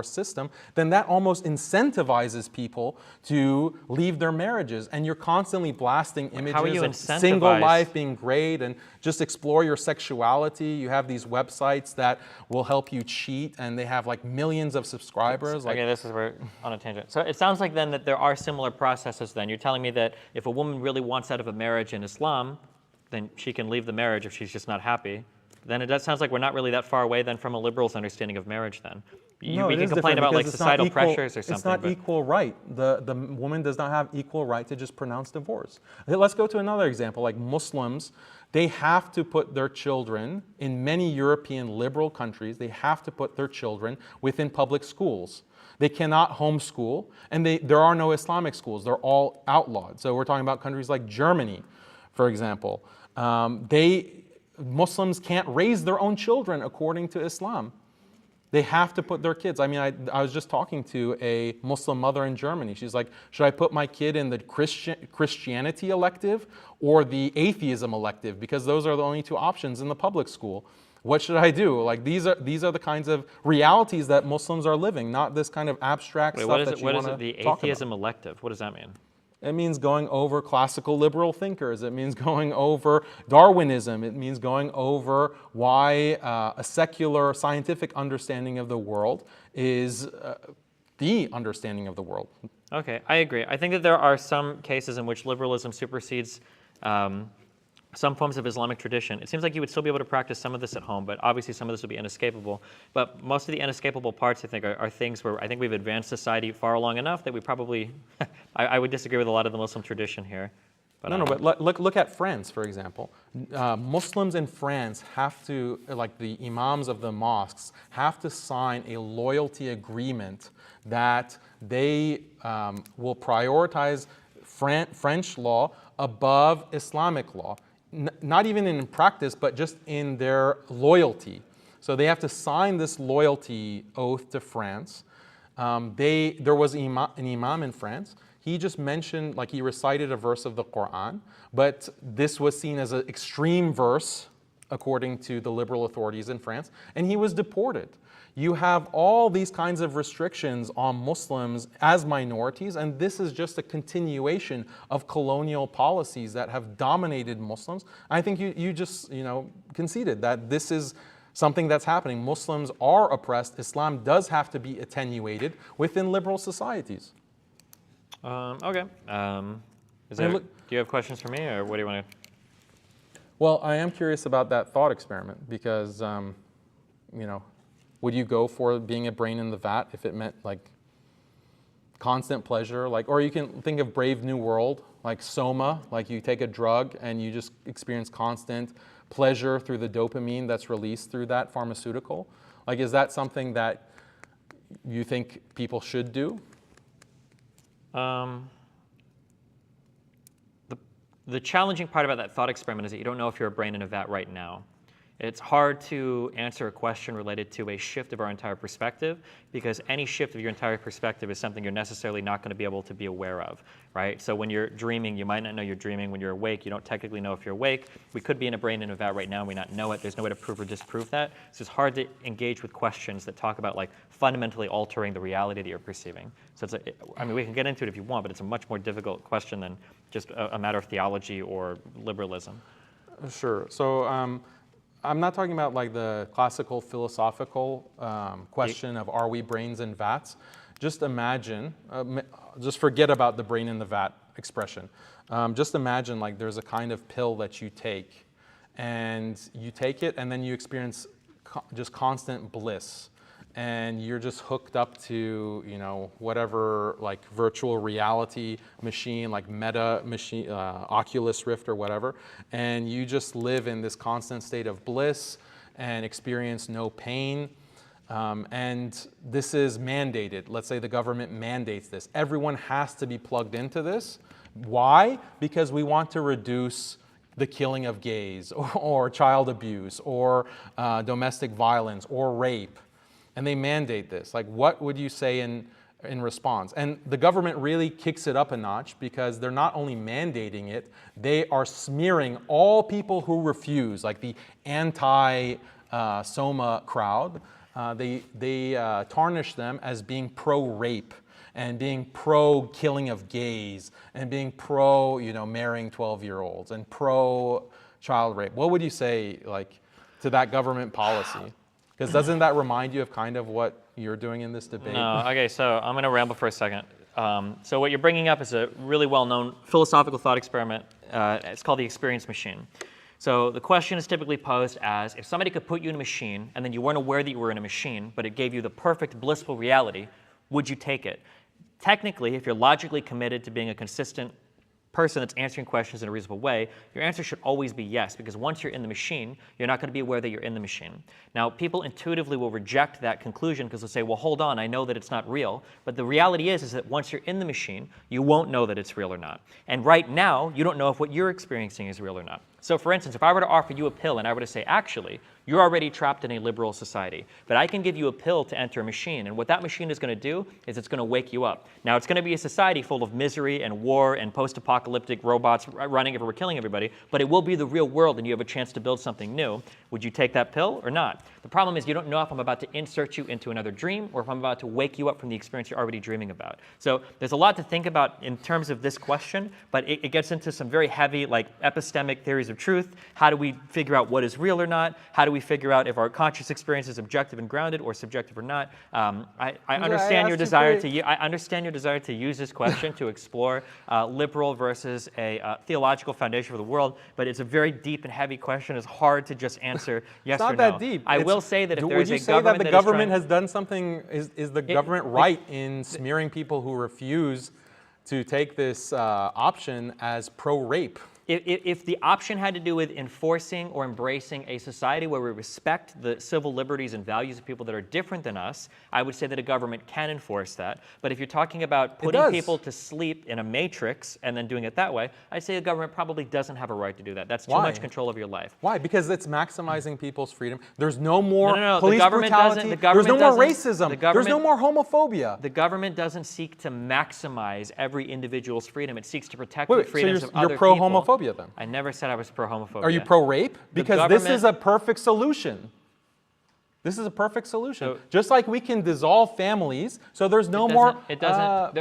[SPEAKER 3] system, then that almost incentivizes people to leave their marriages. And you're constantly blasting images of single life being great and just explore your sexuality. You have these websites that will help you cheat, and they have like millions of subscribers.
[SPEAKER 4] Okay, this is where on a tangent. So it sounds like then that there are similar processes then. You're telling me that if a woman really wants out of a marriage in Islam, then she can leave the marriage if she's just not happy. Then it sounds like we're not really that far away then from a liberal's understanding of marriage then. We can complain about like societal pressures or something.
[SPEAKER 3] It's not equal right. The woman does not have equal right to just pronounce divorce. Let's go to another example. Like Muslims, they have to put their children, in many European liberal countries, they have to put their children within public schools. They cannot homeschool, and there are no Islamic schools. They're all outlawed. So we're talking about countries like Germany, for example. Muslims can't raise their own children according to Islam. They have to put their kids. I mean, I was just talking to a Muslim mother in Germany. She's like, should I put my kid in the Christianity elective or the atheism elective? Because those are the only two options in the public school. What should I do? Like, these are the kinds of realities that Muslims are living, not this kind of abstract stuff that you want to talk about.
[SPEAKER 4] The atheism elective? What does that mean?
[SPEAKER 3] It means going over classical liberal thinkers. It means going over Darwinism. It means going over why a secular scientific understanding of the world is the understanding of the world.
[SPEAKER 4] Okay, I agree. I think that there are some cases in which liberalism supersedes some forms of Islamic tradition. It seems like you would still be able to practice some of this at home, but obviously some of this would be inescapable. But most of the inescapable parts, I think, are things where I think we've advanced society far along enough that we probably, I would disagree with a lot of the Muslim tradition here. But
[SPEAKER 3] But look at France, for example. Muslims in France have to, like the imams of the mosques, have to sign a loyalty agreement that they will prioritize French law above Islamic law. Not even in practice, but just in their loyalty. So they have to sign this loyalty oath to France. There was an imam in France. He just mentioned, like he recited a verse of the Quran, but this was seen as an extreme verse according to the liberal authorities in France, and he was deported. You have all these kinds of restrictions on Muslims as minorities, and this is just a continuation of colonial policies that have dominated Muslims. I think you just conceded that this is something that's happening. Muslims are oppressed. Islam does have to be attenuated within liberal societies.
[SPEAKER 4] Okay. Do you have questions for me, or what do you want to?
[SPEAKER 3] Well, I am curious about that thought experiment because, would you go for being a brain in the vat if it meant like constant pleasure? Like, or you can think of Brave New World, like Soma, like you take a drug and you just experience constant pleasure through the dopamine that's released through that pharmaceutical. Like, is that something that you think people should do?
[SPEAKER 4] The challenging part about that thought experiment is that you don't know if you're a brain in a vat right now. It's hard to answer a question related to a shift of our entire perspective, because any shift of your entire perspective is something you're necessarily not going to be able to be aware of, right? So when you're dreaming, you might not know you're dreaming. When you're awake, you don't technically know if you're awake. We could be in a brain in a vat right now and we not know it. There's no way to prove or disprove that. So it's hard to engage with questions that talk about like fundamentally altering the reality that you're perceiving. So we can get into it if you want, but it's a much more difficult question than just a matter of theology or liberalism.
[SPEAKER 3] Sure. So I'm not talking about like the classical philosophical question of are we brains in vats. Just imagine, just forget about the brain in the vat expression. Just imagine like there's a kind of pill that you take, and you take it and then you experience just constant bliss. And you're just hooked up to, whatever like virtual reality machine, like Meta machine, Oculus Rift or whatever, and you just live in this constant state of bliss and experience no pain. And this is mandated. Let's say the government mandates this. Everyone has to be plugged into this. Why? Because we want to reduce the killing of gays or child abuse or domestic violence or rape. And they mandate this. Like, what would you say in response? And the government really kicks it up a notch because they're not only mandating it, they are smearing all people who refuse, like the anti-Soma crowd. They tarnish them as being pro-rape and being pro-killing of gays and being pro, marrying 12-year-olds and pro-child rape. What would you say, like, to that government policy? Because doesn't that remind you of kind of what you're doing in this debate?
[SPEAKER 4] No. Okay, so I'm going to ramble for a second. So what you're bringing up is a really well-known philosophical thought experiment. It's called the experience machine. So the question is typically posed as, if somebody could put you in a machine and then you weren't aware that you were in a machine, but it gave you the perfect blissful reality, would you take it? Technically, if you're logically committed to being a consistent person that's answering questions in a reasonable way, your answer should always be yes, because once you're in the machine, you're not going to be aware that you're in the machine. Now, people intuitively will reject that conclusion because they'll say, well, hold on, I know that it's not real. But the reality is that once you're in the machine, you won't know that it's real or not. And right now, you don't know if what you're experiencing is real or not. So for instance, if I were to offer you a pill and I were to say, actually, you're already trapped in a liberal society, but I can give you a pill to enter a machine, and what that machine is going to do is it's going to wake you up. Now, it's going to be a society full of misery and war and post-apocalyptic robots running everywhere killing everybody, but it will be the real world and you have a chance to build something new. Would you take that pill or not? The problem is you don't know if I'm about to insert you into another dream or if I'm about to wake you up from the experience you're already dreaming about. So there's a lot to think about in terms of this question, but it gets into some very heavy, like, epistemic theories of truth. How do we figure out what is real or not? How do we figure out if our conscious experience is objective and grounded or subjective or not? I understand your desire to use this question to explore liberal versus a theological foundation for the world, but it's a very deep and heavy question. It's hard to just answer yes or no.
[SPEAKER 5] It's not that deep.
[SPEAKER 4] I will say that if there is a government
[SPEAKER 5] would you say that the government has done something? Is the government right in smearing people who refuse to take this option as pro-rape?
[SPEAKER 4] If the option had to do with enforcing or embracing a society where we respect the civil liberties and values of people that are different than us, I would say that a government can enforce that. But if you're talking about putting people to sleep in a matrix and then doing it that way, I'd say the government probably doesn't have a right to do that. That's too much control of your life.
[SPEAKER 5] Why? Because it's maximizing people's freedom. There's no more police
[SPEAKER 4] the government
[SPEAKER 5] brutality. There's no more racism. There's no more homophobia.
[SPEAKER 4] The government doesn't seek to maximize every individual's freedom. It seeks to protect the freedoms of other people.
[SPEAKER 5] You're pro-homophobia then?
[SPEAKER 4] I never said I was pro-homophobia.
[SPEAKER 5] Are you pro-rape? Because this is a perfect solution. This is a perfect solution. So, just like we can dissolve families, so there's no more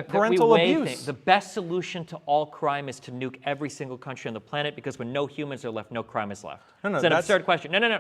[SPEAKER 5] parental abuse.
[SPEAKER 4] The best solution to all crime is to nuke every single country on the planet, because when no humans are left, no crime is left. It's an absurd question. No.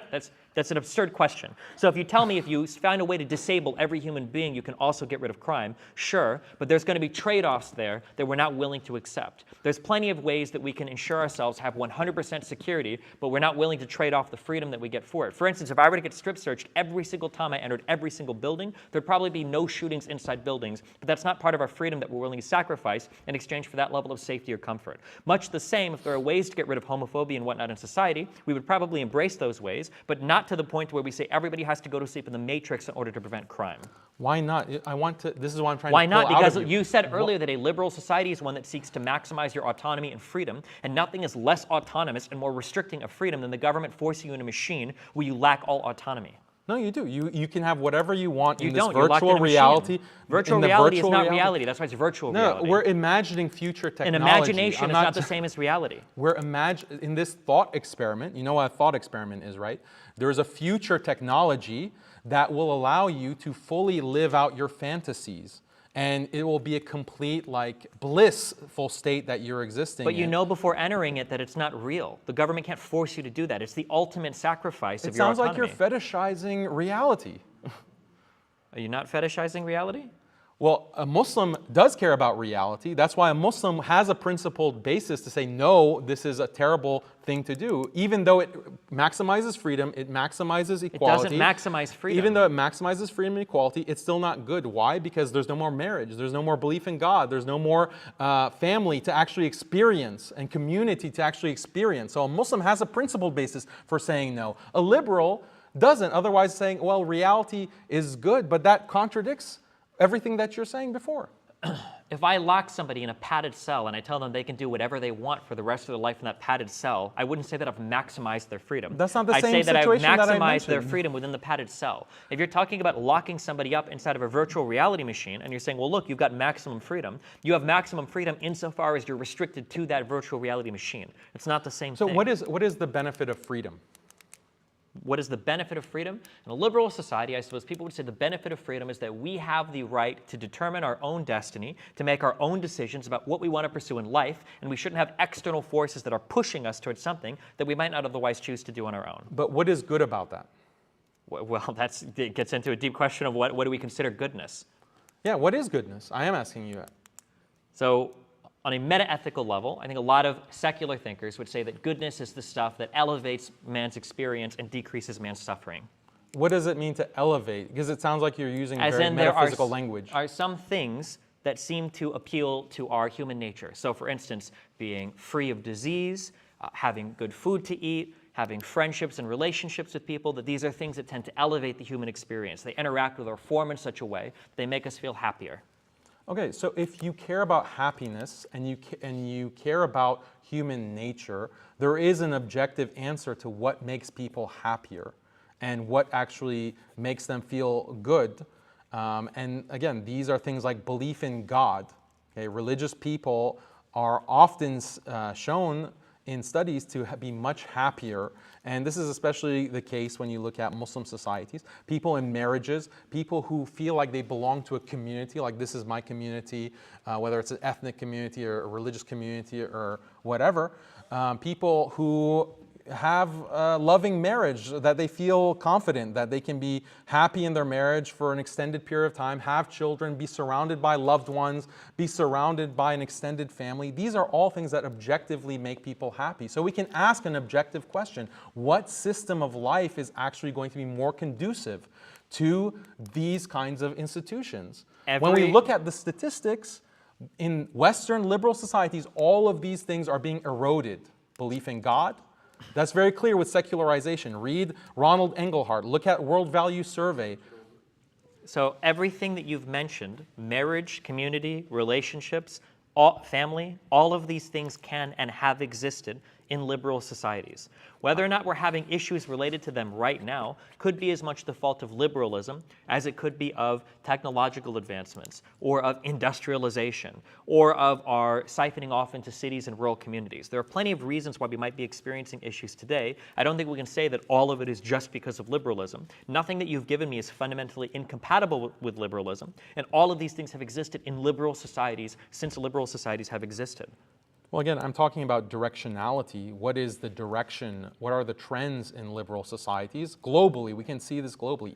[SPEAKER 4] That's an absurd question. So if you tell me if you find a way to disable every human being, you can also get rid of crime, sure, but there's going to be trade-offs there that we're not willing to accept. There's plenty of ways that we can ensure ourselves have 100% security, but we're not willing to trade off the freedom that we get for it. For instance, if I were to get strip searched every single time I entered every single building, there'd probably be no shootings inside buildings, but that's not part of our freedom that we're willing to sacrifice in exchange for that level of safety or comfort. Much the same, if there are ways to get rid of homophobia and whatnot in society, we would probably embrace those ways, but not to the point where we say everybody has to go to sleep in the matrix in order to prevent crime.
[SPEAKER 5] Why not? This is what I'm trying
[SPEAKER 4] Why
[SPEAKER 5] to pull
[SPEAKER 4] not?
[SPEAKER 5] out
[SPEAKER 4] Because
[SPEAKER 5] of you.
[SPEAKER 4] you said earlier that a liberal society is one that seeks to maximize your autonomy and freedom, and nothing is less autonomous and more restricting of freedom than the government forcing you in a machine where you lack all autonomy.
[SPEAKER 5] No, you do. You can have whatever you want in this
[SPEAKER 4] You're
[SPEAKER 5] virtual reality.
[SPEAKER 4] Virtual reality is not reality. That's why it's virtual reality.
[SPEAKER 5] No, we're imagining future technology.
[SPEAKER 4] An imagination is not the same as reality.
[SPEAKER 5] We're in this thought experiment. You know what a thought experiment is, right? There is a future technology that will allow you to fully live out your fantasies. And it will be a complete, like, blissful state that you're existing
[SPEAKER 4] But you
[SPEAKER 5] in.
[SPEAKER 4] know before entering it that it's not real. The government can't force you to do that. It's the ultimate sacrifice of your autonomy.
[SPEAKER 5] It sounds like you're fetishizing reality.
[SPEAKER 4] Are you not fetishizing reality?
[SPEAKER 5] Well, a Muslim does care about reality. That's why a Muslim has a principled basis to say, no, this is a terrible thing to do. Even though it maximizes freedom, it maximizes equality.
[SPEAKER 4] It doesn't maximize freedom.
[SPEAKER 5] Even though it maximizes freedom and equality, it's still not good. Why? Because there's no more marriage. There's no more belief in God. There's no more family to actually experience and community to actually experience. So a Muslim has a principled basis for saying no. A liberal doesn't, otherwise saying, well, reality is good, but that contradicts everything that you're saying before.
[SPEAKER 4] If I lock somebody in a padded cell and I tell them they can do whatever they want for the rest of their life in that padded cell, I wouldn't say that I've maximized their freedom.
[SPEAKER 5] That's not the same
[SPEAKER 4] I'd say that I've
[SPEAKER 5] situation that I
[SPEAKER 4] maximized their
[SPEAKER 5] mentioned.
[SPEAKER 4] freedom within the padded cell. If you're talking about locking somebody up inside of a virtual reality machine and you're saying, well, look, you've got maximum freedom, you have maximum freedom insofar as you're restricted to that virtual reality machine. It's not the same thing.
[SPEAKER 5] So what is the benefit of freedom?
[SPEAKER 4] What is the benefit of freedom? In a liberal society, I suppose people would say the benefit of freedom is that we have the right to determine our own destiny, to make our own decisions about what we want to pursue in life, and we shouldn't have external forces that are pushing us towards something that we might not otherwise choose to do on our own.
[SPEAKER 5] But what is good about that?
[SPEAKER 4] Well, it gets into a deep question of what do we consider goodness?
[SPEAKER 5] Yeah, what is goodness? I am asking you that.
[SPEAKER 4] So, on a meta-ethical level, I think a lot of secular thinkers would say that goodness is the stuff that elevates man's experience and decreases man's suffering.
[SPEAKER 5] What does it mean to elevate? Because it sounds like you're using very metaphysical language.
[SPEAKER 4] There are some things that seem to appeal to our human nature. So for instance, being free of disease, having good food to eat, having friendships and relationships with people, that these are things that tend to elevate the human experience. They interact with our form in such a way that they make us feel happier.
[SPEAKER 5] Okay, so if you care about happiness and you care about human nature, there is an objective answer to what makes people happier and what actually makes them feel good. And again, these are things like belief in God. Okay, religious people are often shown in studies to be much happier, and this is especially the case when you look at Muslim societies. People in marriages, people who feel like they belong to a community, like this is my community, whether it's an ethnic community or a religious community or whatever. People who have a loving marriage, that they feel confident that they can be happy in their marriage for an extended period of time, have children, be surrounded by loved ones, be surrounded by an extended family. These are all things that objectively make people happy. So we can ask an objective question: what system of life is actually going to be more conducive to these kinds of institutions? When we look at the statistics, in Western liberal societies, all of these things are being eroded. Belief in God, that's very clear with secularization. Read Ronald Engelhardt. Look at World Value Survey.
[SPEAKER 4] So everything that you've mentioned, marriage, community, relationships, family, all of these things can and have existed in liberal societies. Whether or not we're having issues related to them right now could be as much the fault of liberalism as it could be of technological advancements or of industrialization or of our siphoning off into cities and rural communities. There are plenty of reasons why we might be experiencing issues today. I don't think we can say that all of it is just because of liberalism. Nothing that you've given me is fundamentally incompatible with liberalism, and all of these things have existed in liberal societies since liberal societies have existed.
[SPEAKER 5] Well, again, I'm talking about directionality. What is the direction? What are the trends in liberal societies? Globally, we can see this globally.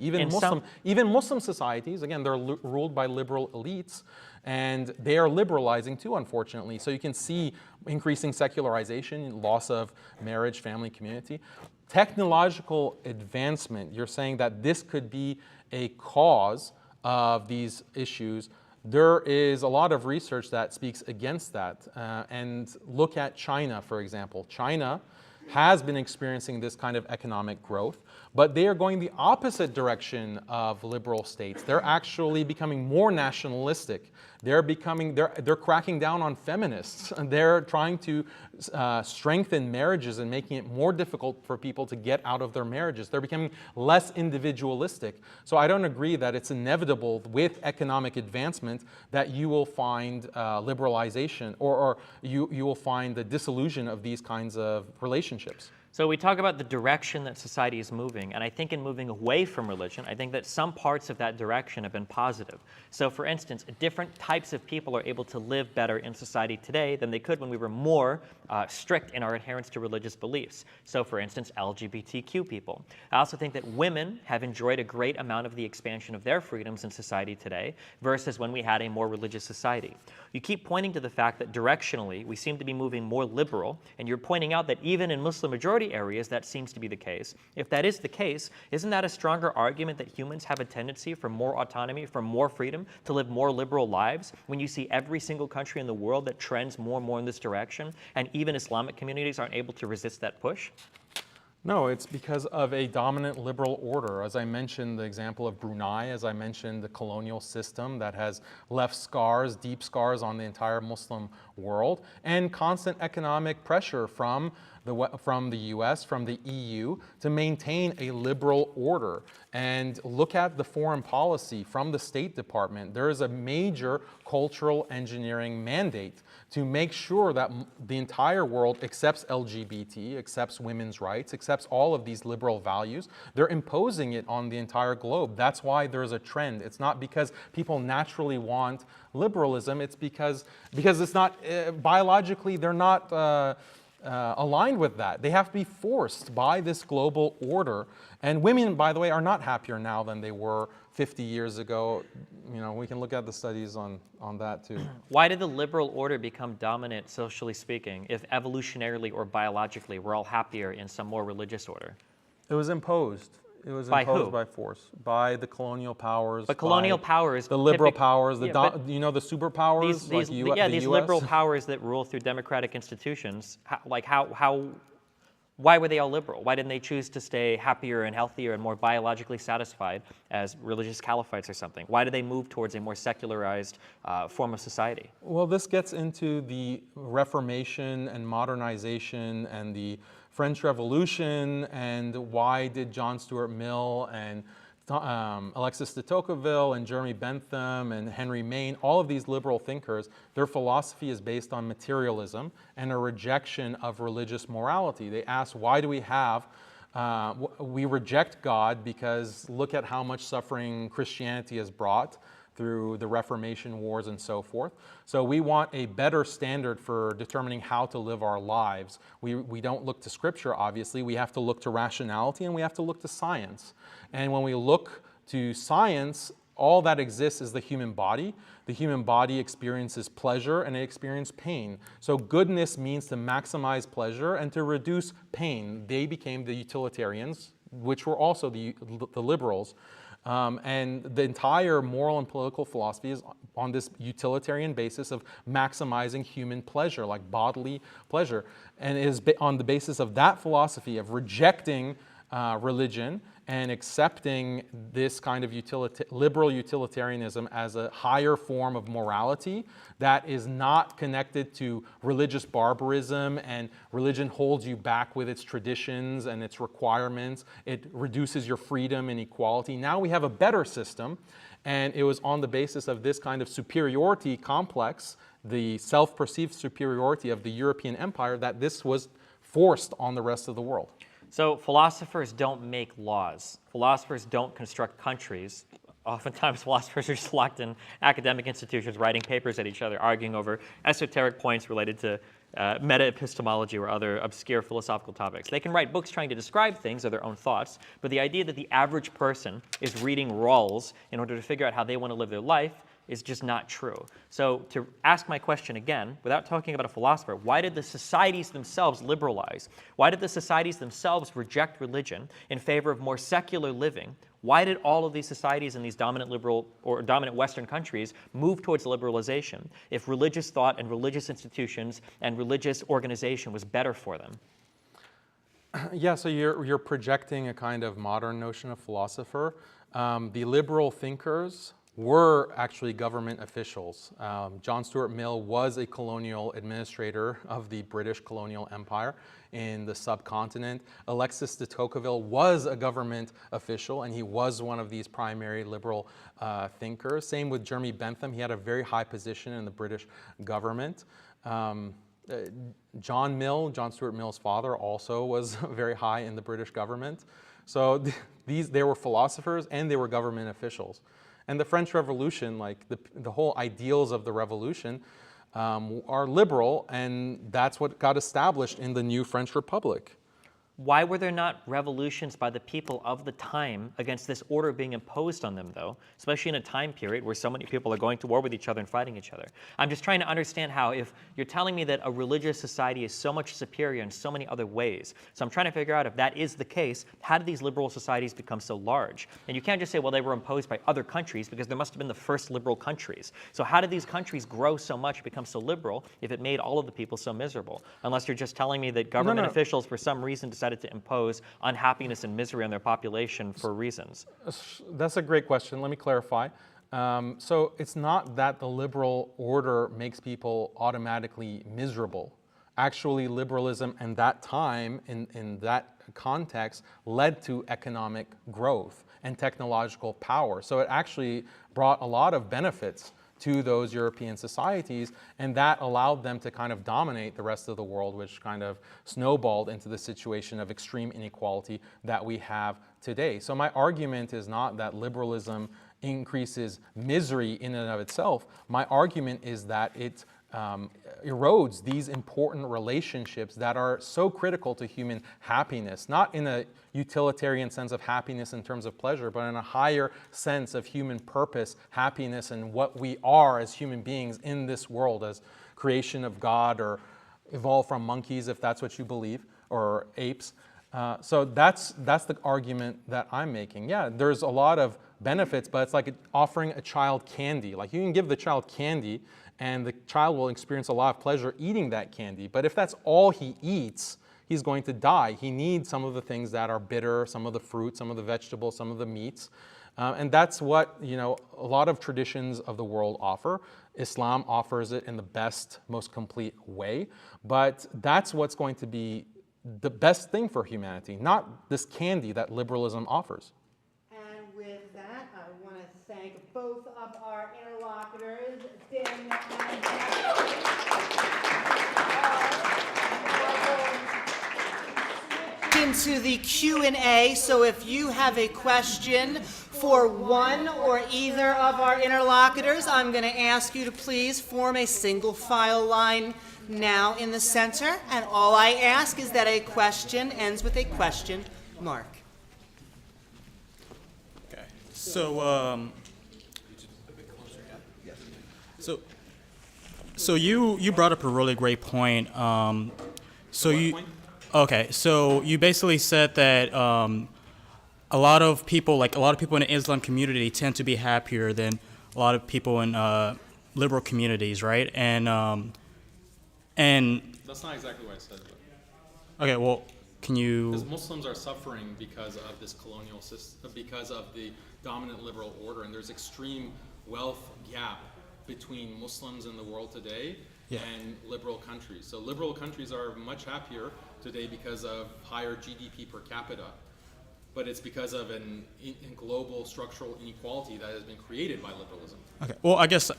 [SPEAKER 5] Even Muslim societies, again, they're ruled by liberal elites, and they are liberalizing too, unfortunately. So you can see increasing secularization, loss of marriage, family, community. Technological advancement, you're saying that this could be a cause of these issues. There is a lot of research that speaks against that. And look at China, for example. China has been experiencing this kind of economic growth, but they are going the opposite direction of liberal states. They're actually becoming more nationalistic. They're cracking down on feminists. They're trying to strengthen marriages and making it more difficult for people to get out of their marriages. They're becoming less individualistic. So I don't agree that it's inevitable with economic advancement that you will find liberalization or you will find the dissolution of these kinds of relationships.
[SPEAKER 4] So we talk about the direction that society is moving, and I think in moving away from religion, I think that some parts of that direction have been positive. So for instance, different types of people are able to live better in society today than they could when we were more strict in our adherence to religious beliefs. So for instance, LGBTQ people. I also think that women have enjoyed a great amount of the expansion of their freedoms in society today versus when we had a more religious society. You keep pointing to the fact that directionally we seem to be moving more liberal, and you're pointing out that even in Muslim majority areas that seems to be the case. If that is the case, isn't that a stronger argument that humans have a tendency for more autonomy, for more freedom, to live more liberal lives when you see every single country in the world that trends more and more in this direction, and even Islamic communities aren't able to resist that push?
[SPEAKER 5] No, it's because of a dominant liberal order. As I mentioned, the example of Brunei, as I mentioned, the colonial system that has left scars, deep scars on the entire Muslim world, and constant economic pressure from the US, from the EU, to maintain a liberal order. And look at the foreign policy from the State Department. There is a major cultural engineering mandate to make sure that the entire world accepts LGBT, accepts women's rights, accepts all of these liberal values. They're imposing it on the entire globe. That's why there's a trend. It's not because people naturally want liberalism. It's because it's not, biologically, they're not aligned with that. They have to be forced by this global order. And women, by the way, are not happier now than they were 50 years ago. You know, we can look at the studies on that too.
[SPEAKER 4] Why did the liberal order become dominant, socially speaking, if evolutionarily or biologically we're all happier in some more religious order?
[SPEAKER 5] It was imposed. It was
[SPEAKER 4] by
[SPEAKER 5] imposed
[SPEAKER 4] who?
[SPEAKER 5] By force, by the colonial powers.
[SPEAKER 4] But colonial powers,
[SPEAKER 5] the liberal powers, the
[SPEAKER 4] yeah,
[SPEAKER 5] the superpowers,
[SPEAKER 4] these
[SPEAKER 5] US?
[SPEAKER 4] liberal powers that rule through democratic institutions. How Why were they all liberal? Why didn't they choose to stay happier and healthier and more biologically satisfied as religious caliphates or something? Why did they move towards a more secularized form of society?
[SPEAKER 5] Well, this gets into the Reformation and modernization and the French Revolution, and why did John Stuart Mill and Alexis de Tocqueville and Jeremy Bentham and Henry Maine, all of these liberal thinkers, their philosophy is based on materialism and a rejection of religious morality. They ask, why do we have, we reject God because look at how much suffering Christianity has brought through the Reformation wars and so forth. So we want a better standard for determining how to live our lives. We don't look to Scripture, obviously. We have to look to rationality and we have to look to science. And when we look to science, all that exists is the human body. The human body experiences pleasure and it experiences pain. So goodness means to maximize pleasure and to reduce pain. They became the utilitarians, which were also the liberals. And the entire moral and political philosophy is on this utilitarian basis of maximizing human pleasure, like bodily pleasure. And it is on the basis of that philosophy of rejecting religion and accepting this kind of liberal utilitarianism as a higher form of morality that is not connected to religious barbarism, and religion holds you back with its traditions and its requirements. It reduces your freedom and equality. Now we have a better system, and it was on the basis of this kind of superiority complex, the self-perceived superiority of the European empire, that this was forced on the rest of the world.
[SPEAKER 4] So philosophers don't make laws. Philosophers don't construct countries. Oftentimes philosophers are just locked in academic institutions writing papers at each other, arguing over esoteric points related to meta-epistemology or other obscure philosophical topics. They can write books trying to describe things or their own thoughts, but the idea that the average person is reading Rawls in order to figure out how they want to live their life is just not true. So to ask my question again, without talking about a philosopher, why did the societies themselves liberalize? Why did the societies themselves reject religion in favor of more secular living? Why did all of these societies in these dominant liberal or dominant Western countries move towards liberalization if religious thought and religious institutions and religious organization was better for them?
[SPEAKER 5] Yeah, so you're projecting a kind of modern notion of philosopher. The liberal thinkers were actually government officials. John Stuart Mill was a colonial administrator of the British colonial empire in the subcontinent. Alexis de Tocqueville was a government official, and he was one of these primary liberal thinkers. Same with Jeremy Bentham. He had a very high position in the British government. John Stuart Mill's father, also was very high in the British government. So they were philosophers and they were government officials. And the French Revolution, like the whole ideals of the revolution, are liberal, and that's what got established in the new French Republic.
[SPEAKER 4] Why were there not revolutions by the people of the time against this order being imposed on them, though, especially in a time period where so many people are going to war with each other and fighting each other? I'm just trying to understand how, if you're telling me that a religious society is so much superior in so many other ways, so I'm trying to figure out if that is the case, how did these liberal societies become so large? And you can't just say, well, they were imposed by other countries, because there must have been the first liberal countries. So how did these countries grow so much, become so liberal, if it made all of the people so miserable? Unless you're just telling me that government officials, for some reason, decided to impose unhappiness and misery on their population for reasons?
[SPEAKER 5] That's a great question. Let me clarify. So it's not that the liberal order makes people automatically miserable. Actually, liberalism in that time, in that context, led to economic growth and technological power. So it actually brought a lot of benefits to those European societies, and that allowed them to kind of dominate the rest of the world, which kind of snowballed into the situation of extreme inequality that we have today. So my argument is not that liberalism increases misery in and of itself. My argument is that it erodes these important relationships that are so critical to human happiness, not in a utilitarian sense of happiness in terms of pleasure, but in a higher sense of human purpose, happiness, and what we are as human beings in this world as creation of God, or evolved from monkeys, if that's what you believe, or apes. So that's the argument that I'm making. Yeah, there's a lot of benefits, but it's like offering a child candy. Like, you can give the child candy, and the child will experience a lot of pleasure eating that candy. But if that's all he eats, he's going to die. He needs some of the things that are bitter, some of the fruit, some of the vegetables, some of the meats. And that's what, a lot of traditions of the world offer. Islam offers it in the best, most complete way. But that's what's going to be the best thing for humanity, not this candy that liberalism offers.
[SPEAKER 2] And with that, I want to thank both of our interlocutors, Daniel and into the Q&A. So if you have a question for one or either of our interlocutors, I'm going to ask you to please form a single file line now in the center. And all I ask is that a question ends with a question mark.
[SPEAKER 6] Okay. So you brought up a really great point. So you basically said that a lot of people in the Islam community tend to be happier than a lot of people in liberal communities, right? And
[SPEAKER 5] That's not exactly what I said.
[SPEAKER 6] okay, well, can you?
[SPEAKER 5] Because Muslims are suffering because of this colonial system, because of the dominant liberal order, and there's extreme wealth gap between Muslims in the world today and liberal countries. So liberal countries are much happier today because of higher GDP per capita, but it's because of a global structural inequality that has been created by liberalism.
[SPEAKER 6] Okay. Well, I guess.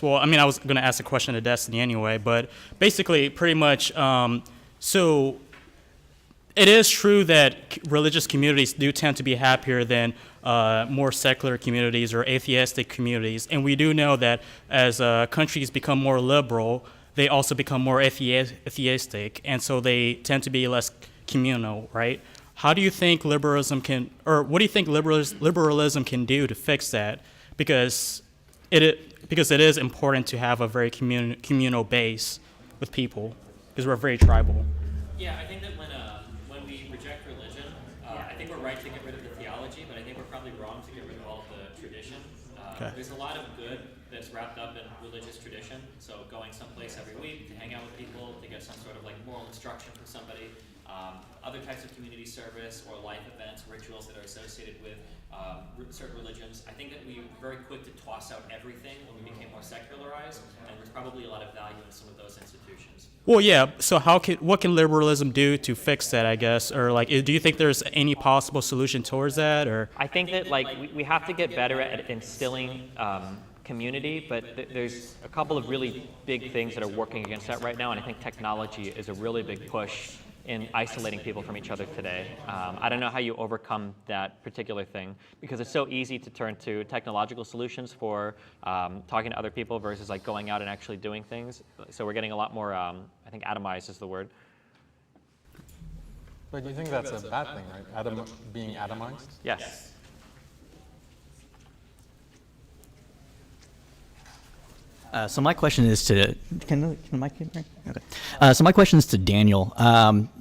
[SPEAKER 6] Well, I mean, I was going to ask a question to Destiny anyway, but basically, pretty much. So, it is true that religious communities do tend to be happier than more secular communities or atheistic communities, and we do know that as countries become more liberal, they also become more atheistic, and so they tend to be less communal, right? How do you think liberalism can, or what do you think liberalism can do to fix that? Because it is important to have a very communal base with people, because we're very tribal.
[SPEAKER 4] Yeah, I think that when we reject religion, I think we're right to get rid of the theology, but I think we're probably wrong to get rid of all of the tradition. There's a lot of good that's wrapped up in religious tradition. So going someplace every week to hang out with people, to get some sort of like moral instruction from somebody. Other types of community service or life events, rituals that are associated with certain religions. I think that we were very quick to toss out everything when we became more secularized, and there's probably a lot of value in some of those institutions.
[SPEAKER 6] Well, yeah. So what can liberalism do to fix that, I guess? Or like, do you think there's any possible solution towards that? Or
[SPEAKER 4] I think that we have to get better at instilling community, but there's a couple of really big things that are working against that right now, and I think technology is a really big push in isolating people from each other today. I don't know how you overcome that particular thing, because it's so easy to turn to technological solutions for talking to other people versus like going out and actually doing things. So we're getting a lot more, I think atomized is the word.
[SPEAKER 5] But you think that's a bad thing, right? Being atomized?
[SPEAKER 4] Yes.
[SPEAKER 7] So my question is to can the mic get right? Okay. So my question is to Daniel.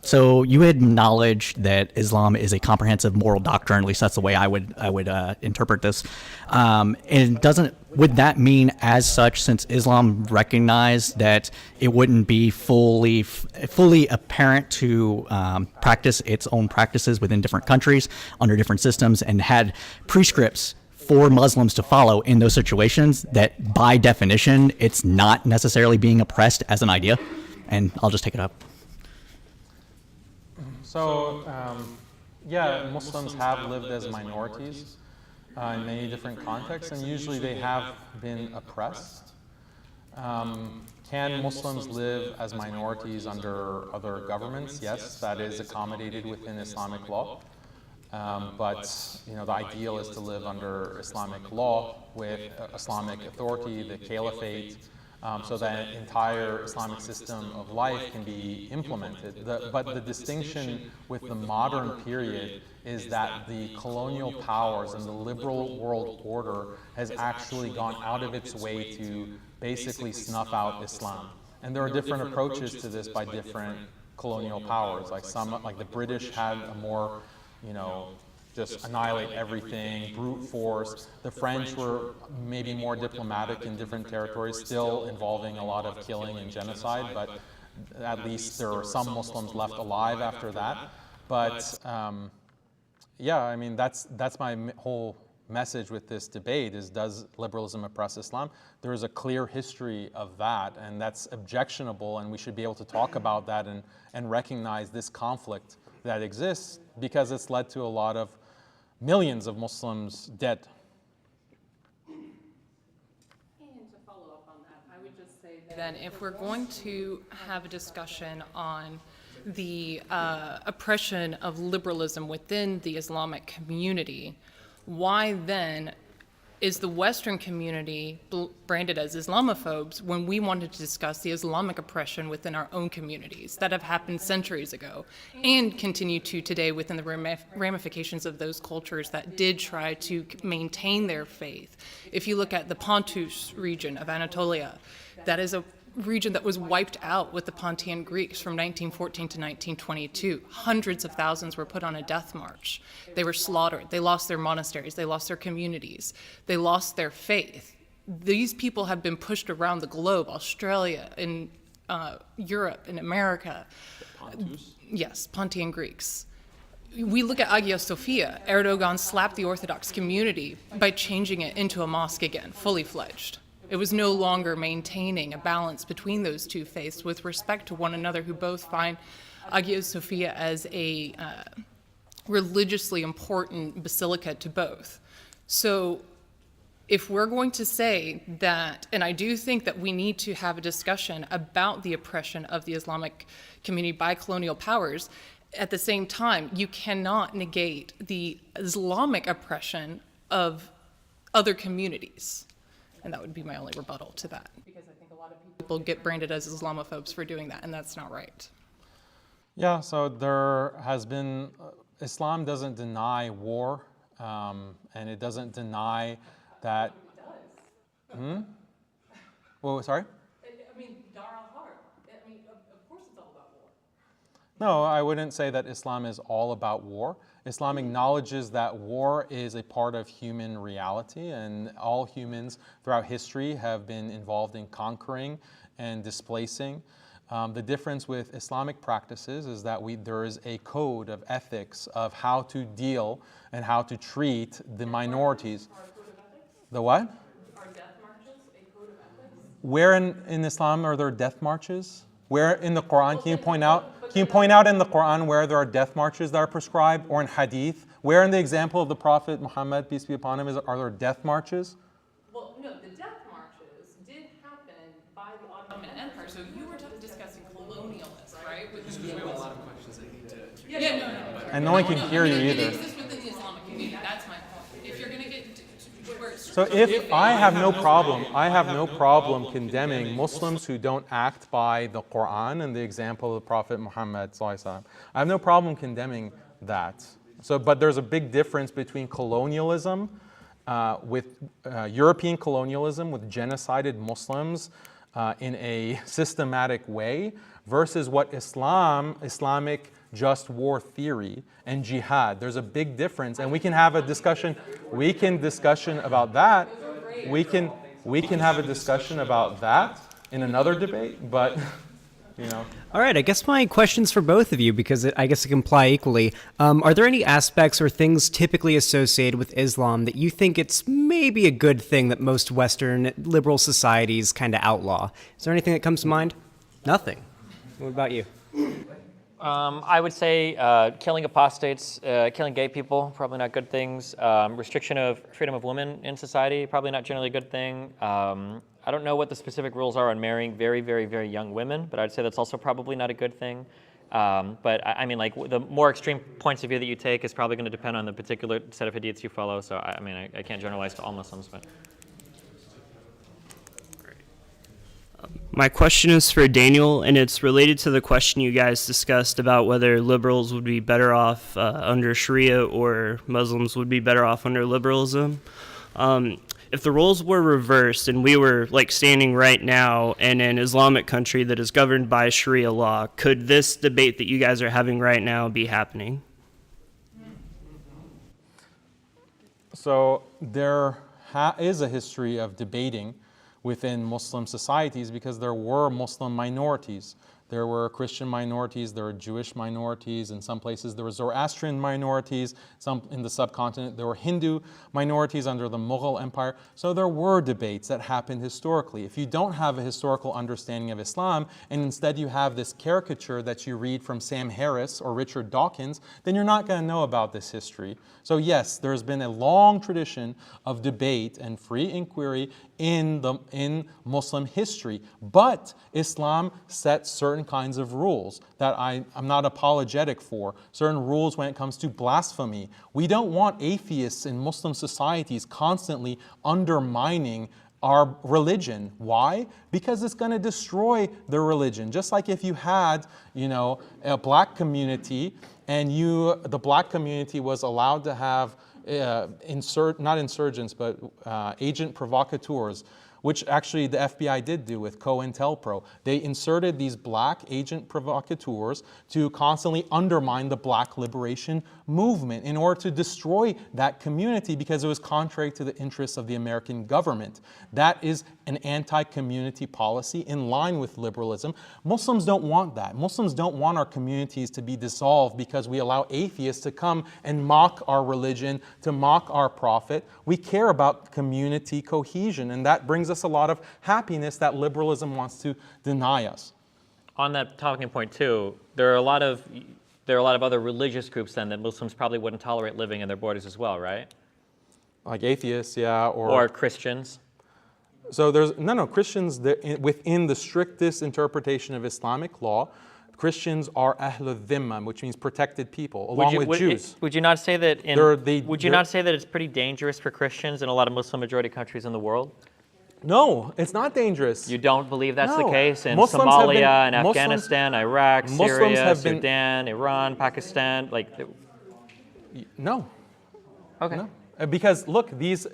[SPEAKER 7] So you had acknowledged that Islam is a comprehensive moral doctrine. At least that's the way I would interpret this. And would that mean as such, since Islam recognized that it wouldn't be fully apparent to practice its own practices within different countries under different systems, and had prescripts for Muslims to follow in those situations, that by definition it's not necessarily being oppressed as an idea? And I'll just take it up.
[SPEAKER 5] So, Muslims have lived as minorities in many different contexts, and usually they have been oppressed. Can Muslims live as minorities under other governments? Yes, that is accommodated within Islamic law. But the ideal is to live under Islamic law with Islamic authority, the caliphate, so that an entire Islamic system of life can be implemented. But the distinction with the modern period is that the colonial powers and the liberal world order has actually gone out of its way to basically snuff out Islam. And there are different approaches to this by different colonial powers. Like the British had a more just annihilate everything, brute force. The French were maybe more diplomatic in different territories, still involving a lot of killing and genocide, but at least there are some Muslims left alive after that. But yeah, I mean, that's my whole message with this debate is, does liberalism oppress Islam? There is a clear history of that, and that's objectionable, and we should be able to talk about that and recognize this conflict that exists, because it's led to a lot of millions of Muslims dead.
[SPEAKER 8] And to follow up on that, I would just say that then if we're going to have a discussion on the oppression of liberalism within the Islamic community, why then is the Western community branded as Islamophobes when we wanted to discuss the Islamic oppression within our own communities that have happened centuries ago and continue to today within the ramifications of those cultures that did try to maintain their faith? If you look at the Pontus region of Anatolia, that is a region that was wiped out with the Pontian Greeks from 1914 to 1922. Hundreds of thousands were put on a death march. They were slaughtered. They lost their monasteries. They lost their communities. They lost their faith. These people have been pushed around the globe, Australia, in Europe, in America.
[SPEAKER 3] Pontus?
[SPEAKER 8] Yes, Pontian Greeks. We look at Hagia Sophia. Erdogan slapped the Orthodox community by changing it into a mosque again, fully fledged. It was no longer maintaining a balance between those two faiths with respect to one another, who both find Hagia Sophia as a religiously important basilica to both. So if we're going to say that, and I do think that we need to have a discussion about the oppression of the Islamic community by colonial powers, at the same time, you cannot negate the Islamic oppression of other communities. And that would be my only rebuttal to that. Because I think a lot of people get branded as Islamophobes for doing that, and that's not right.
[SPEAKER 5] Yeah, so there has been, Islam doesn't deny war, and it doesn't deny that. It does. Well, sorry?
[SPEAKER 8] I mean, Dar al-Harb. I mean, of course it's all about war.
[SPEAKER 5] No, I wouldn't say that Islam is all about war. Islam acknowledges that war is a part of human reality, and all humans throughout history have been involved in conquering and displacing. The difference with Islamic practices is that there is a code of ethics of how to deal and how to treat the minorities. The what?
[SPEAKER 8] Are death marches a code of ethics?
[SPEAKER 5] Where in Islam are there death marches? Where in the Quran, can you point out in the Quran where there are death marches that are prescribed, or in Hadith? Where in the example of the Prophet Muhammad, peace be upon him, are there death marches?
[SPEAKER 8] Well, no, the death marches did happen by the Ottoman Empire. So you were discussing colonialists, right?
[SPEAKER 9] We have a lot of questions that need to.
[SPEAKER 8] Yeah, no.
[SPEAKER 5] And no one can hear you either.
[SPEAKER 8] It exists within the Islamic community. That's my point. If you're going to get where it's
[SPEAKER 5] So if I have no problem condemning Muslims who don't act by the Quran and the example of the Prophet Muhammad sallallahu alaihi wasallam. I have no problem condemning that. So, but there's a big difference between colonialism, with European colonialism with genocided Muslims in a systematic way, versus what Islamic just war theory and jihad. There's a big difference, and we can have a discussion. We can discussion about that. We can have a discussion about that in another debate, but you know.
[SPEAKER 10] All right, I guess my question's for both of you, because I guess it can apply equally. Are there any aspects or things typically associated with Islam that you think it's maybe a good thing that most Western liberal societies kind of outlaw? Is there anything that comes to mind? Nothing. What about you?
[SPEAKER 4] I would say killing apostates, killing gay people, probably not good things. Restriction of freedom of women in society, probably not generally a good thing. I don't know what the specific rules are on marrying very, very, very young women, but I'd say that's also probably not a good thing. But I mean, like, the more extreme points of view that you take is probably going to depend on the particular set of hadiths you follow. So I mean, I can't generalize to all Muslims, but.
[SPEAKER 11] My question is for Daniel, and it's related to the question you guys discussed about whether liberals would be better off under Sharia or Muslims would be better off under liberalism. If the roles were reversed and we were like standing right now in an Islamic country that is governed by Sharia law, could this debate that you guys are having right now be happening?
[SPEAKER 5] So there is a history of debating within Muslim societies, because there were Muslim minorities there were Christian minorities, there were Jewish minorities, in some places there were Zoroastrian minorities, some in the subcontinent there were Hindu minorities under the Mughal Empire. So there were debates that happened historically. If you don't have a historical understanding of Islam, and instead you have this caricature that you read from Sam Harris or Richard Dawkins, then you're not going to know about this history. So yes, there's been a long tradition of debate and free inquiry in Muslim history, but Islam sets certain kinds of rules that I'm not apologetic for, certain rules when it comes to blasphemy. We don't want atheists in Muslim societies constantly undermining our religion. Why? Because it's going to destroy their religion. Just like if you had, a black community and the black community was allowed to have not insurgents, but agent provocateurs, which actually the FBI did do with COINTELPRO. They inserted these black agent provocateurs to constantly undermine the black liberation movement in order to destroy that community because it was contrary to the interests of the American government. That is an anti-community policy in line with liberalism. Muslims don't want that. Muslims don't want our communities to be dissolved because we allow atheists to come and mock our religion, to mock our prophet. We care about community cohesion, and that brings us a lot of happiness that liberalism wants to deny us.
[SPEAKER 4] On that talking point too, there are a lot of other religious groups then that Muslims probably wouldn't tolerate living in their borders as well, right?
[SPEAKER 5] Like atheists, yeah,
[SPEAKER 4] or Christians.
[SPEAKER 5] So there's Christians within the strictest interpretation of Islamic law. Christians are Ahlul Dhimma, which means protected people, along with Jews.
[SPEAKER 4] Would you not say that not say that it's pretty dangerous for Christians in a lot of Muslim majority countries in the world?
[SPEAKER 5] No, it's not dangerous.
[SPEAKER 4] You don't believe that's the case in
[SPEAKER 5] Muslims
[SPEAKER 4] Somalia and Afghanistan, Iraq, Syria, Sudan, Iran, Pakistan?
[SPEAKER 5] No.
[SPEAKER 4] Okay.
[SPEAKER 5] No. Because look, these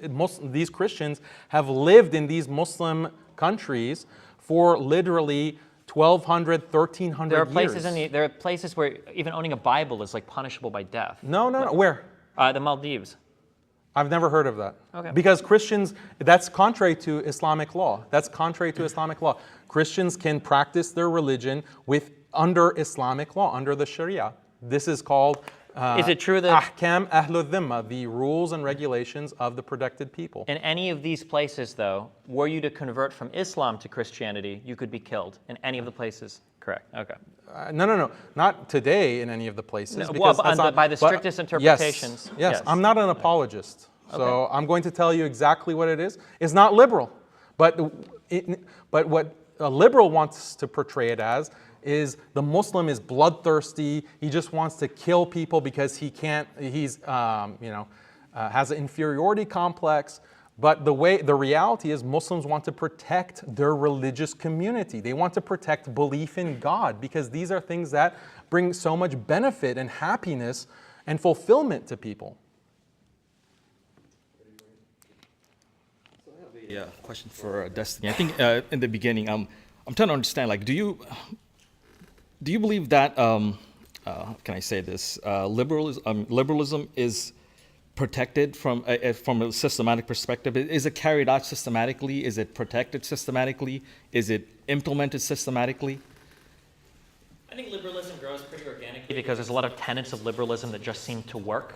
[SPEAKER 5] Christians have lived in these Muslim countries for literally 1,200, 1,300 years.
[SPEAKER 4] There are places where even owning a Bible is punishable by death.
[SPEAKER 5] No. Where?
[SPEAKER 4] The Maldives.
[SPEAKER 5] I've never heard of that.
[SPEAKER 4] Okay.
[SPEAKER 5] Because Christians, that's contrary to Islamic law. Christians can practice their religion under Islamic law, under the Sharia. This is called
[SPEAKER 4] is it true that
[SPEAKER 5] Ahkam Ahlul Dhimma, the rules and regulations of the protected people?
[SPEAKER 4] In any of these places, though, were you to convert from Islam to Christianity, you could be killed in any of the places? Correct. Okay.
[SPEAKER 5] No. Not today in any of the places.
[SPEAKER 4] No, by the strictest interpretations.
[SPEAKER 5] Yes. I'm not an apologist. So I'm going to tell you exactly what it is. It's not liberal. But what a liberal wants to portray it as is the Muslim is bloodthirsty. He just wants to kill people because he can't. He's has an inferiority complex. But the reality is Muslims want to protect their religious community. They want to protect belief in God because these are things that bring so much benefit and happiness and fulfillment to people.
[SPEAKER 12] So I have a question for Destiny. I think in the beginning, I'm trying to understand. Do you believe that? How can I say this? Liberalism is protected from a systematic perspective? Is it carried out systematically? Is it protected systematically? Is it implemented systematically?
[SPEAKER 4] I think liberalism grows pretty organically because there's a lot of tenets of liberalism that just seem to work.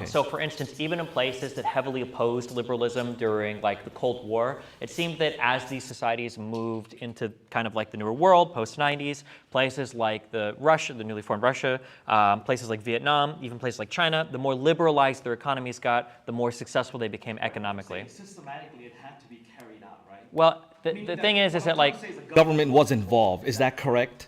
[SPEAKER 4] So for instance, even in places that heavily opposed liberalism during the Cold War, it seemed that as these societies moved into kind of the newer world, post-90s, places like the newly formed Russia, places like Vietnam, even places like China, the more liberalized their economies got, the more successful they became economically.
[SPEAKER 12] Systematically, it had to be carried out, right?
[SPEAKER 4] Well, the thing is that
[SPEAKER 12] the government was involved. Is that correct?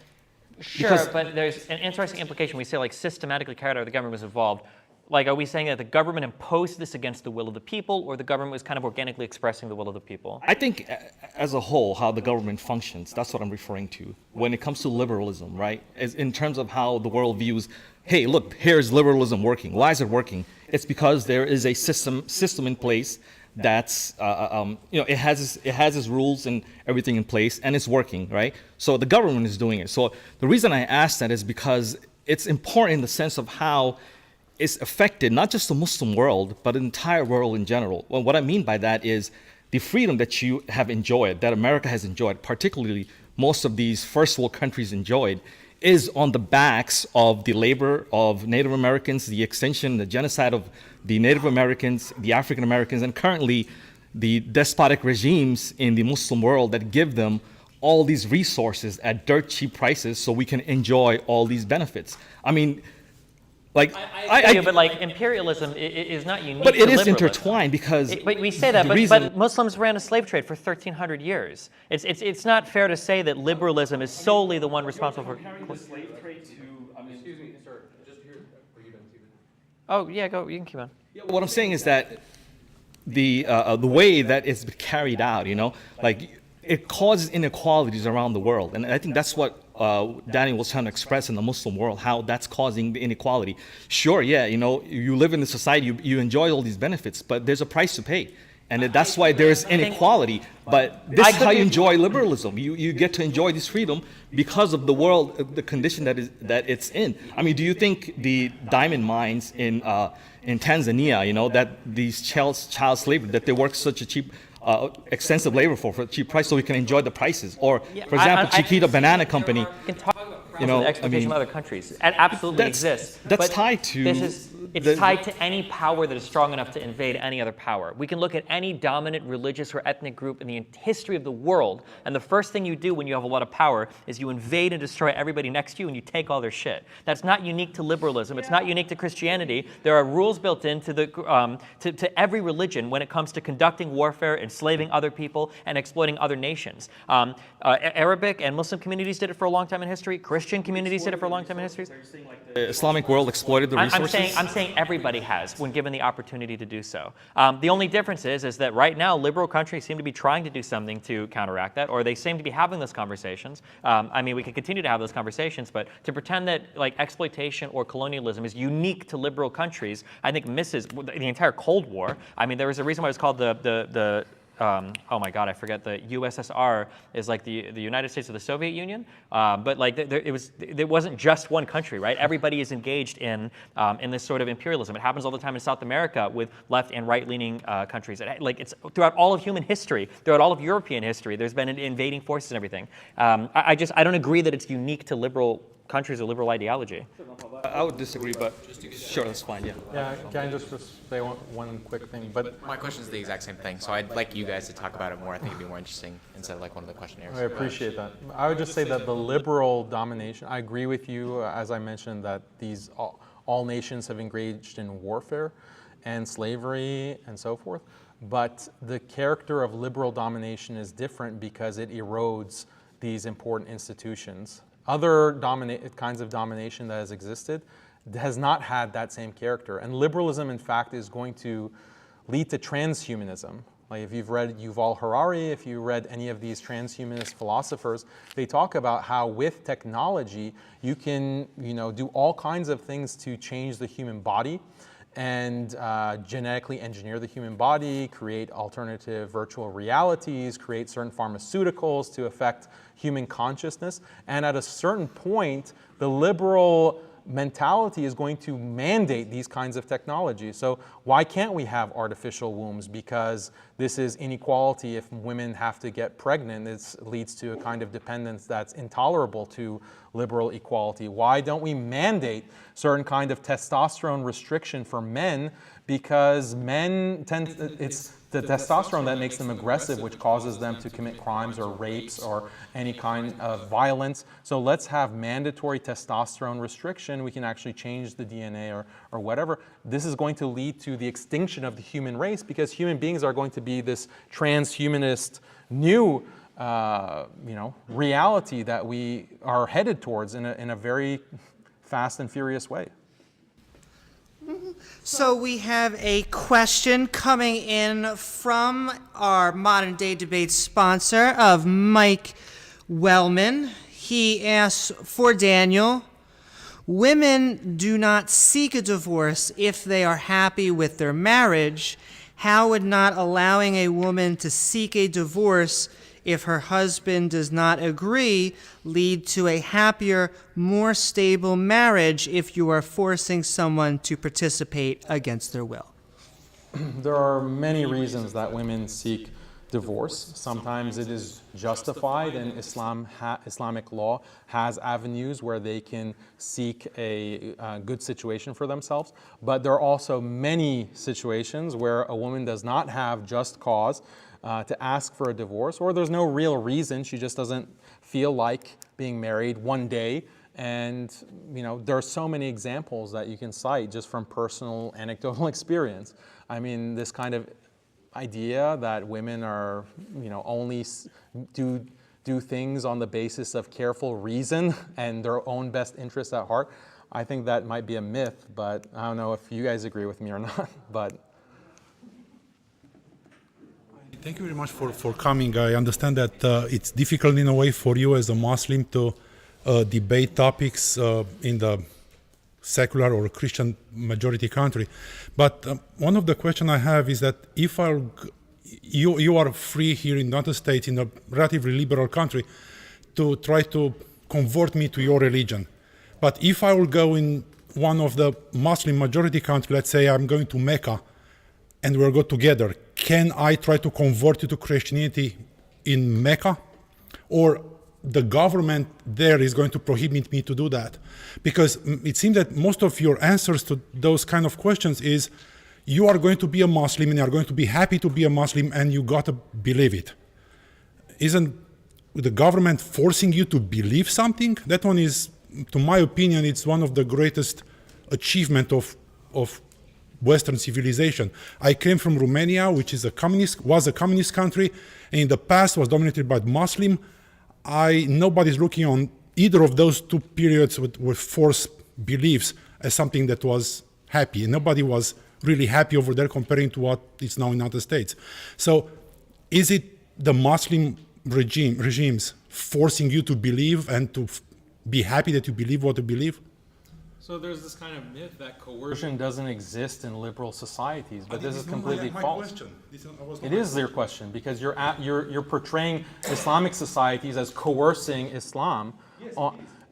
[SPEAKER 4] Sure, but there's an interesting implication. We say systematically carried out, the government was involved. Are we saying that the government imposed this against the will of the people, or the government was kind of organically expressing the will of the people?
[SPEAKER 12] I think as a whole, how the government functions, that's what I'm referring to. When it comes to liberalism, right? In terms of how the world views, hey, look, here's liberalism working. Why is it working? It's because there is a system in place that's it has its rules and everything in place, and it's working, right? So the government is doing it. So the reason I ask that is because it's important in the sense of how it's affected not just the Muslim world, but the entire world in general. Well, what I mean by that is the freedom that you have enjoyed, that America has enjoyed, particularly most of these first world countries enjoyed is on the backs of the labor of Native Americans, the extinction, the genocide of the Native Americans, the African Americans, and currently the despotic regimes in the Muslim world that give them all these resources at dirt cheap prices so we can enjoy all these benefits. I mean, like,
[SPEAKER 4] but like imperialism is not unique.
[SPEAKER 12] But it
[SPEAKER 4] to
[SPEAKER 12] is
[SPEAKER 4] liberalism.
[SPEAKER 12] intertwined because.
[SPEAKER 4] But we say that, but Muslims ran a slave trade for 1,300 years. It's not fair to say that liberalism is solely the one responsible for.
[SPEAKER 12] The slave trade to. I mean,
[SPEAKER 9] excuse me, sir. Just here. Are you done, Stephen?
[SPEAKER 4] Oh yeah, go. You can keep on.
[SPEAKER 12] Yeah, what I'm saying is that the way that it's carried out, like it causes inequalities around the world, and I think that's what Daniel was trying to express in the Muslim world, how that's causing the inequality. Sure, yeah, you live in the society, you enjoy all these benefits, but there's a price to pay. And that's why there's inequality. But this is how you enjoy liberalism. You get to enjoy this freedom because of the world, the condition that it's in. I mean, do you think the diamond mines in Tanzania, that these child slavery, that they work such a cheap, extensive labor for a cheap price so we can enjoy the prices? Or, for example, Chiquita Banana Company.
[SPEAKER 4] The expectation of other countries. It absolutely exists.
[SPEAKER 12] That's tied to.
[SPEAKER 4] It's tied to any power that is strong enough to invade any other power. We can look at any dominant religious or ethnic group in the history of the world, and the first thing you do when you have a lot of power is you invade and destroy everybody next to you and you take all their shit. That's not unique to liberalism. It's not unique to Christianity. There are rules built into to every religion when it comes to conducting warfare, enslaving other people, and exploiting other nations. Arabic and Muslim communities did it for a long time in history. Christian communities did it for a long time in history.
[SPEAKER 12] The Islamic world exploited the resources?
[SPEAKER 4] I'm saying everybody has when given the opportunity to do so. The only difference is that right now liberal countries seem to be trying to do something to counteract that, or they seem to be having those conversations. I mean, we can continue to have those conversations, but to pretend that like exploitation or colonialism is unique to liberal countries, I think misses the entire Cold War. I mean, there was a reason why it was called oh my God, I forget, the USSR is like the United States of the Soviet Union, but like it wasn't just one country, right? Everybody is engaged in this sort of imperialism. It happens all the time in South America with left and right-leaning countries. It's throughout all of human history, throughout all of European history, there's been invading forces and everything. I don't agree that it's unique to liberal countries or liberal ideology.
[SPEAKER 12] I would disagree, but sure, that's fine, yeah.
[SPEAKER 5] Yeah, can I just say one quick thing? But
[SPEAKER 9] my question is the exact same thing, so I'd like you guys to talk about it more. I think it'd be more interesting instead of like one of the questionnaires.
[SPEAKER 5] I appreciate that. I would just say that the liberal domination, I agree with you, as I mentioned, that these all nations have engaged in warfare and slavery and so forth, but the character of liberal domination is different because it erodes these important institutions. Other kinds of domination that has existed has not had that same character. And liberalism, in fact, is going to lead to transhumanism. Like if you've read Yuval Harari, if you read any of these transhumanist philosophers, they talk about how with technology, you can do all kinds of things to change the human body and genetically engineer the human body, create alternative virtual realities, create certain pharmaceuticals to affect human consciousness. And at a certain point, the liberal mentality is going to mandate these kinds of technologies. So why can't we have artificial wombs? Because this is inequality. If women have to get pregnant, it leads to a kind of dependence that's intolerable to liberal equality. Why don't we mandate certain kind of testosterone restriction for men? Because men it's the testosterone that makes them aggressive, which causes them to commit crimes or rapes or any kind of violence. So let's have mandatory testosterone restriction. We can actually change the DNA or whatever. This is going to lead to the extinction of the human race because human beings are going to be this transhumanist new reality that we are headed towards in a very fast and furious way.
[SPEAKER 2] So we have a question coming in from our modern day debate sponsor of Mike Wellman. He asks for Daniel, women do not seek a divorce if they are happy with their marriage. How would not allowing a woman to seek a divorce if her husband does not agree lead to a happier, more stable marriage if you are forcing someone to participate against their will?
[SPEAKER 5] There are many reasons that women seek divorce. Sometimes it is justified, and Islamic law has avenues where they can seek a good situation for themselves. But there are also many situations where a woman does not have just cause to ask for a divorce, or there's no real reason. She just doesn't feel like being married one day. And there are so many examples that you can cite just from personal anecdotal experience. I mean, this kind of idea that women are, only do things on the basis of careful reason and their own best interests at heart, I think that might be a myth, but I don't know if you guys agree with me or not. But
[SPEAKER 13] thank you very much for coming. I understand that it's difficult in a way for you as a Muslim to debate topics in the secular or Christian majority country. But one of the questions I have is that if you are free here in the United States, in a relatively liberal country, to try to convert me to your religion. But if I will go in one of the Muslim majority countries, let's say I'm going to Mecca, and we'll go together, can I try to convert you to Christianity in Mecca? Or the government there is going to prohibit me to do that? Because it seems that most of your answers to those kind of questions is you are going to be a Muslim and you are going to be happy to be a Muslim and you got to believe it. Isn't the government forcing you to believe something? That one is, to my opinion, it's one of the greatest achievement of Western civilization. I came from Romania, which is was a communist country, and in the past was dominated by Muslim. Nobody's looking on either of those two periods with forced beliefs as something that was happy. And nobody was really happy over there comparing to what is now in the United States. So is it the Muslim regimes forcing you to believe and to be happy that you believe what you believe?
[SPEAKER 5] so there's this kind of myth that coercion doesn't exist in liberal societies, but this is completely false. It is your question, because you're portraying Islamic societies as coercing Islam,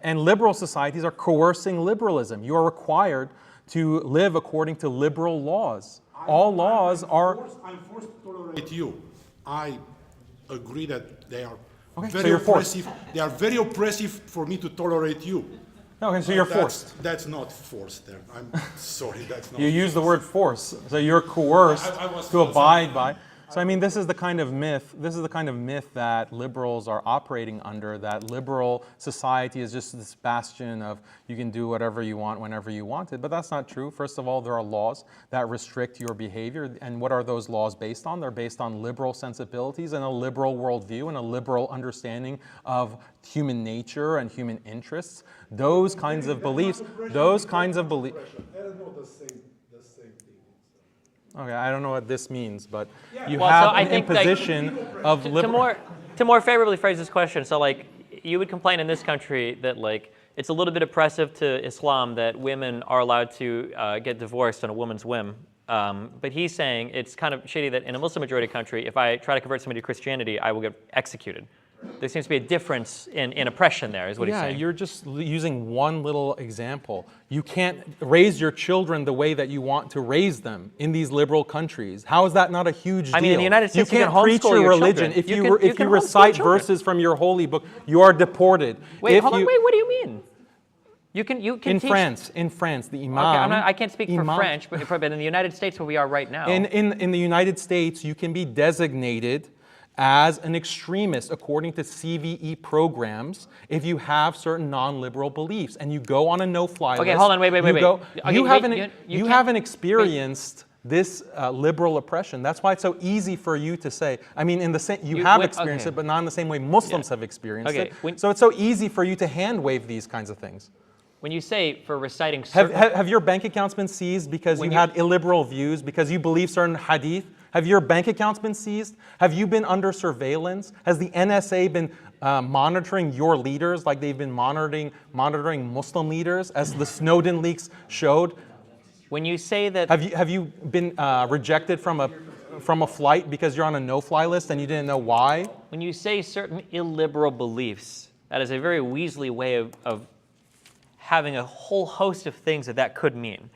[SPEAKER 5] and liberal societies are coercing liberalism. You are required to live according to liberal laws. All laws are...
[SPEAKER 13] I'm forced to tolerate you. I agree that they are
[SPEAKER 5] very oppressive.
[SPEAKER 13] They are very oppressive for me to tolerate you.
[SPEAKER 5] Okay, so you're forced.
[SPEAKER 13] That's not forced there. I'm sorry, that's not.
[SPEAKER 5] You use the word force, so you're coerced to abide by. So I mean, this is the kind of myth. This is the kind of myth that liberals are operating under. That liberal society is just this bastion of you can do whatever you want whenever you want it. But that's not true. First of all, there are laws that restrict your behavior, and what are those laws based on? They're based on liberal sensibilities and a liberal worldview and a liberal understanding of human nature and human interests. Those kinds of beliefs. Those kinds of beliefs. Okay, I don't know what this means, but you have an imposition of liberal...
[SPEAKER 4] To more favorably phrase this question, so like you would complain in this country that like it's a little bit oppressive to Islam that women are allowed to get divorced on a woman's whim. But he's saying it's kind of shady that in a Muslim majority country, if I try to convert somebody to Christianity, I will get executed. There seems to be a difference in oppression there, is what he's saying.
[SPEAKER 5] Yeah, you're just using one little example. You can't raise your children the way that you want to raise them in these liberal countries. How is that not a huge deal?
[SPEAKER 4] I mean, in the United States,
[SPEAKER 5] you can't preach your religion. If you recite verses from your holy book, you are deported.
[SPEAKER 4] Wait, hold on, wait, what do you mean? You can
[SPEAKER 5] in
[SPEAKER 4] teach...
[SPEAKER 5] France, the imam...
[SPEAKER 4] Okay, I can't speak for French, but in the United States where we are right now...
[SPEAKER 5] In the United States, you can be designated as an extremist according to CVE programs if you have certain non-liberal beliefs and you go on a no-fly list.
[SPEAKER 4] Okay, hold on, wait.
[SPEAKER 5] You haven't experienced this liberal oppression. That's why it's so easy for you to say, I mean, you have experienced it, but not in the same way Muslims have experienced it. So it's so easy for you to hand-wave these kinds of things.
[SPEAKER 4] When you say for reciting
[SPEAKER 5] certain... Have your bank accounts been seized because you had illiberal views, because you believe certain hadith? Have your bank accounts been seized? Have you been under surveillance? Has the NSA been monitoring your leaders like they've been monitoring Muslim leaders, as the Snowden leaks showed?
[SPEAKER 4] When you say that...
[SPEAKER 5] Have you been rejected from a flight because you're on a no-fly list and you didn't know why?
[SPEAKER 4] When you say certain illiberal beliefs, that is a very weaselly way of having a whole host of things that could mean.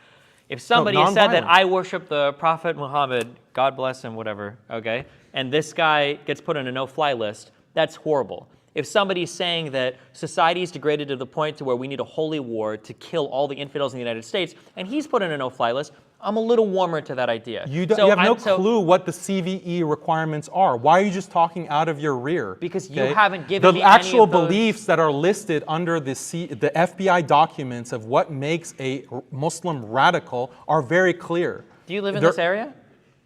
[SPEAKER 4] If somebody has said that
[SPEAKER 5] nonviolent.
[SPEAKER 4] I worship the Prophet Muhammad, God bless him, whatever, okay, and this guy gets put on a no-fly list, that's horrible. If somebody's saying that society is degraded to the point to where we need a holy war to kill all the infidels in the United States, and he's put on a no-fly list, I'm a little warmer to that idea.
[SPEAKER 5] You have no clue what the CVE requirements are. Why are you just talking out of your rear?
[SPEAKER 4] Because you haven't given me
[SPEAKER 5] the actual
[SPEAKER 4] any of those.
[SPEAKER 5] beliefs that are listed under the FBI documents of what makes a Muslim radical are very clear.
[SPEAKER 4] Do you live in this area?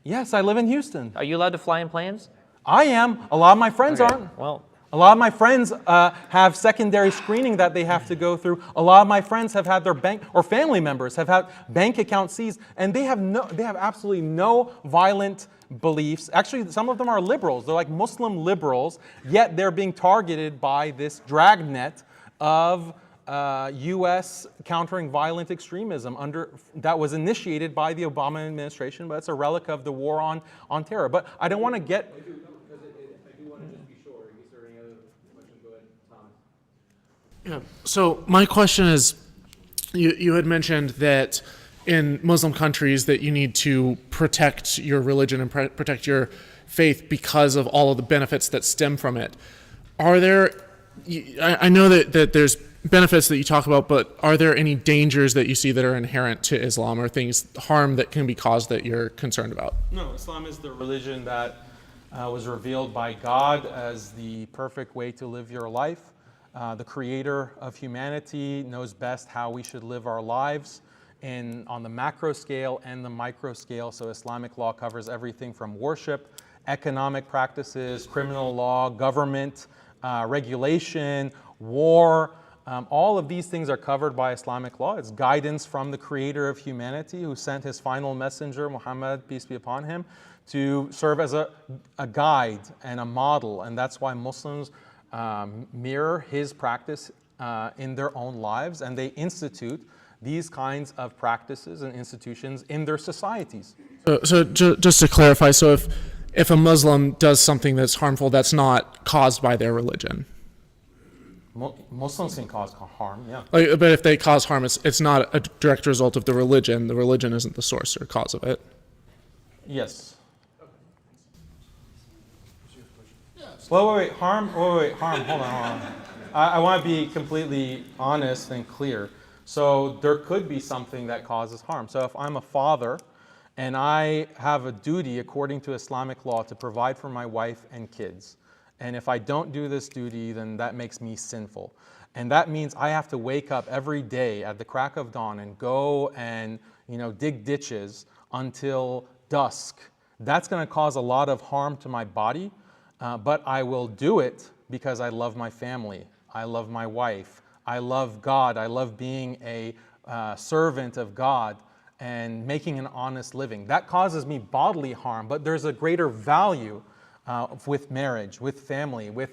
[SPEAKER 5] Yes, I live in Houston.
[SPEAKER 4] Are you allowed to fly in planes?
[SPEAKER 5] I am. A lot of my friends aren't.
[SPEAKER 4] Well,
[SPEAKER 5] a lot of my friends have secondary screening that they have to go through. A lot of my friends have had their bank or family members have had bank accounts seized, and they have absolutely no violent beliefs. Actually, some of them are liberals. They're like Muslim liberals, yet they're being targeted by this dragnet of U.S. countering violent extremism that was initiated by the Obama administration, but it's a relic of the war on terror. But I don't want to get.
[SPEAKER 14] Yeah. So my question is, you had mentioned that in Muslim countries that you need to protect your religion and protect your faith because of all of the benefits that stem from it. Are there, I know that there's benefits that you talk about, but are there any dangers that you see that are inherent to Islam or harm that can be caused that you're concerned about?
[SPEAKER 5] No, Islam is the religion that was revealed by God as the perfect way to live your life. The creator of humanity knows best how we should live our lives on the macro scale and the micro scale. So Islamic law covers everything from worship, economic practices, criminal law, government, regulation, war. All of these things are covered by Islamic law. It's guidance from the creator of humanity who sent his final messenger, Muhammad, peace be upon him, to serve as a guide and a model. And that's why Muslims mirror his practice in their own lives, and they institute these kinds of practices and institutions in their societies.
[SPEAKER 14] So just to clarify, so if a Muslim does something that's harmful, that's not caused by their religion?
[SPEAKER 5] Muslims can cause harm, yeah.
[SPEAKER 14] But if they cause harm, it's not a direct result of the religion. The religion isn't the source or cause of it.
[SPEAKER 5] Yes. Wait, harm, hold on. I want to be completely honest and clear. So there could be something that causes harm. So if I'm a father and I have a duty according to Islamic law to provide for my wife and kids, and if I don't do this duty, then that makes me sinful. And that means I have to wake up every day at the crack of dawn and go and dig ditches until dusk. That's going to cause a lot of harm to my body. But I will do it because I love my family. I love my wife. I love God. I love being a servant of God and making an honest living. That causes me bodily harm, but there's a greater value with marriage, with family, with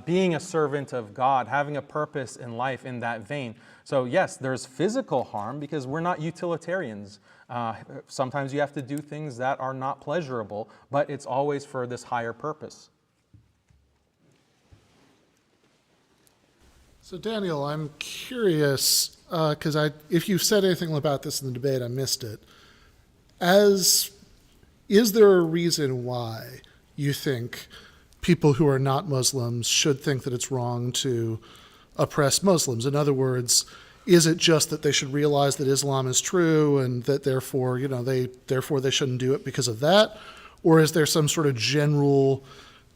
[SPEAKER 5] being a servant of God, having a purpose in life in that vein. So yes, there's physical harm because we're not utilitarians. Sometimes you have to do things that are not pleasurable, but it's always for this higher purpose.
[SPEAKER 15] So Daniel, I'm curious, because if you've said anything about this in the debate, I missed it. Is there a reason why you think people who are not Muslims should think that it's wrong to oppress Muslims? In other words, is it just that they should realize that Islam is true and that therefore they shouldn't do it because of that? Or is there some sort of general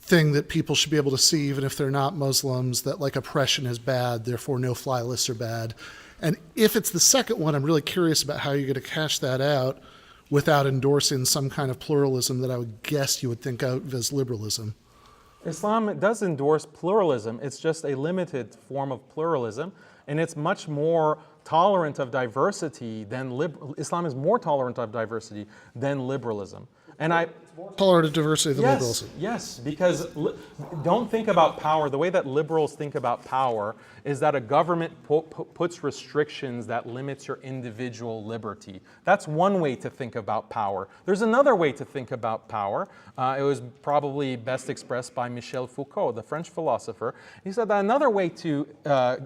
[SPEAKER 15] thing that people should be able to see, even if they're not Muslims, that like oppression is bad, therefore no-fly lists are bad? And if it's the second one, I'm really curious about how you're going to cash that out without endorsing some kind of pluralism that I would guess you would think of as liberalism.
[SPEAKER 5] Islam does endorse pluralism. It's just a limited form of pluralism, and it's much more tolerant of diversity than Islam is more tolerant of diversity than liberalism. And
[SPEAKER 15] tolerant of diversity than liberalism.
[SPEAKER 5] Yes, because don't think about power. The way that liberals think about power is that a government puts restrictions that limits your individual liberty. That's one way to think about power. There's another way to think about power. It was probably best expressed by Michel Foucault, the French philosopher. He said that another way to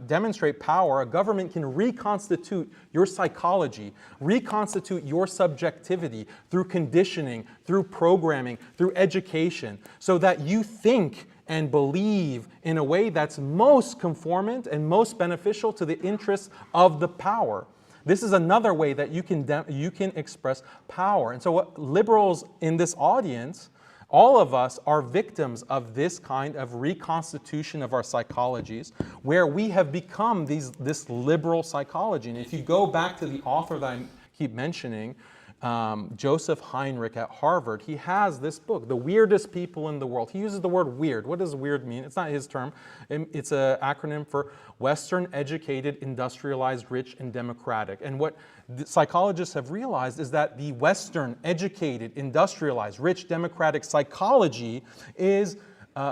[SPEAKER 5] demonstrate power, a government can reconstitute your psychology, reconstitute your subjectivity through conditioning, through programming, through education, so that you think and believe in a way that's most conformant and most beneficial to the interests of the power. This is another way that you can express power. And so what liberals in this audience, all of us are victims of this kind of reconstitution of our psychologies, where we have become this liberal psychology. And if you go back to the author that I keep mentioning, Joseph Heinrich at Harvard, he has this book, The Weirdest People in the World. He uses the word weird. What does weird mean? It's not his term. It's an acronym for Western, Educated, Industrialized, Rich, and Democratic. And what psychologists have realized is that the Western, educated, industrialized, rich, democratic psychology is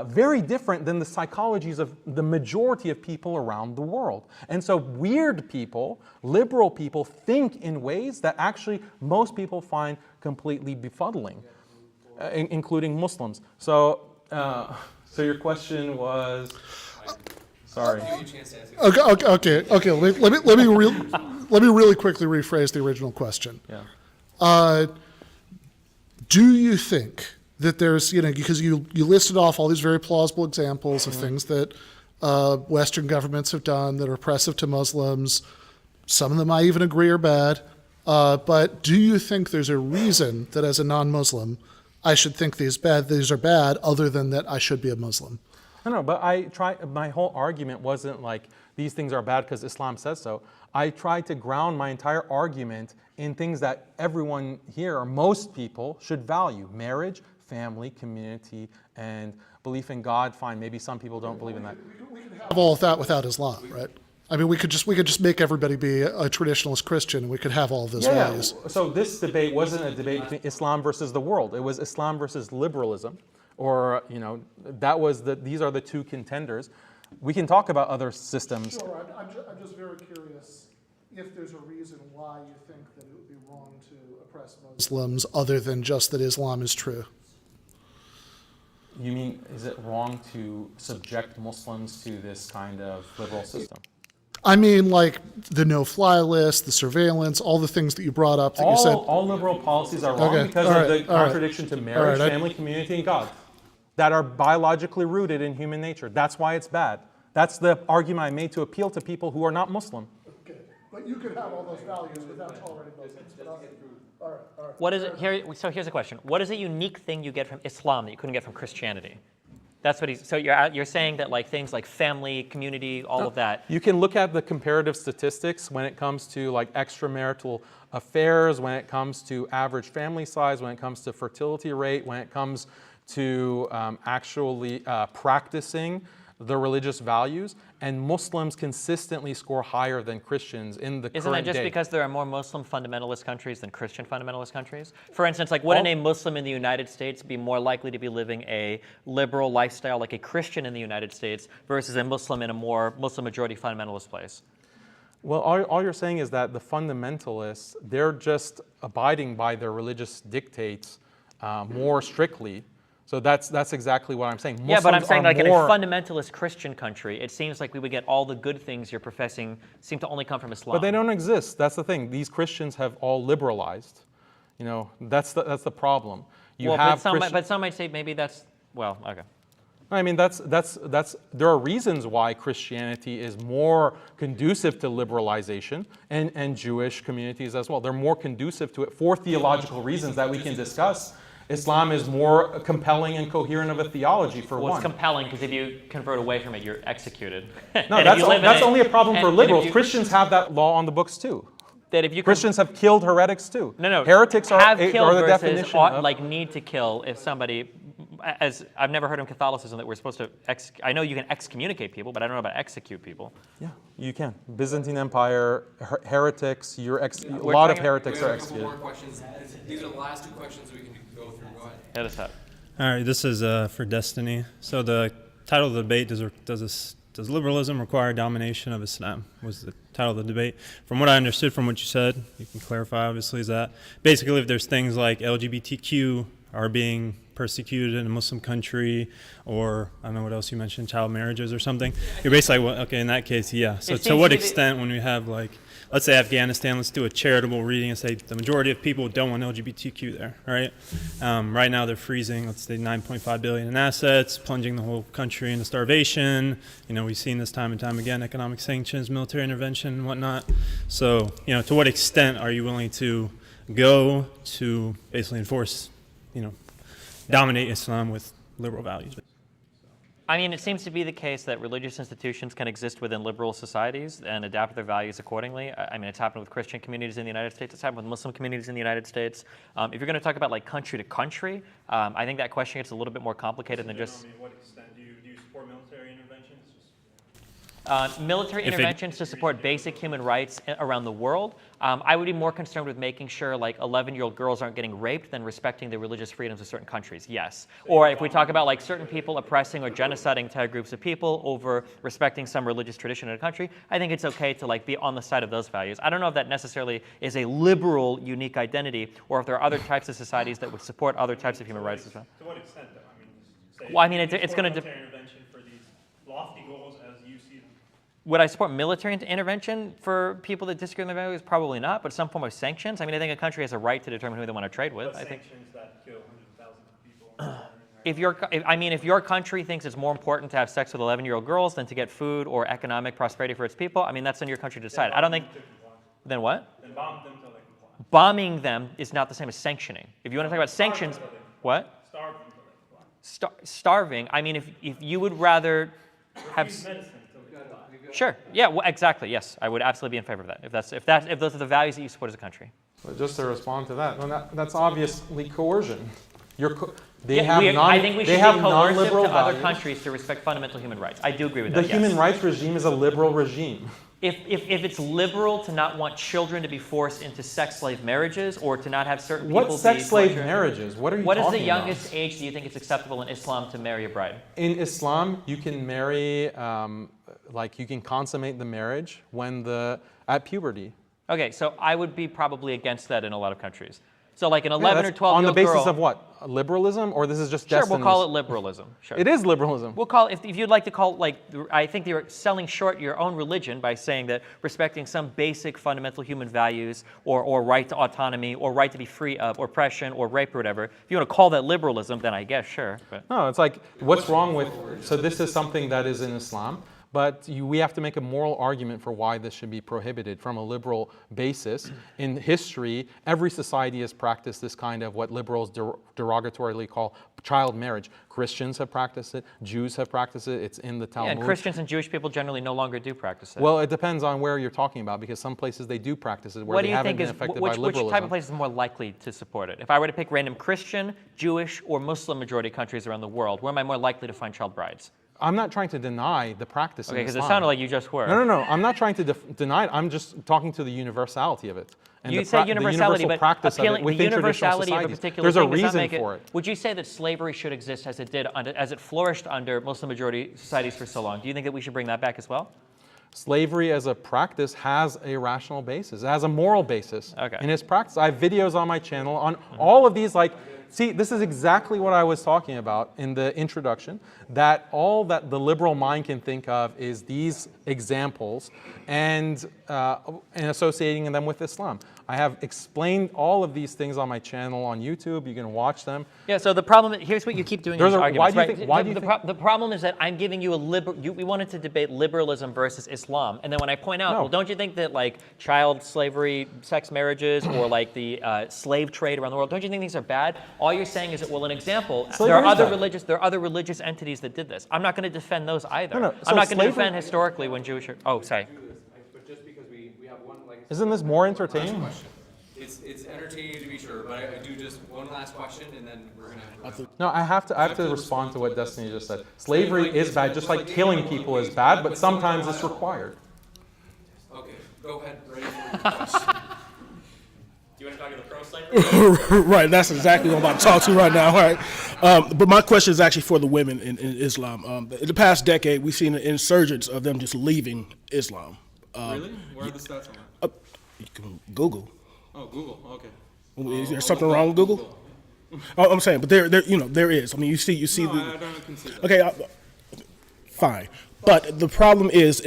[SPEAKER 5] very different than the psychologies of the majority of people around the world. And so weird people, liberal people, think in ways that actually most people find completely befuddling, including Muslims. So your question was, sorry.
[SPEAKER 15] Okay. Let me really quickly rephrase the original question.
[SPEAKER 5] Yeah.
[SPEAKER 15] Do you think that there's, because you listed off all these very plausible examples of things that Western governments have done that are oppressive to Muslims. Some of them I even agree are bad. But do you think there's a reason that as a non-Muslim, I should think these are bad, other than that I should be a Muslim?
[SPEAKER 5] No, but my whole argument wasn't like these things are bad because Islam says so. I tried to ground my entire argument in things that everyone here, or most people, should value: marriage, family, community, and belief in God. Fine, maybe some people don't believe in that.
[SPEAKER 15] We could have all of that without Islam, right? I mean, we could just make everybody be a traditionalist Christian, and we could have all of those values.
[SPEAKER 5] So this debate wasn't a debate between Islam versus the world. It was Islam versus liberalism, or these are the two contenders. We can talk about other systems.
[SPEAKER 15] Sure, I'm just very curious if there's a reason why you think that it would be wrong to oppress Muslims, other than just that Islam is true.
[SPEAKER 5] You mean, is it wrong to subject Muslims to this kind of liberal system?
[SPEAKER 15] I mean, like the no-fly list, the surveillance, all the things that you brought up that you said.
[SPEAKER 5] All liberal policies are wrong because of the contradiction to marriage, family, community, and God, that are biologically rooted in human nature. That's why it's bad. That's the argument I made to appeal to people who are not Muslim.
[SPEAKER 15] Okay, but you could have all those values without tolerating Muslims. All right.
[SPEAKER 4] What is it here? So here's a question: what is a unique thing you get from Islam that you couldn't get from Christianity? That's what he's. So you're saying that like things like family, community, all of that.
[SPEAKER 5] You can look at the comparative statistics when it comes to like extramarital affairs, when it comes to average family size, when it comes to fertility rate, when it comes to actually practicing the religious values, and Muslims consistently score higher than Christians in the current day.
[SPEAKER 4] Isn't that just because there are more Muslim fundamentalist countries than Christian fundamentalist countries? For instance, like wouldn't a Muslim in the United States be more likely to be living a liberal lifestyle like a Christian in the United States versus a Muslim in a more Muslim majority fundamentalist place?
[SPEAKER 5] Well, all you're saying is that the fundamentalists, they're just abiding by their religious dictates more strictly. So that's exactly what I'm saying. Muslims
[SPEAKER 4] but I'm saying like in a
[SPEAKER 5] more
[SPEAKER 4] fundamentalist Christian country, it seems like we would get all the good things you're professing seem to only come from Islam.
[SPEAKER 5] But they don't exist. That's the thing. These Christians have all liberalized. That's the problem.
[SPEAKER 4] But some might say maybe that's okay.
[SPEAKER 5] I mean, there are reasons why Christianity is more conducive to liberalization, and Jewish communities as well. They're more conducive to it for theological reasons that we can discuss. Islam is more compelling and coherent of a theology, for one.
[SPEAKER 4] It's compelling because if you convert away from it, you're executed.
[SPEAKER 5] No, that's only a problem for liberals. Christians have that law on the books too.
[SPEAKER 4] That if you
[SPEAKER 5] Christians have killed heretics too.
[SPEAKER 4] No.
[SPEAKER 5] Heretics are the
[SPEAKER 4] versus
[SPEAKER 5] definition of...
[SPEAKER 4] like need to kill if somebody... as I've never heard in Catholicism that we're supposed to, I know you can excommunicate people, but I don't know about execute people.
[SPEAKER 5] Yeah, you can. Byzantine Empire, heretics, a lot of heretics are executed.
[SPEAKER 16] More questions. These are the last two questions we can go through. Go ahead.
[SPEAKER 4] Hit us up.
[SPEAKER 17] All right, this is for Destiny. So the title of the debate, does liberalism require domination of Islam? Was the title of the debate. From what I understood from what you said, you can clarify obviously, is that basically if there's things like LGBTQ are being persecuted in a Muslim country, or I don't know what else you mentioned, child marriages or something, you're basically like, well, okay, in that case, yeah. So to what extent when we have like, let's say Afghanistan, let's do a charitable reading and say the majority of people don't want LGBTQ there, right? Right now they're freezing, let's say 9.5 billion in assets, plunging the whole country into starvation. You know, we've seen this time and time again, economic sanctions, military intervention and whatnot. So, you know, to what extent are you willing to go to basically enforce, you know, dominate Islam with liberal values?
[SPEAKER 4] I mean, it seems to be the case that religious institutions can exist within liberal societies and adapt their values accordingly. I mean, it's happened with Christian communities in the United States. It's happened with Muslim communities in the United States. If you're going to talk about like country to country, I think that question gets a little bit more complicated than just.
[SPEAKER 17] What extent do you support military interventions?
[SPEAKER 4] Military interventions to support basic human rights around the world. I would be more concerned with making sure like 11-year-old girls aren't getting raped than respecting the religious freedoms of certain countries, yes. Or if we talk about like certain people oppressing or genociding entire groups of people over respecting some religious tradition in a country, I think it's okay to like be on the side of those values. I don't know if that necessarily is a liberal unique identity or if there are other types of societies that would support other types of human rights as well.
[SPEAKER 17] To what extent though? I mean, say
[SPEAKER 4] well, I mean, it's going to
[SPEAKER 17] military intervention for these lofty goals as you see them.
[SPEAKER 4] Would I support military intervention for people that disagree with my values? Probably not, but some form of sanctions. I mean, I think a country has a right to determine who they want to trade with.
[SPEAKER 17] But
[SPEAKER 4] I think.
[SPEAKER 17] Sanctions that kill hundreds of thousands of people.
[SPEAKER 4] If your country thinks it's more important to have sex with 11-year-old girls than to get food or economic prosperity for its people, I mean, that's on your country to decide. I don't think. Then what?
[SPEAKER 17] Then bomb them till they comply.
[SPEAKER 4] Bombing them is not the same as sanctioning. If you want to talk about sanctions, what?
[SPEAKER 17] Starve them till they comply.
[SPEAKER 4] Starving. I mean, if you would rather have. Sure. Yeah. Well, exactly. Yes, I would absolutely be in favor of that. If those are the values that you support as a country.
[SPEAKER 5] But just to respond to that, well, that's obviously coercion.
[SPEAKER 4] I think we should be coercive to other countries to respect fundamental human rights. I do agree with that.
[SPEAKER 5] The human rights regime is a liberal regime.
[SPEAKER 4] If it's liberal to not want children to be forced into sex slave marriages or to not have certain people
[SPEAKER 5] What sex slave marriages? What are you talking about?
[SPEAKER 4] What is the youngest age do you think it's acceptable in Islam to marry a bride?
[SPEAKER 5] In Islam, you can marry, you can consummate the marriage at puberty.
[SPEAKER 4] Okay, so I would be probably against that in a lot of countries. So like an 11 or 12-year-old girl.
[SPEAKER 5] On the basis of what? Liberalism? Or this is just destiny?
[SPEAKER 4] Sure, we'll call it liberalism. Sure.
[SPEAKER 5] It is liberalism.
[SPEAKER 4] We'll call it, if you'd like to call it, I think you're selling short your own religion by saying that respecting some basic fundamental human values or right to autonomy or right to be free of oppression or rape or whatever. If you want to call that liberalism, then I guess, sure. But.
[SPEAKER 5] No, it's like, what's wrong with, so this is something that is in Islam. But we have to make a moral argument for why this should be prohibited from a liberal basis. In history, every society has practiced this kind of what liberals derogatorily call child marriage. Christians have practiced it. Jews have practiced it. It's in the Talmud.
[SPEAKER 4] Yeah, and Christians and Jewish people generally no longer do practice it.
[SPEAKER 5] Well, it depends on where you're talking about, because some places they do practice it where they haven't been affected by liberalism.
[SPEAKER 4] Which type of place is more likely to support it? If I were to pick random Christian, Jewish, or Muslim majority countries around the world, where am I more likely to find child brides?
[SPEAKER 5] I'm not trying to deny the practice in Islam.
[SPEAKER 4] Okay, because it sounded like you just were.
[SPEAKER 5] No. I'm not trying to deny it. I'm just talking to the universality of it. And
[SPEAKER 4] you say universality, but
[SPEAKER 5] practice
[SPEAKER 4] appealing,
[SPEAKER 5] of it
[SPEAKER 4] the universality of a particular
[SPEAKER 5] There's
[SPEAKER 4] thing
[SPEAKER 5] a reason
[SPEAKER 4] does not make
[SPEAKER 5] for it.
[SPEAKER 4] Would you say that slavery should exist as it flourished under Muslim majority societies for so long? Do you think that we should bring that back as well?
[SPEAKER 5] Slavery as a practice has a rational basis. It has a moral basis in its practice. I have videos on my channel on all of these, see, this is exactly what I was talking about in the introduction, that all that the liberal mind can think of is these examples and associating them with Islam. I have explained all of these things on my channel on YouTube. You can watch them.
[SPEAKER 4] Yeah, so the problem, here's what you keep doing in these arguments. The problem is that I'm giving you we wanted to debate liberalism versus Islam. And then when I point out, well, don't you think that child slavery, sex marriages, or the slave trade around the world, don't you think these are bad? All you're saying is that, well, an example, there are other religious entities that did this. I'm not going to defend those either.
[SPEAKER 5] No.
[SPEAKER 4] I'm not going to defend historically when Jewish. Oh, sorry.
[SPEAKER 5] Isn't this more entertaining?
[SPEAKER 16] It's entertaining to be sure, but I do just one last question, and then we're gonna.
[SPEAKER 5] No, I have to respond to what Destiny just said. Slavery is bad, just like killing people is bad, but sometimes it's required.
[SPEAKER 16] Okay, go ahead. Ready for your question.
[SPEAKER 4] Do you want to talk to the pro-slavery?
[SPEAKER 18] Right, that's exactly what I'm about to talk to right now. All right, but my question is actually for the women in Islam. In the past decade, we've seen an insurgence of them just leaving Islam.
[SPEAKER 3] Really? Where are the stats on that?
[SPEAKER 18] You can Google.
[SPEAKER 3] Oh, Google. Okay.
[SPEAKER 18] Is there something wrong with Google? Oh, I'm saying, but there is. I mean, you see
[SPEAKER 3] No,
[SPEAKER 18] the.
[SPEAKER 3] I don't concede that.
[SPEAKER 18] Okay, fine. But the problem is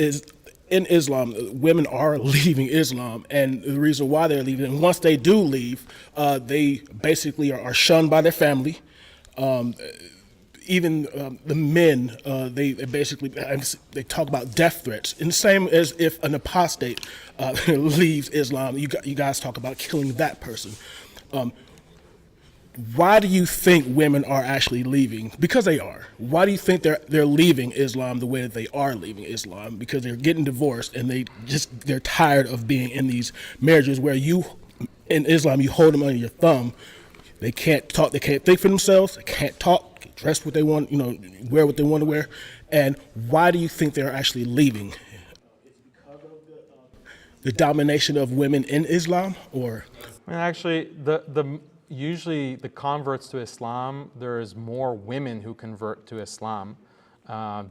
[SPEAKER 18] in Islam, women are leaving Islam, and the reason why they're leaving, and once they do leave, they basically are shunned by their family. Even the men, they basically they talk about death threats, and the same as if an apostate leaves Islam, you guys talk about killing that person. Why do you think women are actually leaving? Because they are. Why do you think they're leaving Islam the way that they are leaving Islam? Because they're getting divorced and they're tired of being in these marriages where in Islam you hold them under your thumb. They can't talk. They can't think for themselves. They can't talk. Can't dress what they want. Wear what they want to wear. And why do you think they're actually leaving? The domination of women in Islam, or?
[SPEAKER 5] I mean, actually, usually the converts to Islam, there is more women who convert to Islam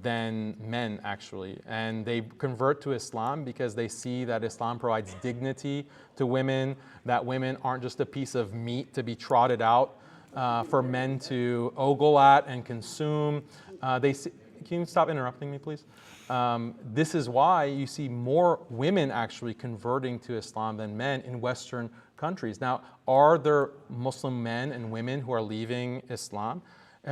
[SPEAKER 5] than men, actually. And they convert to Islam because they see that Islam provides dignity to women, that women aren't just a piece of meat to be trotted out for men to ogle at and consume. Can you stop interrupting me, please? This is why you see more women actually converting to Islam than men in Western countries. Now, are there Muslim men and women who are leaving Islam?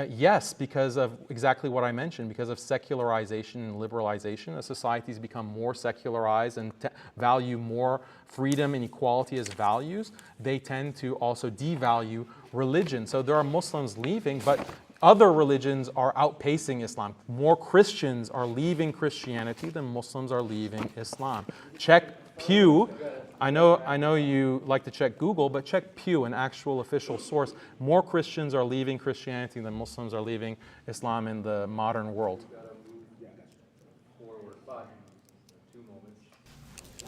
[SPEAKER 5] Yes, because of exactly what I mentioned, because of secularization and liberalization. As societies become more secularized and value more freedom and equality as values, they tend to also devalue religion. So there are Muslims leaving, but other religions are outpacing Islam. More Christians are leaving Christianity than Muslims are leaving Islam. Check Pew. I know you like to check Google, but check Pew, an actual official source. More Christians are leaving Christianity than Muslims are leaving Islam in the modern world.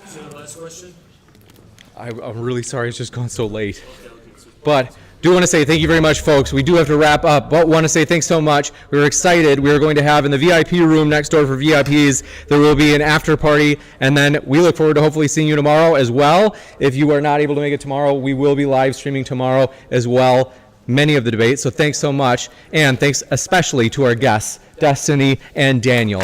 [SPEAKER 16] So the last question?
[SPEAKER 1] I'm really sorry it's just gone so late. But do want to say thank you very much, folks. We do have to wrap up, but want to say thanks so much. We were excited. We are going to have in the VIP room next door for VIPs, there will be an after party, and then we look forward to hopefully seeing you tomorrow as well. If you are not able to make it tomorrow, we will be live streaming tomorrow as well, many of the debates. So thanks so much, and thanks especially to our guests, Destiny and Daniel.